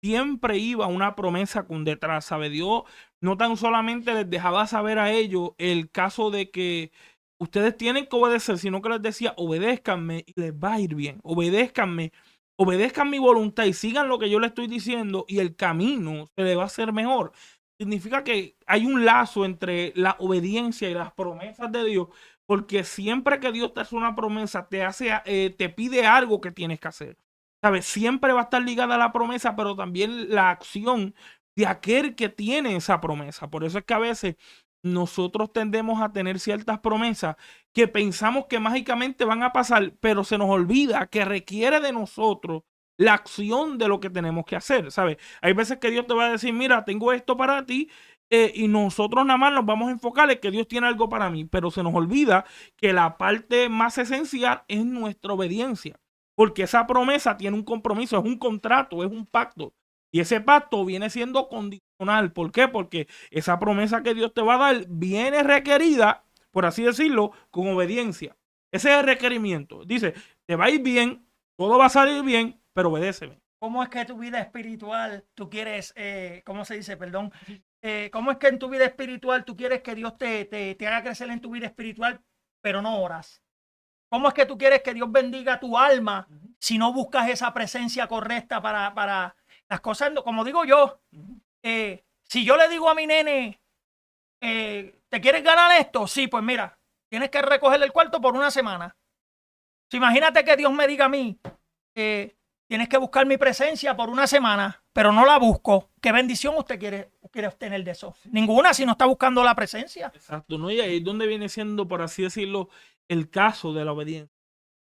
siempre iba una promesa con detrás. ¿Sabe? Dios no tan solamente les dejaba saber a ellos el caso de que ustedes tienen que obedecer, sino que les decía, obedézcanme y les va a ir bien. Obedézcanme, obedezcan mi voluntad y sigan lo que yo les estoy diciendo y el camino se les va a hacer mejor. Significa que hay un lazo entre la obediencia y las promesas de Dios, porque siempre que Dios te hace una promesa, te pide algo que tienes que hacer. ¿Sabes? Siempre va a estar ligada a la promesa, pero también la acción de aquel que tiene esa promesa. Por eso es que a veces nosotros tendemos a tener ciertas promesas que pensamos que mágicamente van a pasar, pero se nos olvida que requiere de nosotros la acción de lo que tenemos que hacer, ¿sabes? Hay veces que Dios te va a decir, mira, tengo esto para ti, y nosotros nada más nos vamos a enfocar en que Dios tiene algo para mí, pero se nos olvida que la parte más esencial es nuestra obediencia, porque esa promesa tiene un compromiso, es un contrato, es un pacto, y ese pacto viene siendo condicional. ¿Por qué? Porque esa promesa que Dios te va a dar viene requerida, por así decirlo, con obediencia. Ese es el requerimiento. Dice, te va a ir bien, todo va a salir bien, pero obedéceme. ¿Cómo es que tu vida espiritual tú quieres, cómo se dice, perdón? ¿Cómo es que en tu vida espiritual tú quieres que Dios te haga crecer en tu vida espiritual, pero no oras? ¿Cómo es que tú quieres que Dios bendiga tu alma si no buscas esa presencia correcta para las cosas? Como digo yo, si yo le digo a mi nene, ¿te quieres ganar esto? Sí, pues mira, tienes que recoger el cuarto por una semana. Si imagínate que Dios me diga a mí, tienes que buscar mi presencia por una semana, pero no la busco. ¿Qué bendición usted quiere obtener de eso? Ninguna, si no está buscando la presencia. Exacto, ¿no? Y ahí es donde viene siendo, por así decirlo, el caso de la obediencia.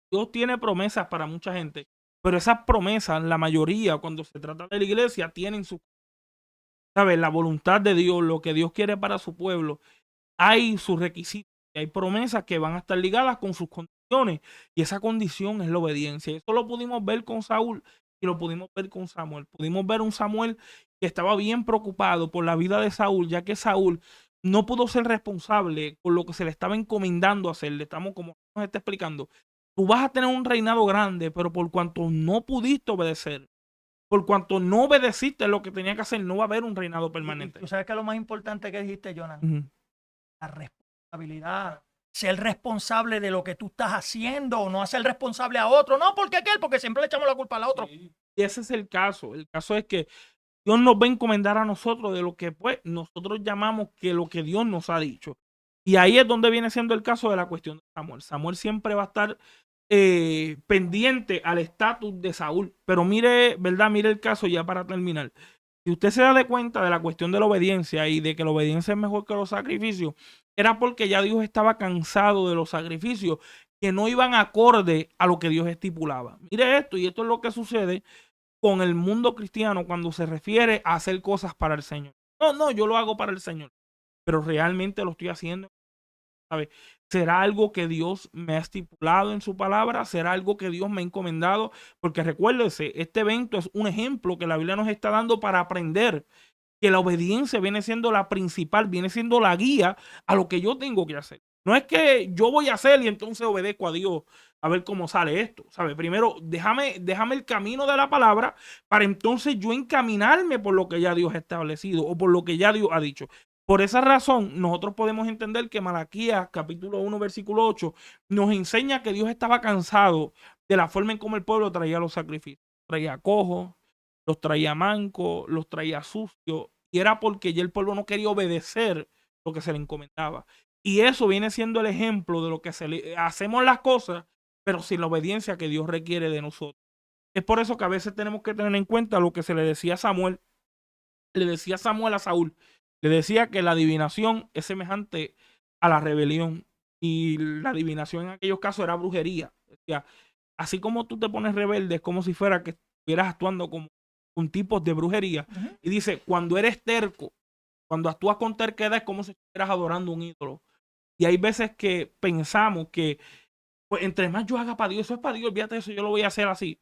Dios tiene promesas para mucha gente, pero esas promesas, la mayoría, cuando se trata de la iglesia, tienen su, ¿sabes? La voluntad de Dios, lo que Dios quiere para su pueblo. Hay sus requisitos, hay promesas que van a estar ligadas con sus condiciones, y esa condición es la obediencia. Eso lo pudimos ver con Saúl y lo pudimos ver con Samuel. Pudimos ver un Samuel que estaba bien preocupado por la vida de Saúl, ya que Saúl no pudo ser responsable por lo que se le estaba encomendando hacer. Le estamos, como nos está explicando, tú vas a tener un reinado grande, pero por cuanto no pudiste obedecer, por cuanto no obedeciste lo que tenía que hacer, no va a haber un reinado permanente. ¿Tú sabes qué es lo más importante que dijiste, Jonathan? La responsabilidad. Ser responsable de lo que tú estás haciendo, o no hacer responsable a otro. No, porque aquel, porque siempre le echamos la culpa al otro. Y ese es el caso. El caso es que Dios nos va a encomendar a nosotros de lo que pues nosotros llamamos que lo que Dios nos ha dicho. Y ahí es donde viene siendo el caso de la cuestión de Samuel. Samuel siempre va a estar pendiente al estatus de Saúl. Pero mire, ¿verdad? Mire el caso ya para terminar. Si usted se da de cuenta de la cuestión de la obediencia y de que la obediencia es mejor que los sacrificios, era porque ya Dios estaba cansado de los sacrificios que no iban acorde a lo que Dios estipulaba. Mire esto, y esto es lo que sucede con el mundo cristiano cuando se refiere a hacer cosas para el Señor. No, yo lo hago para el Señor, pero realmente lo estoy haciendo, ¿sabe? ¿Será algo que Dios me ha estipulado en su palabra? ¿Será algo que Dios me ha encomendado? Porque recuérdese, este evento es un ejemplo que la Biblia nos está dando para aprender que la obediencia viene siendo la principal, viene siendo la guía a lo que yo tengo que hacer. No es que yo voy a hacer y entonces obedezco a Dios a ver cómo sale esto, ¿sabes? Primero, déjame el camino de la palabra para entonces yo encaminarme por lo que ya Dios ha establecido o por lo que ya Dios ha dicho. Por esa razón, nosotros podemos entender que Malaquías, capítulo 1, versículo 8, nos enseña que Dios estaba cansado de la forma en cómo el pueblo traía los sacrificios. Traía cojos, los traía mancos, los traía sucios, y era porque ya el pueblo no quería obedecer lo que se le encomendaba. Y eso viene siendo el ejemplo de lo que hacemos las cosas, pero sin la obediencia que Dios requiere de nosotros. Es por eso que a veces tenemos que tener en cuenta lo que se le decía a Samuel. Le decía Samuel a Saúl, le decía que la adivinación es semejante a la rebelión. Y la adivinación en aquellos casos era brujería. Decía, así como tú te pones rebelde, es como si fuera que estuvieras actuando como un tipo de brujería. Y dice, cuando eres terco, cuando actúas con terquedad, es como si estuvieras adorando un ídolo. Y hay veces que pensamos que, pues, entre más yo haga para Dios, eso es para Dios, olvídate de eso, yo lo voy a hacer así.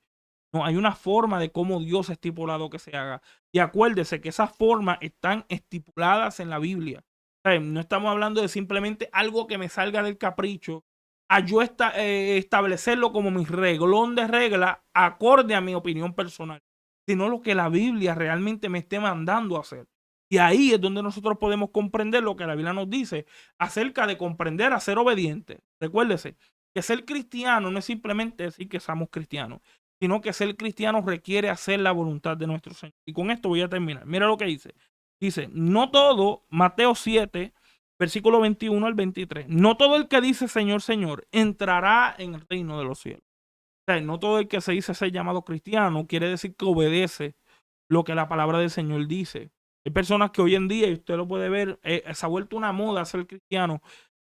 No, hay una forma de cómo Dios ha estipulado que se haga. Y acuérdese que esas formas están estipuladas en la Biblia. ¿Saben? No estamos hablando de simplemente algo que me salga del capricho, a yo establecerlo como mi reglón de regla acorde a mi opinión personal, sino lo que la Biblia realmente me esté mandando a hacer. Y ahí es donde nosotros podemos comprender lo que la Biblia nos dice acerca de comprender a ser obediente. Recuérdese que ser cristiano no es simplemente decir que somos cristianos, sino que ser cristiano requiere hacer la voluntad de nuestro Señor. Y con esto voy a terminar. Mira lo que dice. Dice, no todo, Mateo 7, versículo 21 al 23, no todo el que dice Señor, Señor, entrará en el reino de los cielos. O sea, no todo el que se dice ser llamado cristiano quiere decir que obedece lo que la palabra del Señor dice. Hay personas que hoy en día, y usted lo puede ver, se ha vuelto una moda ser cristiano.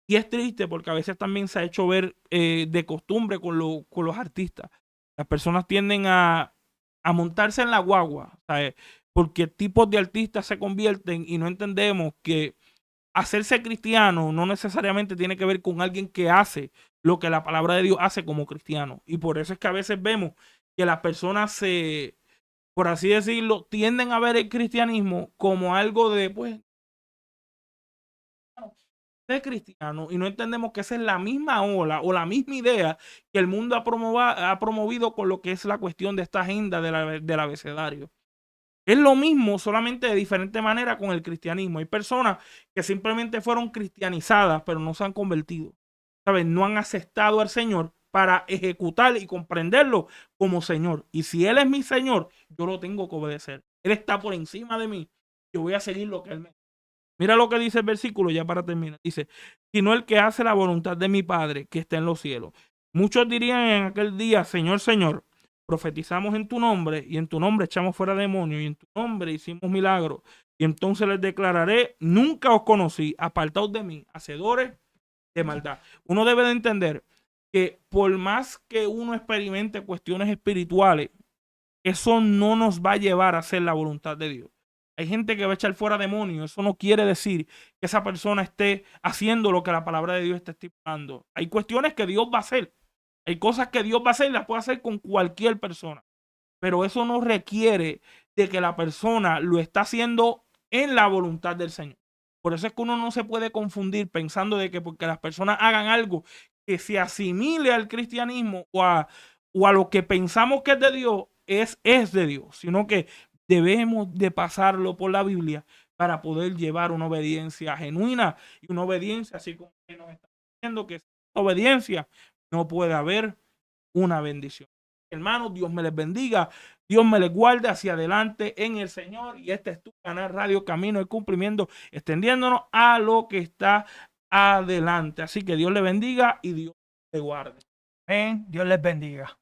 Y es triste porque a veces también se ha hecho ver de costumbre con los artistas. Las personas tienden a montarse en la guagua, ¿sabes? Porque tipos de artistas se convierten y no entendemos que hacerse cristiano no necesariamente tiene que ver con alguien que hace lo que la palabra de Dios hace como cristiano. Y por eso es que a veces vemos que las personas por así decirlo, tienden a ver el cristianismo como algo de, pues, de cristiano, y no entendemos que esa es la misma ola o la misma idea que el mundo ha promovido con lo que es la cuestión de esta agenda del abecedario. Es lo mismo, solamente de diferente manera con el cristianismo. Hay personas que simplemente fueron cristianizadas, pero no se han convertido. ¿Sabes? No han aceptado al Señor para ejecutar y comprenderlo como Señor. Y si Él es mi Señor, yo lo tengo que obedecer. Él está por encima de mí. Yo voy a seguir lo que Él me dice. Mira lo que dice el versículo ya para terminar. Dice, sino el que hace la voluntad de mi Padre que está en los cielos. Muchos dirían en aquel día, Señor, Señor, profetizamos en tu nombre y en tu nombre echamos fuera demonios y en tu nombre hicimos milagros. Y entonces les declararé, nunca os conocí, apartaos de mí, hacedores de maldad. Uno debe de entender que por más que uno experimente cuestiones espirituales, eso no nos va a llevar a hacer la voluntad de Dios. Hay gente que va a echar fuera demonios. Eso no quiere decir que esa persona esté haciendo lo que la palabra de Dios está estipulando. Hay cuestiones que Dios va a hacer. Hay cosas que Dios va a hacer y las puede hacer con cualquier persona. Pero eso no requiere de que la persona lo está haciendo en la voluntad del Señor. Por eso es que uno no se puede confundir pensando de que porque las personas hagan algo que se asimile al cristianismo o a lo que pensamos que es de Dios, es de Dios. Sino que debemos de pasarlo por la Biblia para poder llevar una obediencia genuina y una obediencia así como que nos está diciendo que sin obediencia no puede haber una bendición. Hermanos, Dios me les bendiga, Dios me les guarde hacia adelante en el Señor. Y este es tu canal Radio Camino del Cumplimiento, extendiéndonos a lo que está adelante. Así que Dios le bendiga y Dios le guarde. Amén. Dios les bendiga.